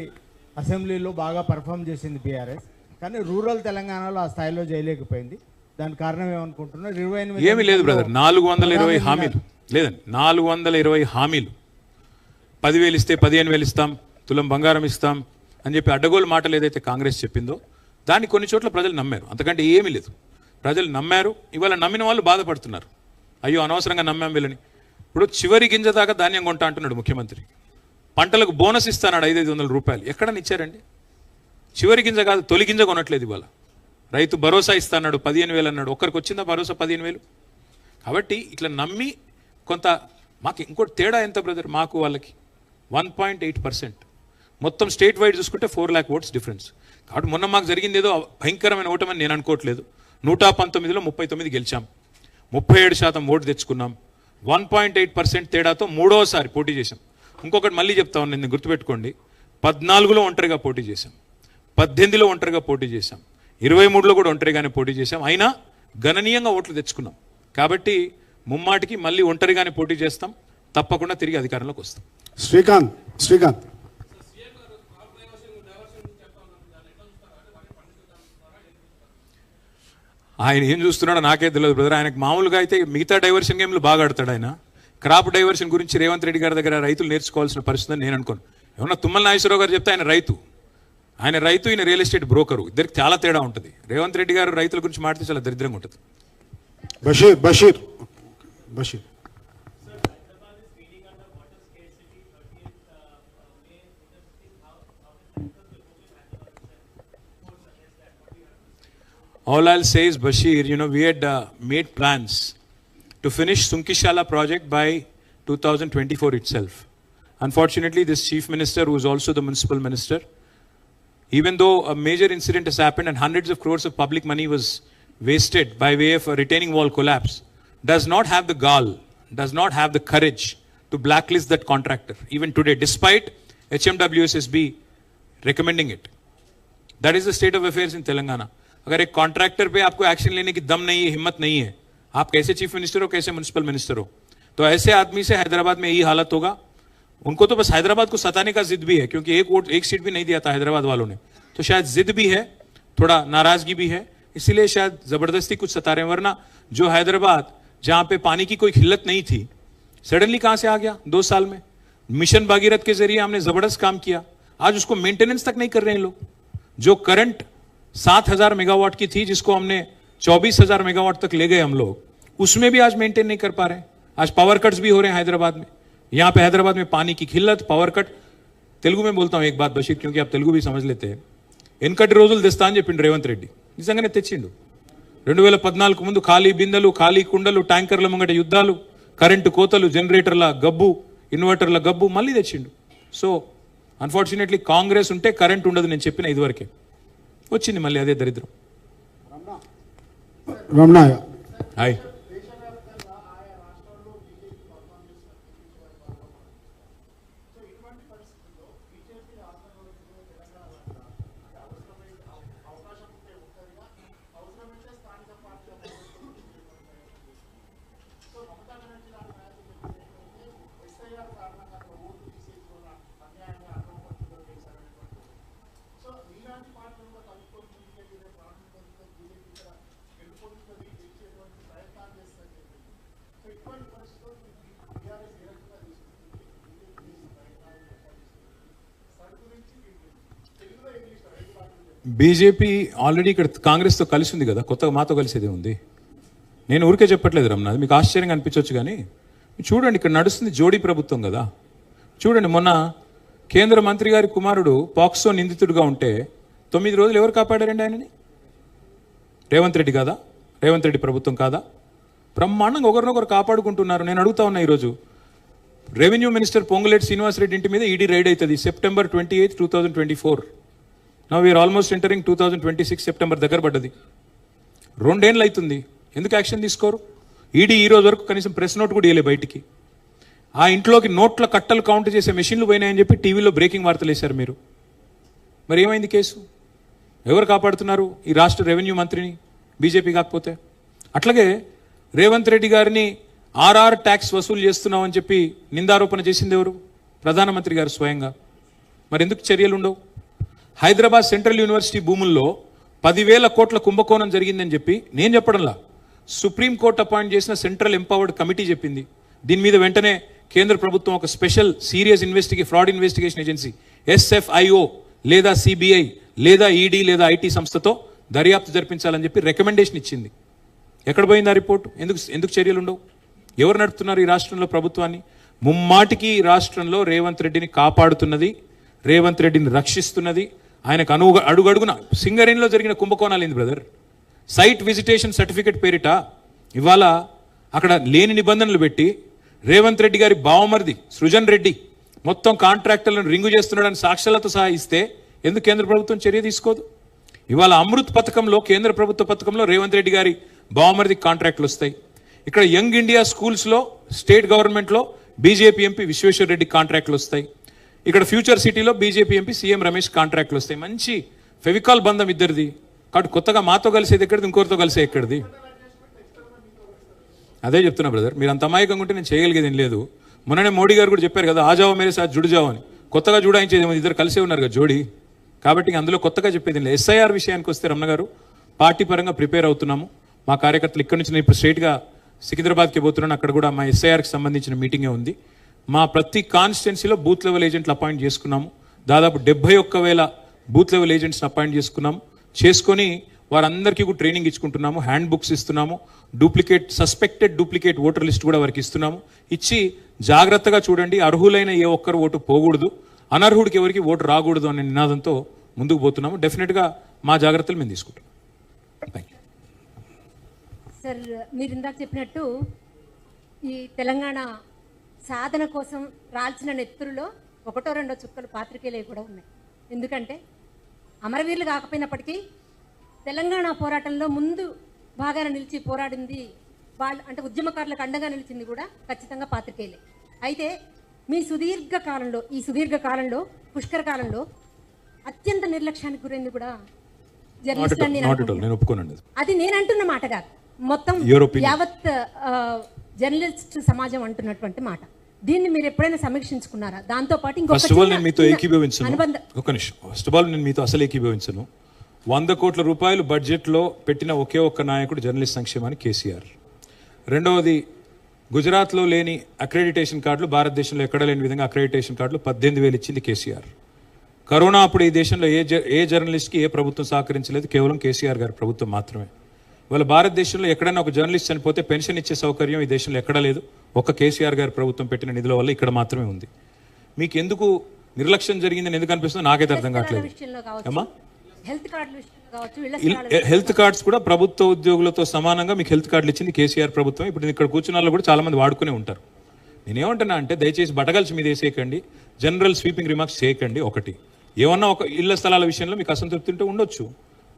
అసెంబ్లీలో బాగా పర్ఫామ్ చేసింది బీఆర్ఎస్, కానీ రూరల్ తెలంగాణలో ఆ స్థాయిలో చేయలేకపోయింది. దానికి కారణం ఏమనుకుంటున్నారు? 28 ఏమీ లేదు బ్రదర్, 420 హామీలు లేదండి, 420 హామీలు. 10,000 ఇస్తే 15,000 ఇస్తాం, తులం బంగారం ఇస్తాం అని చెప్పి అడ్డగోలు మాటలు ఏదైతే కాంగ్రెస్ చెప్పిందో దాన్ని కొన్ని చోట్ల ప్రజలు నమ్మారు, అంతకంటే ఏమీ లేదు. ప్రజలు నమ్మారు. ఇవాళ నమ్మిన వాళ్ళు బాధపడుతున్నారు, అయ్యో అనవసరంగా నమ్మాం వీళ్ళని. ఇప్పుడు చివరి గింజ దాకా ధాన్యం కొంటా అంటున్నాడు ముఖ్యమంత్రి. పంటలకు బోనస్ ఇస్తానాడు 500 రూపాయలు, ఎక్కడని ఇచ్చారండి? చివరి గింజ కాదు, తొలి గింజ కొనట్లేదు ఇవాళ. రైతు భరోసా ఇస్తాడు 15,000 అన్నాడు, ఒక్కరికి వచ్చిందా భరోసా 15,000? కాబట్టి ఇట్లా నమ్మి కొంత మాకు ఇంకోటి తేడా ఎంత బ్రదర్ మాకు వాళ్ళకి? 1.8%. మొత్తం స్టేట్ వైడ్ చూసుకుంటే 4 lakh ఓట్స్ డిఫరెన్స్. కాబట్టి మొన్న మాకు జరిగింది ఏదో భయంకరమైన ఓటమని నేను అనుకోవట్లేదు. 119లో 39 గెలిచాం, 37% ఓటు తెచ్చుకున్నాం. 1.8% తేడాతో 3వసారి పోటీ చేశాం. ఇంకొకటి మళ్ళీ చెప్తా ఉన్నాను, నేను గుర్తుపెట్టుకోండి, 14లో ఒంటరిగా పోటీ చేశాం, 18లో ఒంటరిగా పోటీ చేశాం, 23లో కూడా ఒంటరిగానే పోటీ చేశాం. అయినా గణనీయంగా ఓట్లు తెచ్చుకున్నాం. కాబట్టి ముమ్మాటికి మళ్ళీ ఒంటరిగానే పోటీ చేస్తాం, తప్పకుండా తిరిగి అధికారంలోకి వస్తాం. శ్రీకాంత్ ఆయన ఏం చూస్తున్నాడో నాకే తెలియదు బ్రదర్. ఆయనకు మామూలుగా అయితే మిగతా డైవర్షన్ గేమ్లు బాగా ఆడతాడు. ఆయన క్రాప్ డైవర్షన్ గురించి రేవంత్ రెడ్డి గారి దగ్గర రైతులు నేర్చుకోవాల్సిన పరిస్థితి అని నేను అనుకోను. ఏమన్నా తుమ్మల నాగేశ్వరరావు గారు చెప్తే ఆయన రైతు, ఈయన రియల్ ఎస్టేట్ బ్రోకరు. ఇద్దరికి చాలా తేడా ఉంటుంది. రేవంత్ రెడ్డి గారు రైతుల గురించి మాట్లాడితే చాలా దరిద్రంగా ఉంటుంది. Basheer All I'll say is, Bashir, we had made plans to finish Sunkishala project by 2024 itself. Unfortunately, this chief minister, who is also the municipal minister, even though a major incident has happened and hundreds of crores of public money was wasted by way of a retaining wall collapse, does not have the gall, does not have the courage to blacklist that contractor, even today, despite HMWSSB recommending it. That is the state of affairs in Telangana. अगर एक contractor पे आपको action लेने की दम नहीं है, हिम्मत नहीं है, आप कैसे चीफ मिनिस्टर हो, कैसे म्युनिसिपल मिनिस्टर हो? तो ऐसे आदमी से हैदराबाद में यही हालत होगा. उनको तो बस हैदराबाद को सताने का जिद भी है, क्योंकि एक सीट भी नहीं दिया था हैदराबाद वालों ने, तो शायद जिद भी है, थोड़ा नाराजगी भी है, इसीलिए शायद जबरदस्ती कुछ सता रहे हैं. वरना जो हैदराबाद जहां पे पानी की कोई किल्लत नहीं थी, सडनली कहां से आ गया 2 साल में? मिशन भागीरथ के जरिए हमने जबरदस्त काम किया, आज उसको मेंटेनेंस तक नहीं कर रहे हैं लोग. जो करंट 7,000 मेगावाट की थी, जिसको हमने 24,000 मेगावाट तक ले गए हम लोग, उसमें भी आज मेंटेन नहीं कर पा रहे हैं. आज पावर कट्स भी हो रहे हैं हैदराबाद में. यहाँ पे हैदराबाद में पानी की किल्लत, पावर कट. तेलुगु में बोलता हूँ एक बात बशीर, क्योंकि आप तेलुगु भी समझ लेते हैं. ఎన్కటి రోజులు తెస్తా అని చెప్పిండు రేవంత్ రెడ్డి, నిజంగానే తెచ్చిండు. 2014 ముందు ఖాళీ బిందెలు, ఖాళీ కుండలు, ట్యాంకర్ల ముంగట యుద్ధాలు, కరెంటు కోతలు, జనరేటర్ల గబ్బు, ఇన్వర్టర్ల గబ్బు మళ్ళీ తెచ్చిండు. సో అన్ఫార్చునేట్లీ కాంగ్రెస్ ఉంటే కరెంట్ ఉండదు, నేను చెప్పిన ఇదివరకే. వచ్చింది మళ్ళీ అదే దరిద్రం. రమణ హాయ్. బీజేపీ ఆల్రెడీ ఇక్కడ కాంగ్రెస్తో కలిసి ఉంది కదా, కొత్తగా మాతో కలిసేదే ఉంది. నేను ఊరికే చెప్పట్లేదు రమణ, అది మీకు ఆశ్చర్యంగా అనిపించవచ్చు, కానీ చూడండి ఇక్కడ నడుస్తుంది జోడీ ప్రభుత్వం కదా. చూడండి, మొన్న కేంద్ర మంత్రి గారి కుమారుడు పాక్సో నిందితుడిగా ఉంటే 9 రోజులు ఎవరు కాపాడారండి ఆయనని? రేవంత్ రెడ్డి కాదా? రేవంత్ రెడ్డి ప్రభుత్వం కాదా? బ్రహ్మాండంగా ఒకరినొకరు కాపాడుకుంటున్నారు. నేను అడుగుతా ఉన్నా, ఈరోజు రెవెన్యూ మినిస్టర్ పొంగులేటి శ్రీనివాసరెడ్డి ఇంటి మీద ఈడీ రైడ్ అవుతుంది September 28, 2024. Now we're almost entering 2026. September దగ్గర పడ్డది, 2 ఏళ్ళు అవుతుంది. ఎందుకు యాక్షన్ తీసుకోరు? ఈడీ ఈ రోజు వరకు కనీసం ప్రెస్ నోట్ కూడా ఇవ్వలే బయటికి. ఆ ఇంట్లోకి నోట్ల కట్టలు కౌంట్ చేసే మెషిన్లు పోయినాయని చెప్పి టీవీలో బ్రేకింగ్ వార్తలు వేశారు మీరు. మరి ఏమైంది కేసు? ఎవరు కాపాడుతున్నారు ఈ రాష్ట్ర రెవెన్యూ మంత్రిని? బీజేపీ కాకపోతే. అట్లాగే రేవంత్ రెడ్డి గారిని ఆర్ఆర్ ట్యాక్స్ వసూలు చేస్తున్నామని చెప్పి నిందారోపణ చేసింది ఎవరు? ప్రధానమంత్రి గారు స్వయంగా. మరి ఎందుకు చర్యలు ఉండవు? హైదరాబాద్ సెంట్రల్ యూనివర్సిటీ భూముల్లో 10,000 కోట్ల కుంభకోణం జరిగిందని చెప్పి నేను చెప్పడంలా, సుప్రీంకోర్టు అపాయింట్ చేసిన సెంట్రల్ ఎంపవర్డ్ కమిటీ చెప్పింది. దీని మీద వెంటనే కేంద్ర ప్రభుత్వం ఒక special serious fraud investigation agency SFIO లేదా CBI లేదా ED లేదా IT సంస్థతో దర్యాప్తు జరిపించాలని చెప్పి రికమెండేషన్ ఇచ్చింది. ఎక్కడ పోయింది ఆ రిపోర్టు? ఎందుకు చర్యలు ఉండవు? ఎవరు నడుపుతున్నారు ఈ రాష్ట్రంలో ప్రభుత్వాన్ని? ముమ్మాటికి ఈ రాష్ట్రంలో రేవంత్ రెడ్డిని కాపాడుతున్నది, రేవంత్ రెడ్డిని రక్షిస్తున్నది. ఆయనకు అడుగడుగున సింగరేణిలో జరిగిన కుంభకోణాలు ఏంది బ్రదర్? సైట్ విజిటేషన్ సర్టిఫికెట్ పేరిట ఇవాళ అక్కడ లేని నిబంధనలు పెట్టి రేవంత్ రెడ్డి గారి బావమరిది సృజన్ రెడ్డి మొత్తం కాంట్రాక్టర్లను రింగు చేస్తున్నాడని సాక్ష్యాలతో సహా ఇస్తే ఎందుకు కేంద్ర ప్రభుత్వం చర్య తీసుకోదు? ఇవాళ అమృత్ పథకంలో, కేంద్ర ప్రభుత్వ పథకంలో రేవంత్ రెడ్డి గారి బావమరిది కాంట్రాక్టులు వస్తాయి. ఇక్కడ యంగ్ ఇండియా స్కూల్స్లో స్టేట్ గవర్నమెంట్లో బీజేపీ ఎంపీ విశ్వేశ్వర రెడ్డి కాంట్రాక్టులు వస్తాయి. ఇక్కడ ఫ్యూచర్ సిటీలో బీజేపీ ఎంపీ సీఎం రమేష్ కాంట్రాక్టులు వస్తాయి. మంచి ఫెవికాల్ బంధం ఇద్దరిది. కాబట్టి కొత్తగా మాతో కలిసేది ఎక్కడిది, ఇంకోరితో కలిసే ఎక్కడిది? అదే చెప్తున్నా బ్రదర్, మీరు అంత అమాయకంగా ఉంటే నేను చేయగలిగేది ఏం లేదు. మొన్ననే మోడీ గారు కూడా చెప్పారు కదా, ఆజావో మేరే సాత్ జుడ్ జావో అని. కొత్తగా జుడాయించేది ఇద్దరు కలిసే ఉన్నారు కదా జోడీ. కాబట్టి అందులో కొత్తగా చెప్పేది లేదు. ఎస్ఐఆర్ విషయానికి వస్తే రమణ గారు, పార్టీ పరంగా ప్రిపేర్ అవుతున్నాము. మా కార్యకర్తలు ఇక్కడ నుంచి నేను ఇప్పుడు స్ట్రైట్గా సికింద్రాబాద్కి పోతున్నాను. అక్కడ కూడా మా ఎస్ఐఆర్కి సంబంధించిన మీటింగే ఉంది. మా ప్రతి కాన్స్టిట్యున్సీలో బూత్ లెవెల్ ఏజెంట్లు అపాయింట్ చేసుకున్నాము. దాదాపు 71,000 బూత్ లెవెల్ ఏజెంట్స్ని అపాయింట్ చేసుకొని వారందరికీ కూడా ట్రైనింగ్ ఇచ్చుకుంటున్నాము. హ్యాండ్ బుక్స్ ఇస్తున్నాము. సస్పెక్టెడ్ డూప్లికేట్ ఓటర్ లిస్ట్ కూడా వారికి ఇస్తున్నాము. ఇచ్చి జాగ్రత్తగా చూడండి, అర్హులైన ఏ ఒక్కరు ఓటు పోకూడదు, అనర్హుడికి ఎవరికి ఓటు రాకూడదు అనే నినాదంతో ముందుకు పోతున్నాము. డెఫినెట్గా మా జాగ్రత్తలు మేము తీసుకుంటాం. సార్, మీరు ఇందాక చెప్పినట్టు ఈ తెలంగాణ సాధన కోసం రాల్చిన నెత్తురులో ఒకటో రెండో చుక్కలు పాత్రికేయులు కూడా ఉన్నాయి. ఎందుకంటే అమరవీరులు కాకపోయినప్పటికీ తెలంగాణ పోరాటంలో ముందు బాగా నిలిచి పోరాడింది వాళ్ళు, అంటే ఉద్యమకారులకు అండగా నిలిచింది కూడా ఖచ్చితంగా పాత్రికేయులే. అయితే మీ ఈ సుదీర్ఘ కాలంలో పుష్కర కాలంలో అత్యంత నిర్లక్ష్యానికి గురైంది కూడా జర్నలిస్టులు. అది నేను అంటున్న మాట కాదు, మొత్తం యావత్ జర్నలిస్ట్ సమాజం అంటున్నటువంటి మాట. దీన్ని మీరు ఎప్పుడైనా సమీక్షించుకున్నారా? దాంతో పాటు ఫస్ట్ ఆఫ్ ఆల్ నేను మీతో అసలు ఏకీభవించను. 100 కోట్ల రూపాయలు బడ్జెట్లో పెట్టిన ఒకే ఒక్క నాయకుడు జర్నలిస్ట్ సంక్షేమానికి కేసీఆర్. రెండవది, గుజరాత్లో లేని అక్రెడిటేషన్ కార్డులు భారతదేశంలో ఎక్కడ లేని విధంగా అక్రెడిటేషన్ కార్డులు 18,000 ఇచ్చింది కేసీఆర్. కరోనా అప్పుడు ఈ దేశంలో ఏ జర్నలిస్ట్కి ఏ ప్రభుత్వం సహకరించలేదు, కేవలం కేసీఆర్ గారి ప్రభుత్వం మాత్రమే. ఇవాళ భారతదేశంలో ఎక్కడైనా ఒక జర్నలిస్ట్ చనిపోతే పెన్షన్ ఇచ్చే సౌకర్యం ఈ దేశంలో ఎక్కడా లేదు. ఒక్క కేసీఆర్ గారి ప్రభుత్వం పెట్టిన నిధుల వల్ల ఇక్కడ మాత్రమే ఉంది. మీకు ఎందుకు నిర్లక్ష్యం జరిగిందని ఎందుకు అనిపిస్తుందో నాకైతే అర్థం కావట్లేదు. అమ్మా, హెల్త్ కార్డ్స్ కూడా ప్రభుత్వ ఉద్యోగులతో సమానంగా మీకు హెల్త్ కార్డులు ఇచ్చింది కేసీఆర్ ప్రభుత్వం. ఇప్పుడు ఇక్కడ కూర్చున్న వాళ్ళు కూడా చాలా మంది వాడుకునే ఉంటారు. నేనేమంటున్నా అంటే, దయచేసి బటగల్చి మీద వేసేయకండి, జనరల్ స్వీపింగ్ రిమార్క్స్ చేయకండి. ఒకటి, ఏమన్నా ఒక ఇళ్ల స్థలాల విషయంలో మీకు అసంతృప్తి ఉంటే ఉండొచ్చు.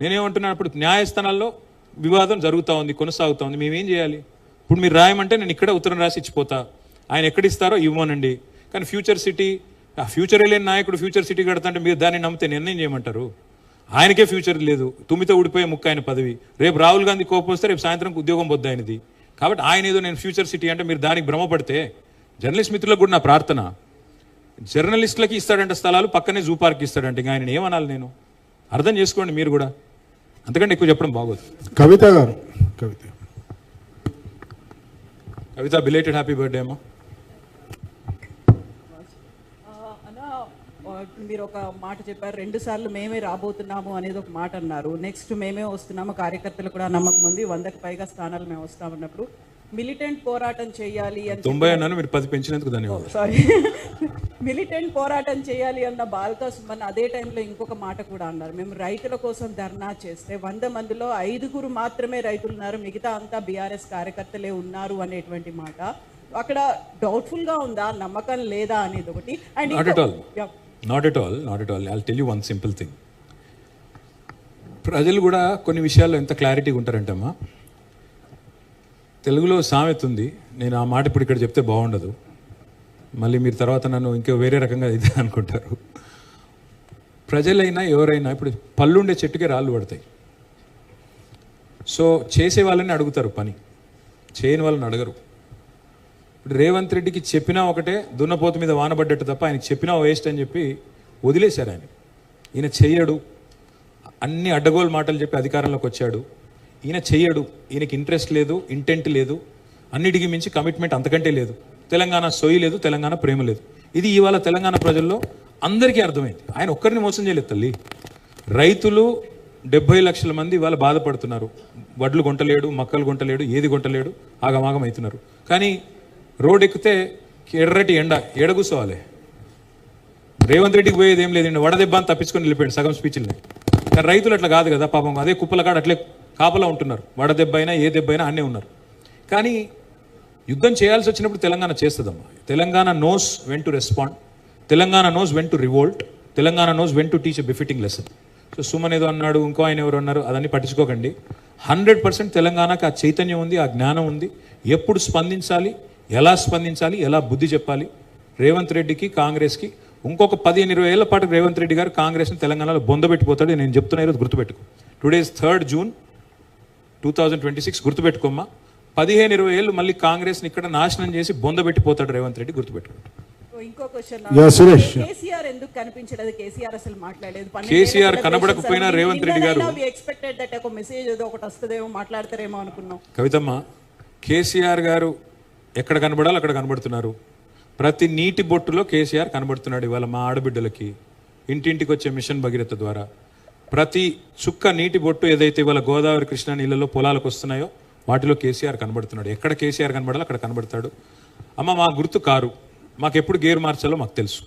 నేనేమంటున్నాను, ఇప్పుడు న్యాయస్థానాల్లో వివాదం జరుగుతూ ఉంది, కొనసాగుతూ ఉంది. మేమేం చేయాలి? ఇప్పుడు మీరు రాయమంటే నేను ఇక్కడ ఉత్తరం రాసి ఇచ్చిపోతా, ఆయన ఎక్కడిస్తారో ఇవ్వనండి. కానీ ఫ్యూచర్ సిటీ, ఆ ఫ్యూచరే లేని నాయకుడు ఫ్యూచర్ సిటీ కడతా మీరు దాన్ని నమ్మితే నిర్ణయం చేయమంటారు? ఆయనకే ఫ్యూచర్ లేదు, తుమ్మితో ఊడిపోయే ముక్క ఆయన పదవి. రేపు రాహుల్ గాంధీ కోపం వస్తే రేపు సాయంత్రం ఉద్యోగం పొద్దు ఆయనది. కాబట్టి ఆయన ఏదో నేను ఫ్యూచర్ సిటీ అంటే మీరు దానికి భ్రమపడితే, జర్నలిస్ట్ మిత్రులకు కూడా నా ప్రార్థన, జర్నలిస్టులకి ఇస్తాడంటే స్థలాలు, పక్కనే జూ పార్క్ ఇస్తాడంటే ఇంకా ఆయన ఏమనాలి? నేను అర్థం చేసుకోండి మీరు కూడా, అంతకంటే ఎక్కువ చెప్పడం బాగోదు. కవిత గారు, కవిత బిలేటెడ్ హ్యాపీ బర్త్డే అమ్మా. మీరు ఒక మాట చెప్పారు, 2 సార్లు మేమే రాబోతున్నాము అనేది ఒక మాట అన్నారు. నెక్స్ట్ మేమే వస్తున్నాము, కార్యకర్తలు కూడా నమ్మకం ఉంది, 100కి పైగా స్థానాలు మేము వస్తామన్నప్పుడు మిలిటెంట్ పోరాటం చేయాలి అని 90 అన్నాను, మీరు 10 పెంచినందుకు ధన్యవాదాలు. సారీ, మిలిటెంట్ పోరాటం చేయాలి అన్న బాల్కా సుమన్ అదే టైంలో ఇంకొక మాట కూడా అన్నారు, మేము రైతుల కోసం ధర్నా చేస్తే 100 మందిలో 5 మాత్రమే రైతులు ఉన్నారు, మిగతా అంతా బీఆర్ఎస్ కార్యకర్తలే ఉన్నారు అనేటువంటి మాట. అక్కడ డౌట్ఫుల్ గా ఉందా, నమ్మకం లేదా అనేది ఒకటి. Not at all. I'll tell you one simple thing. ప్రజలు కూడా కొన్ని విషయాల్లో ఎంత క్లారిటీగా ఉంటారంటమ్మా. తెలుగులో సామెత ఉంది, నేను ఆ మాట ఇప్పుడు ఇక్కడ చెప్తే బాగుండదు, మళ్ళీ మీరు తర్వాత నన్ను ఇంకో వేరే రకంగా ఇది అనుకుంటారు. ప్రజలైనా ఎవరైనా ఇప్పుడు పళ్ళుండే చెట్టుకే రాళ్ళు పడతాయి. సో చేసే వాళ్ళని అడుగుతారు పని, చేయని వాళ్ళని అడగరు. ఇప్పుడు రేవంత్ రెడ్డికి చెప్పినా ఒకటే, దున్నపోతు మీద వానబడ్డట్టు తప్ప ఆయనకి చెప్పినా వేస్ట్ అని చెప్పి వదిలేశారు. ఈయన చెయ్యడు, అన్ని అడ్డగోలు మాటలు చెప్పి అధికారంలోకి వచ్చాడు. ఈయన చెయ్యడు, ఈయనకి ఇంట్రెస్ట్ లేదు, ఇంటెంట్ లేదు, అన్నిటికీ మించి కమిట్మెంట్ అంతకంటే లేదు. తెలంగాణ సొయ్యి లేదు, తెలంగాణ ప్రేమ లేదు. ఇది ఇవాళ తెలంగాణ ప్రజల్లో అందరికీ అర్థమైంది. ఆయన ఒక్కరిని మోసం చేయలేదు తల్లి. రైతులు 70 లక్షల మంది ఇవాళ బాధపడుతున్నారు. వడ్లు కొంటలేడు, మక్కలు కొంటలేడు, ఏది కొంటలేడు, ఆగమాగం అవుతున్నారు. కానీ రోడ్ ఎక్కితే ఎర్రటి ఎండ, కూర్చోవాలి. రేవంత్ రెడ్డికి పోయేది ఏం లేదండి, వడదెబ్బ అని తప్పించుకొని వెళ్ళిపోయాడు సగం స్పీచ్లని. కానీ రైతులు అట్లా కాదు కదా పాపం, అదే కుప్పల కాడ అట్లే కాపలా ఉంటున్నారు. వడదెబ్బ అయినా ఏ దెబ్బ అయినా అన్నీ ఉన్నారు. కానీ యుద్ధం చేయాల్సి వచ్చినప్పుడు తెలంగాణ చేస్తుందమ్మా. Telangana knows when to respond, Telangana knows when to revolt, Telangana knows when to teach a befitting lesson. So Suman ఏదో అన్నాడు, ఇంకో ఆయన ఎవరు అన్నారు, అదన్నీ పట్టించుకోకండి. 100% తెలంగాణకు ఆ చైతన్యం ఉంది, ఆ జ్ఞానం ఉంది. ఎప్పుడు స్పందించాలి, ఎలా స్పందించాలి, ఎలా బుద్ధి చెప్పాలి. రేవంత్ రెడ్డికి, కాంగ్రెస్కి ఇంకొక 15-20 ఏళ్ల పాటు రేవంత్ రెడ్డి గారు కాంగ్రెస్ని తెలంగాణలో బొందబెట్టిపోతాడు. నేను చెప్తున్నా, ఈరోజు గుర్తుపెట్టుకో. Today is 3rd June 2026. గుర్తుపెట్టుకోమ్మా. 15-20 ఏళ్ళు మళ్ళీ కాంగ్రెస్ని ఇక్కడ నాశనం చేసి బొందబెట్టిపోతాడు రేవంత్ రెడ్డి, గుర్తుపెట్టుకోండి. ఇంకో క్వశ్చన్, Yeah, Suresh. కేసీఆర్ ఎందుకు కనిపించలేదు? కేసీఆర్ అసలు మాట్లాడలేదు. కేసీఆర్ కనబడకపోయినా రేవంత్ రెడ్డి గారు ఎక్స్పెక్టెడ్ దట్ ఒక మెసేజ్ ఏదో ఒకటి వస్తుందేమో, మాట్లాడతారేమో అనుకున్నాం. కవితమ్మ, కేసీఆర్ గారు ఎక్కడ కనబడాలో అక్కడ కనబడుతున్నారు. ప్రతి నీటి బొట్టులో కేసీఆర్ కనబడుతున్నాడు. ఇవాళ మా ఆడబిడ్డలకి ఇంటింటికి వచ్చే మిషన్ భగీరథ ద్వారా ప్రతి చుక్క నీటి బొట్టు ఏదైతే ఇవాళ గోదావరి కృష్ణా నీళ్ళలో పొలాలకు వస్తున్నాయో వాటిలో కేసీఆర్ కనబడుతున్నాడు. ఎక్కడ కేసీఆర్ కనబడాలో అక్కడ కనబడతాడు. అమ్మ, మా గుర్తు కారు. మాకు ఎప్పుడు గేర్ మార్చాలో మాకు తెలుసు.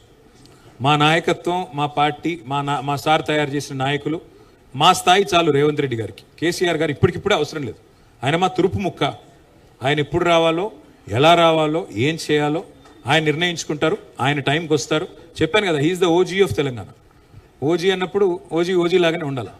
మా నాయకత్వం, మా పార్టీ, మా సార్ తయారు చేసిన నాయకులు, మా స్థాయి చాలు రేవంత్ రెడ్డి గారికి. కేసీఆర్ గారు ఇప్పటికిప్పుడే అవసరం లేదు. ఆయన మా తురుపు ముక్క. ఆయన ఎప్పుడు రావాలో, ఎలా రావాలో, ఏం చేయాలో ఆయన నిర్ణయించుకుంటారు. ఆయన టైంకి వస్తారు. చెప్పాను కదా, he is the OG of Telangana. OG అన్నప్పుడు ఓజీ లాగానే ఉండాలి.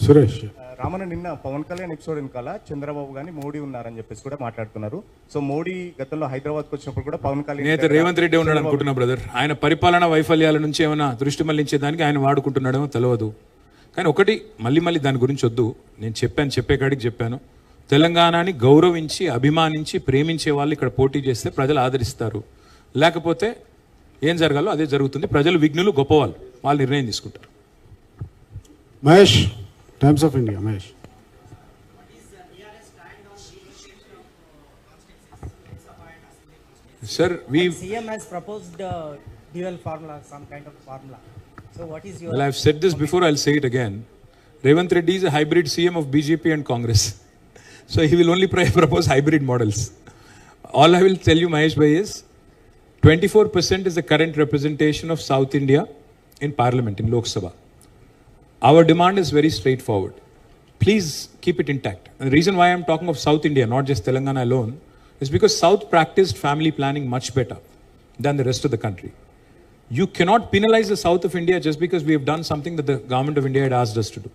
సురేష్, రామన్న, నిన్న పవన్ కళ్యాణ్ ఎపిసోడ్ వెనకాల చంద్రబాబు గాని మోడీ ఉన్నారని చెప్పేసి కూడా మాట్లాడుతున్నారు. సో మోడీ గతంలో హైదరాబాద్కి వచ్చినప్పుడు కూడా పవన్ కళ్యాణ్ నేత రేవంత్ రెడ్డి ఉన్నాడు అనుకుంటున్నా బ్రదర్. ఆయన పరిపాలన వైఫల్యాల నుంచి ఏమైనా దృష్టి మళ్లించేదానికి ఆయన వాడుకుంటున్నాడేమో తెలియదు. కానీ ఒకటి మళ్ళీ దాని గురించి వద్దు. నేను చెప్పే కాడికి చెప్పాను. తెలంగాణని గౌరవించి, అభిమానించి, ప్రేమించే వాళ్ళు ఇక్కడ పోటీ చేస్తే ప్రజలు ఆదరిస్తారు. లేకపోతే ఏం జరగాలో అదే జరుగుతుంది. ప్రజలు విఘ్నులు, గొప్పవాళ్ళు, వాళ్ళు నిర్ణయం తీసుకుంటారు. Mahesh, times of India. Mahesh, sir, CM has proposed dual formula, some kind of formula. So what is your... Well, I've said this before, I'll say it again. Revanth Reddy is a hybrid CM of BJP and Congress. So he will only propose hybrid models. All I will tell you, Mahesh Bhai, is 24% is the current representation of South India in Parliament, in Lok Sabha. Our demand is very straightforward. Please keep it intact. And the reason why I'm talking of South India, not just Telangana alone, is because South practiced family planning much better than the rest of the country. You cannot penalize the South of India just because we have done something that the government of India had asked us to do.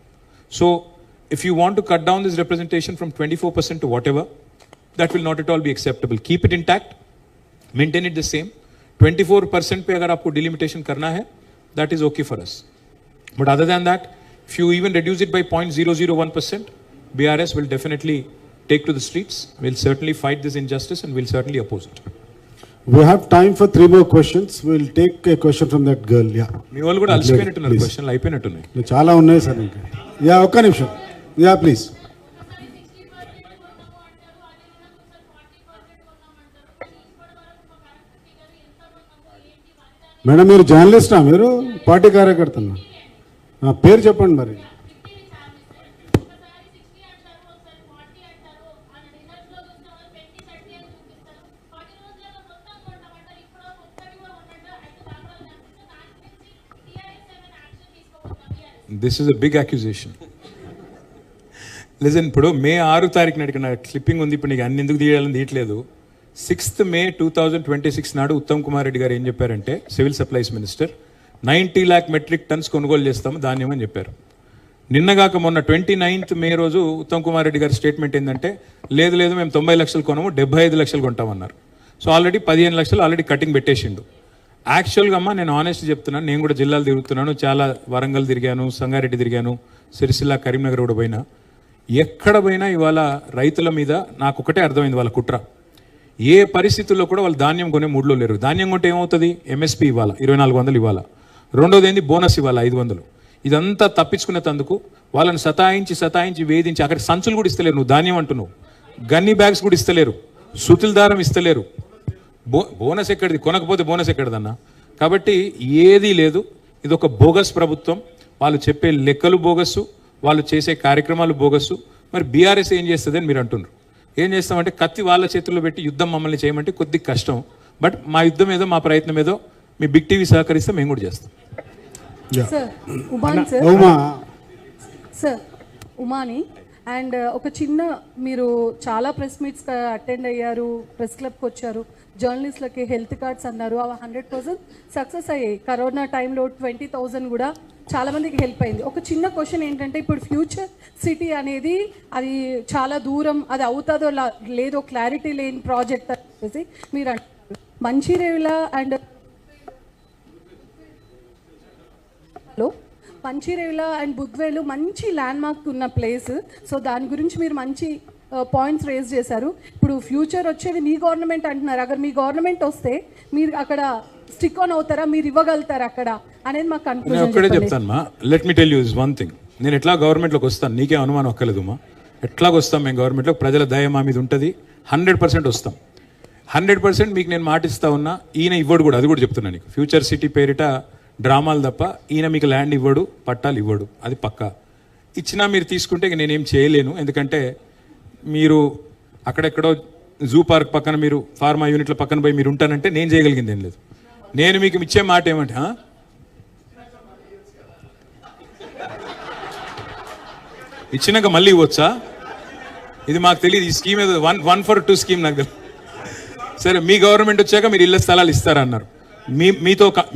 So, if you want to cut down this representation from 24% to whatever, that will not at all be acceptable. Keep it intact, maintain it the same. 24% पे अगर आपको delimitation करना है, that is okay for us. But other than that, if you even reduce it by 0.001%, BRS will definitely take to the streets. We'll certainly fight this injustice and we'll certainly oppose it. we have time for 3 more questions. We'll take a question from that girl. Yeah. మీ వాళ్ళు కూడా అలసిపోయినట్టున్నారు, క్వశ్చన్లు అయిపోయినట్టున్నాయి. చాలా ఉన్నాయి sir ఇంకా. Yeah, ఒక్క నిమిషం. Yeah, please. Madam, మీరు జర్నలిస్టా? మీరు పార్టీ కార్యకర్తనా? పేరు చెప్పండి మరి. This is a big accusation. Listen, ఇప్పుడు May 6 నాటికి నా క్లిప్పింగ్ ఉంది. ఇప్పుడు నీకు అన్ని ఎందుకు తీయాలని తీయట్లేదు. 6th May 2026 నాడు ఉత్తమ్ కుమార్ రెడ్డి గారు ఏం చెప్పారంటే, civil supplies minister, 90 lakh metric tons కొనుగోలు చేస్తాము ధాన్యం అని చెప్పారు. నిన్నగాక మొన్న 29th May రోజు ఉత్తమ్ కుమార్ రెడ్డి గారి స్టేట్మెంట్ ఏంటంటే, లేదు మేము 90 లక్షలు కొనము, 75 లక్షలు కొంటామన్నారు. సో ఆల్రెడీ 15 లక్షలు ఆల్రెడీ కటింగ్ పెట్టేసిండు. యాక్చువల్గా అమ్మా, నేను ఆనెస్ట్ చెప్తున్నాను, నేను కూడా జిల్లాలు తిరుగుతున్నాను, చాలా వరంగల్ తిరిగాను, సంగారెడ్డి తిరిగాను, సిరిసిల్ల, కరీంనగర్ కూడా పోయినా. ఎక్కడ పోయినా ఇవాళ రైతుల మీద నాకు ఒకటే అర్థమైంది, వాళ్ళ కుట్ర. ఏ పరిస్థితుల్లో కూడా వాళ్ళు ధాన్యం కొనే మూడ్లో లేరు. ధాన్యం కొంటే ఏమవుతుంది? MSP ఇవ్వాలా, 2400 ఇవ్వాలా. రెండోది ఏంది? బోనస్ ఇవ్వాలా, 500. ఇదంతా తప్పించుకునే తందుకు వాళ్ళని సతాయించి వేధించి అక్కడ సంచులు కూడా ఇస్తలేరు. నువ్వు ధాన్యం అంటున్నావు, గన్నీ బ్యాగ్స్ కూడా ఇస్తలేరు, సుతుల దారం ఇస్తలేరు. బోనస్ ఎక్కడిది? కొనకపోతే బోనస్ ఎక్కడిదన్నా? కాబట్టి ఏదీ లేదు. ఇది ఒక బోగస్ ప్రభుత్వం. వాళ్ళు చెప్పే లెక్కలు బోగస్సు, వాళ్ళు చేసే కార్యక్రమాలు బోగస్సు. మరి బీఆర్ఎస్ ఏం చేస్తుంది అని మీరు అంటున్నారు. ఏం చేస్తామంటే, కత్తి వాళ్ళ చేతుల్లో పెట్టి యుద్ధం మమ్మల్ని చేయమంటే కొద్ది కష్టం. బట్ మా యుద్ధం ఏదో, మా ప్రయత్నం ఏదో మీ బిగ్ టీవీ సహకరిస్తే మేము కూడా చేస్తాం. సార్, ఉమాని అండ్ ఒక చిన్న, మీరు చాలా ప్రెస్ మీట్స్ అటెండ్ అయ్యారు, ప్రెస్ క్లబ్కి వచ్చారు, జర్నలిస్ట్లకి హెల్త్ కార్డ్స్ అన్నారు, అవి 100% సక్సెస్ అయ్యాయి. కరోనా టైంలో 20,000 కూడా చాలామందికి హెల్ప్ అయింది. ఒక చిన్న క్వశ్చన్ ఏంటంటే, ఇప్పుడు ఫ్యూచర్ సిటీ అనేది అది చాలా దూరం, అది అవుతుందో లేదో క్లారిటీ లేని ప్రాజెక్ట్ అనేసి మీరు అంటారు. మంచిర్యాల అండ్ మంచిర్యాల అండ్ బుద్వేలు మంచి ల్యాండ్ మార్క్ ఉన్న ప్లేస్. సో దాని గురించి మీరు మంచి పాయింట్స్ రేజ్ చేశారు. ఇప్పుడు ఫ్యూచర్ వచ్చేది మీ గవర్నమెంట్ అంటున్నారు. అगर మీ గవర్నమెంట్ వస్తే మీరు అక్కడ స్టిక్ ఆన్ అవుతారా, మీరు ఇవ్వగలుగుతారా అక్కడ అనేది మాకు నేను ఒక్కడే చెప్తాను మా, let me tell you is one thing. నేను ఎట్లా గవర్నమెంట్లోకి వస్తాను, నీకే అనుమానం ఒక్కలేదు మా. ఎట్లాగ వస్తాం మేము గవర్నమెంట్లో, ప్రజల దయ మా మీద ఉంటుంది. 100% వస్తాం. 100% మీకు నేను మాటిస్తా ఉన్నా. ఈయన ఇవ్వడు కూడా, అది కూడా చెప్తున్నా నీకు. ఫ్యూచర్ సిటీ పేరిట డ్రామాలు తప్ప ఈయన మీకు ల్యాండ్ ఇవ్వడు, పట్టాలు ఇవ్వడు, అది పక్కా. ఇచ్చినా మీరు తీసుకుంటే ఇక నేనేం చేయలేను. ఎందుకంటే మీరు అక్కడెక్కడో జూ పార్క్ పక్కన, మీరు ఫార్మా యూనిట్ల పక్కన పోయి మీరు ఉంటానంటే నేను చేయగలిగింది ఏం లేదు. నేను మీకు ఇచ్చే మాట ఏమంటే, ఇచ్చినాక మళ్ళీ ఇవ్వచ్చా? ఇది మాకు తెలియదు. ఈ స్కీమ్ ఏదో 1 for 2 స్కీమ్ నాకు తెలియదు. సరే, మీ గవర్నమెంట్ వచ్చాక మీరు ఇళ్ళ స్థలాలు ఇస్తారన్నారు.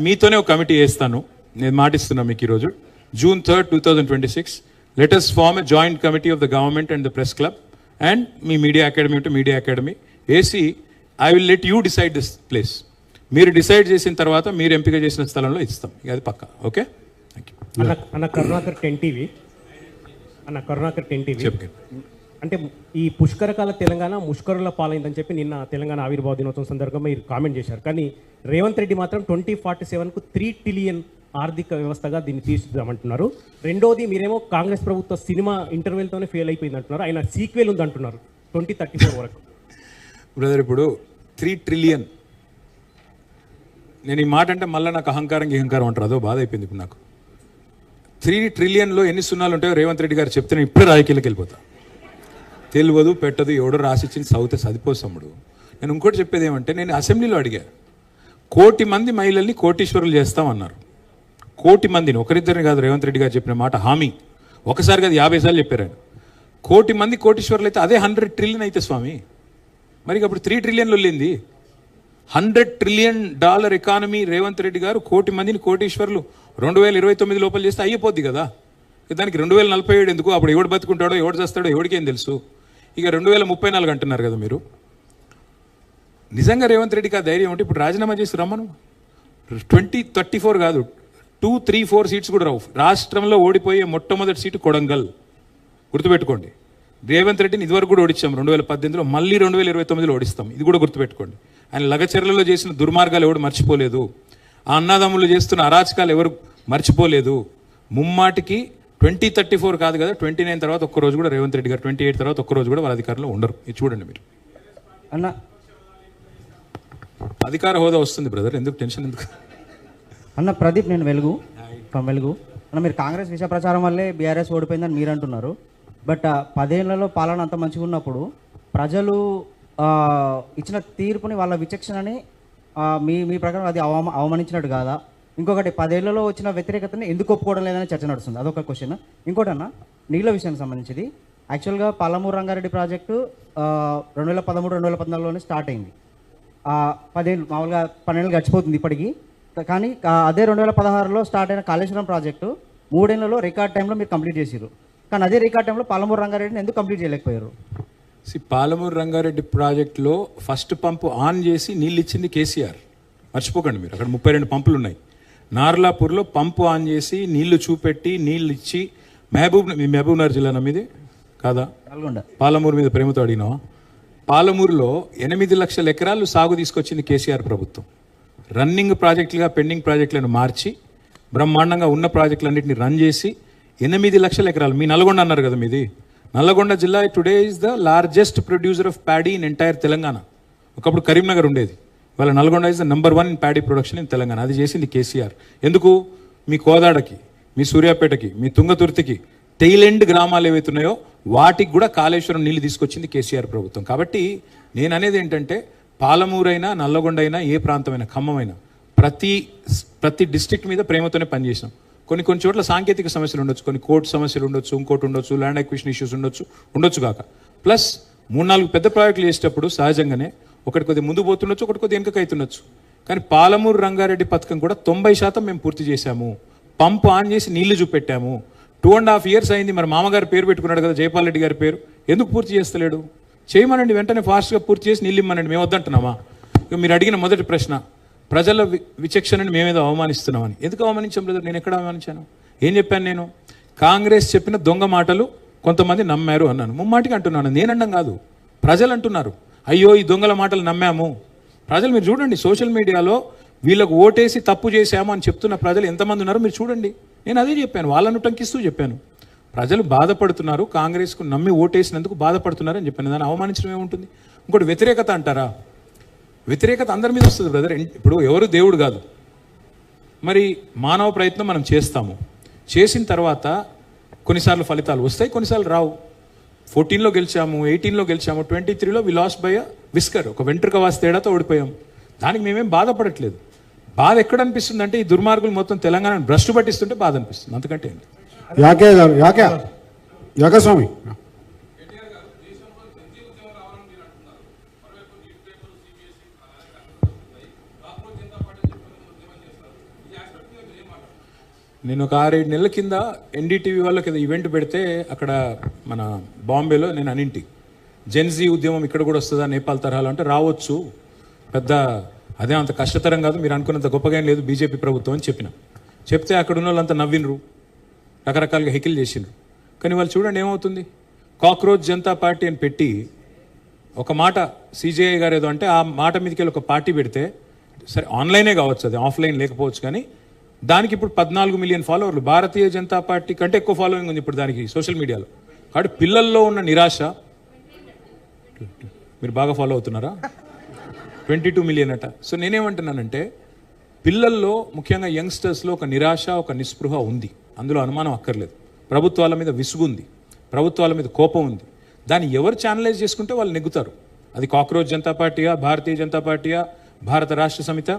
మీతోనే ఒక కమిటీ వేస్తాను, నేను మాటిస్తున్నా మీకు ఈరోజు. June 3rd, 2026 let us form a joint committee of the government and the press club and me media academy ఉంటే మీడియా అకాడమీ వేసి I will let you decide this place. మీరు డిసైడ్ చేసిన తర్వాత మీరు ఎంపిక చేసిన స్థలంలో ఇస్తాం, అది పక్కా. Okay, thank you. అన్న కరుణాకర్ 10TV చెప్పండి. అంటే ఈ పుష్కరకాల తెలంగాణ ముష్కరుల పాలైందని చెప్పి నిన్న తెలంగాణ ఆవిర్భావ దినోత్సవం సందర్భంగా మీరు కామెంట్ చేశారు. కానీ రేవంత్ రెడ్డి మాత్రం 2047కు 3 ట్రిలియన్ ఆర్థిక వ్యవస్థగా దీన్ని తీర్చిదిద్దామంటున్నారు. రెండోది, మీరేమో కాంగ్రెస్ ప్రభుత్వ సినిమా ఇంటర్వెల్తోనే ఫెయిల్ అయిపోయింది అంటున్నారు. ఆయన సీక్వెల్ ఉంది అంటున్నారు 2034 వరకు. బ్రదర్, ఇప్పుడు 3 ట్రిలియన్, నేను ఈ మాట అంటే మళ్ళీ నాకు అహంకారం అంటారు, అదో బాధ అయిపోయింది ఇప్పుడు నాకు. 3 ట్రిలియన్లో ఎన్ని సున్నాలు ఉంటాయో రేవంత్ రెడ్డి గారు చెప్తే నేను ఇప్పుడే రాజకీయాలకు వెళ్ళిపోతా. తెలియదు పెట్టదు, ఎవడో రాసిచ్చింది చదివితే సదిపోసమ్ముడు. నేను ఇంకోటి చెప్పేది ఏమంటే, నేను అసెంబ్లీలో అడిగా, 1 కోటి మంది మహిళల్ని కోటీశ్వరులు చేస్తామన్నారు. 1 కోటి మందిని, ఒకరిద్దరిని కాదు. రేవంత్ రెడ్డి గారు చెప్పిన మాట హామీ ఒకసారి కాదు 50 సార్లు చెప్పారు ఆయన. 1 కోటి మంది కోటీశ్వరులు అయితే అదే 100 ట్రిలియన్ అయితే స్వామి. మరి అప్పుడు 3 ట్రిలియన్లు వెళ్ళింది. $100 ట్రిలియన్ ఎకానమీ రేవంత్ రెడ్డి గారు 1 కోటి మందిని కోటీశ్వరులు 2029 లోపల చేస్తే అయిపోద్ది కదా. దానికి 2047 ఎందుకు? అప్పుడు ఎవడు బతుకుంటాడో ఎవడు చేస్తాడో ఎవడికేం తెలుసు. ఇక 2034 అంటున్నారు కదా మీరు. నిజంగా రేవంత్ రెడ్డికి ఆ ధైర్యం ఉంటే ఇప్పుడు రాజీనామా చేసి రమ్మను. 2034 కాదు, 2, 3, 4 సీట్స్ కూడా రావు. రాష్ట్రంలో ఓడిపోయే మొట్టమొదటి సీటు కొడంగల్, గుర్తుపెట్టుకోండి. రేవంత్ రెడ్డిని ఇదివరకు కూడా ఓడించాం 2018లో, మళ్ళీ 2029లో ఓడిస్తాం, ఇది కూడా గుర్తుపెట్టుకోండి. ఆయన లగచర్లలో చేసిన దుర్మార్గాలు ఎవడు మర్చిపోలేదు. ఆ అన్నదమ్ములు చేస్తున్న అరాచకాలు ఎవరు మర్చిపోలేదు. ముమ్మాటికి 2034 కాదు కదా, 29 తర్వాత ఒక్కరోజు కూడా రేవంత్ రెడ్డి గారు, 28 తర్వాత ఒక్కరోజు కూడా వాళ్ళ అధికారంలో ఉండరు. ఇది చూడండి మీరు. అన్న అధికార హోదా వస్తుంది బ్రదర్, ఎందుకు టెన్షన్ ఎందుకు? అన్న ప్రదీప్, నేను వెలుగు అన్న, మీరు కాంగ్రెస్ విష ప్రచారం వల్లే బీఆర్ఎస్ ఓడిపోయిందని మీరు అంటున్నారు. బట్ 10 ఏళ్లలో పాలన అంత మంచిగా ఉన్నప్పుడు ప్రజలు ఇచ్చిన తీర్పుని, వాళ్ళ విచక్షణని మీ ప్రకారం అది అవమానించినట్టు కాదా? ఇంకొకటి, 10 ఏళ్లలో వచ్చిన వ్యతిరేకతని ఎందుకు ఒప్పుకోవడం లేదని చర్చ నడుస్తుంది, అదొక క్వశ్చన్. ఇంకోటి అన్న, నీళ్ళ విషయానికి సంబంధించింది. యాక్చువల్గా పాలమూరు రంగారెడ్డి ప్రాజెక్టు 2013-2014లోనే స్టార్ట్ అయింది. 10 ఏళ్ళు, మామూలుగా 12 ఏళ్ళు గడిచిపోతుంది ఇప్పటికీ. కానీ అదే 2016లో స్టార్ట్ అయిన కాళేశ్వరం ప్రాజెక్టు 3 ఏళ్లలో రికార్డ్ టైంలో మీరు కంప్లీట్ చేసారు. కానీ అదే రికార్డ్ టైంలో పాలమూరు రంగారెడ్డిని ఎందుకు కంప్లీట్ చేయలేకపోయారు? పాలమూరు రంగారెడ్డి ప్రాజెక్టులో ఫస్ట్ పంపు ఆన్ చేసి నీళ్ళు ఇచ్చింది కేసీఆర్, మర్చిపోకండి మీరు. అక్కడ 32 పంపులు ఉన్నాయి. నార్లాపూర్లో పంపు ఆన్ చేసి నీళ్లు చూపెట్టి నీళ్ళు ఇచ్చి, మహబూబ్నగర్ జిల్లా మీది కాదా, పాలమూరు మీద ప్రేమతో అడిగినావా? పాలమూరులో 8 లక్షల ఎకరాలు సాగు తీసుకొచ్చింది కేసీఆర్ ప్రభుత్వం. రన్నింగ్ ప్రాజెక్టులుగా పెండింగ్ ప్రాజెక్టులను మార్చి బ్రహ్మాండంగా ఉన్న ప్రాజెక్టులన్నింటినీ రన్ చేసి 8 లక్షల ఎకరాలు. మీ నల్గొండ అన్నారు కదా, మీది నల్లగొండ జిల్లా today is the largest producer of paddy in entire Telangana. ఒకప్పుడు కరీంనగర్ ఉండేది, వాళ్ళ Nalgonda is the number 1 in paddy production in Telangana. అది చేసింది కేసీఆర్. ఎందుకు? మీ కోదాడకి, మీ సూర్యాపేటకి, మీ తుంగతుర్తికి టెయిలెండ్ గ్రామాలు ఏవైతున్నాయో వాటికి కూడా కాళేశ్వరం నీళ్ళు తీసుకొచ్చింది కేసీఆర్ ప్రభుత్వం. కాబట్టి నేను అనేది ఏంటంటే, పాలమూరైనా నల్లగొండ అయినా ఏ ప్రాంతమైనా ఖమ్మమైనా ప్రతి డిస్ట్రిక్ట్ మీద ప్రేమతోనే పనిచేసినాం. కొన్ని చోట్ల సాంకేతిక సమస్యలు ఉండొచ్చు, కొన్ని కోర్టు సమస్యలు ఉండొచ్చు, ఇంకోటి ఉండొచ్చు, ల్యాండ్ అక్విజిషన్ ఇష్యూస్ ఉండొచ్చు కాక. ప్లస్ 3-4 పెద్ద ప్రాజెక్టులు చేసేటప్పుడు సహజంగానే ఒకటి కొద్దిగా ముందు పోతుండొచ్చు, ఒకటి కొద్దిగా వెనుక అవుతుండొచ్చు. కానీ పాలమూరు రంగారెడ్డి పథకం కూడా 90% మేము పూర్తి చేశాము. పంపు ఆన్ చేసి నీళ్లు చూపెట్టాము. 2.5 years అయింది. మరి మామగారు పేరు పెట్టుకున్నాడు కదా, జైపాల్ రెడ్డి గారి పేరు, ఎందుకు పూర్తి చేస్తలేడు? చేయమనండి, వెంటనే ఫాస్ట్గా పూర్తి చేసి నీళ్ళు ఇమ్మనండి. మేము వద్దంటున్నామా? ఇక మీరు అడిగిన మొదటి ప్రశ్న, ప్రజల విచక్షణని మేమేదో అవమానిస్తున్నామని. ఎందుకు అవమానించాం బ్రదర్? నేను ఎక్కడ అవమానించాను? ఏం చెప్పాను నేను? కాంగ్రెస్ చెప్పిన దొంగ మాటలు కొంతమంది నమ్మారు అన్నాను. ముమ్మాటికి అంటున్నాను, నేనడం కాదు, ప్రజలు అంటున్నారు. అయ్యో ఈ దొంగల మాటలు నమ్మాము. ప్రజలు మీరు చూడండి, సోషల్ మీడియాలో వీళ్ళకు ఓటేసి తప్పు చేశాము అని చెప్తున్న ప్రజలు ఎంతమంది ఉన్నారో మీరు చూడండి. నేను అదే చెప్పాను, వాళ్ళను టంకిస్తూ చెప్పాను. ప్రజలు బాధపడుతున్నారు, కాంగ్రెస్కు నమ్మి ఓటేసినందుకు బాధపడుతున్నారు అని చెప్పాను. దాన్ని అవమానించడం ఏముంటుంది? ఇంకోటి వ్యతిరేకత అంటారా? వ్యతిరేకత అందరి మీద వస్తుంది బ్రదర్. ఇప్పుడు ఎవరు దేవుడు కాదు. మరి మానవ ప్రయత్నం మనం చేస్తాము. చేసిన తర్వాత కొన్నిసార్లు ఫలితాలు వస్తాయి, కొన్నిసార్లు రావు. 14లో గెలిచాము, 18లో గెలిచాము, 23లో వి లాస్ట్ బై విస్కర్, ఒక వెంట్రుక వాసి తేడాతో ఓడిపోయాం. దానికి మేమేం బాధపడట్లేదు. బాధ ఎక్కడ అనిపిస్తుంది అంటే ఈ దుర్మార్గులు మొత్తం తెలంగాణను భ్రష్టు పట్టిస్తుంటే బాధ అనిపిస్తుంది, అంతకంటే ఏంటి? యాకే స్వామి, నేను ఒక 6-7 నెలల కింద ఎన్డీటీవీ వాళ్ళకి ఏదో ఈవెంట్ పెడితే అక్కడ మన బాంబేలో నేను అనింటి జెన్జీ ఉద్యమం ఇక్కడ కూడా వస్తుందా నేపాల్ తరహాలో అంటే రావచ్చు, పెద్ద అదే అంత కష్టతరం కాదు, మీరు అనుకున్నంత గొప్పగా ఏం లేదు బీజేపీ ప్రభుత్వం అని చెప్పిన. చెప్తే అక్కడ ఉన్న వాళ్ళంతా నవ్వినరు, రకరకాలుగా హెకిల్ చేసిండ్రు. కానీ వాళ్ళు చూడండి ఏమవుతుంది, కాక్రోచ్ జనతా పార్టీ అని పెట్టి ఒక మాట సిజేఐ గారు ఏదో అంటే ఆ మాట మీదకి వెళ్ళి ఒక పార్టీ పెడితే, సరే ఆన్లైనే కావచ్చు, అది ఆఫ్లైన్ లేకపోవచ్చు, కానీ దానికి ఇప్పుడు 14 మిలియన్ ఫాలోవర్లు. భారతీయ జనతా పార్టీ కంటే ఎక్కువ ఫాలోయింగ్ ఉంది ఇప్పుడు దానికి సోషల్ మీడియాలో. కాబట్టి పిల్లల్లో ఉన్న నిరాశ, మీరు బాగా ఫాలో అవుతున్నారా, 22 మిలియన్ అట. సో నేనేమంటున్నానంటే పిల్లల్లో ముఖ్యంగా యంగ్స్టర్స్లో ఒక నిరాశ, ఒక నిస్పృహ ఉంది, అందులో అనుమానం అక్కర్లేదు. ప్రభుత్వాల మీద విసుగు ఉంది, ప్రభుత్వాల మీద కోపం ఉంది. దాన్ని ఎవరు ఛానలైజ్ చేసుకుంటే వాళ్ళు నెగ్గుతారు. అది కాక్రోచ్ జనతా పార్టీయా, భారతీయ జనతా పార్టీయా, భారత రాష్ట్ర సమిత,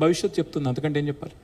భవిష్యత్తు చెప్తుంది, అంతకంటే ఏం చెప్పాలి?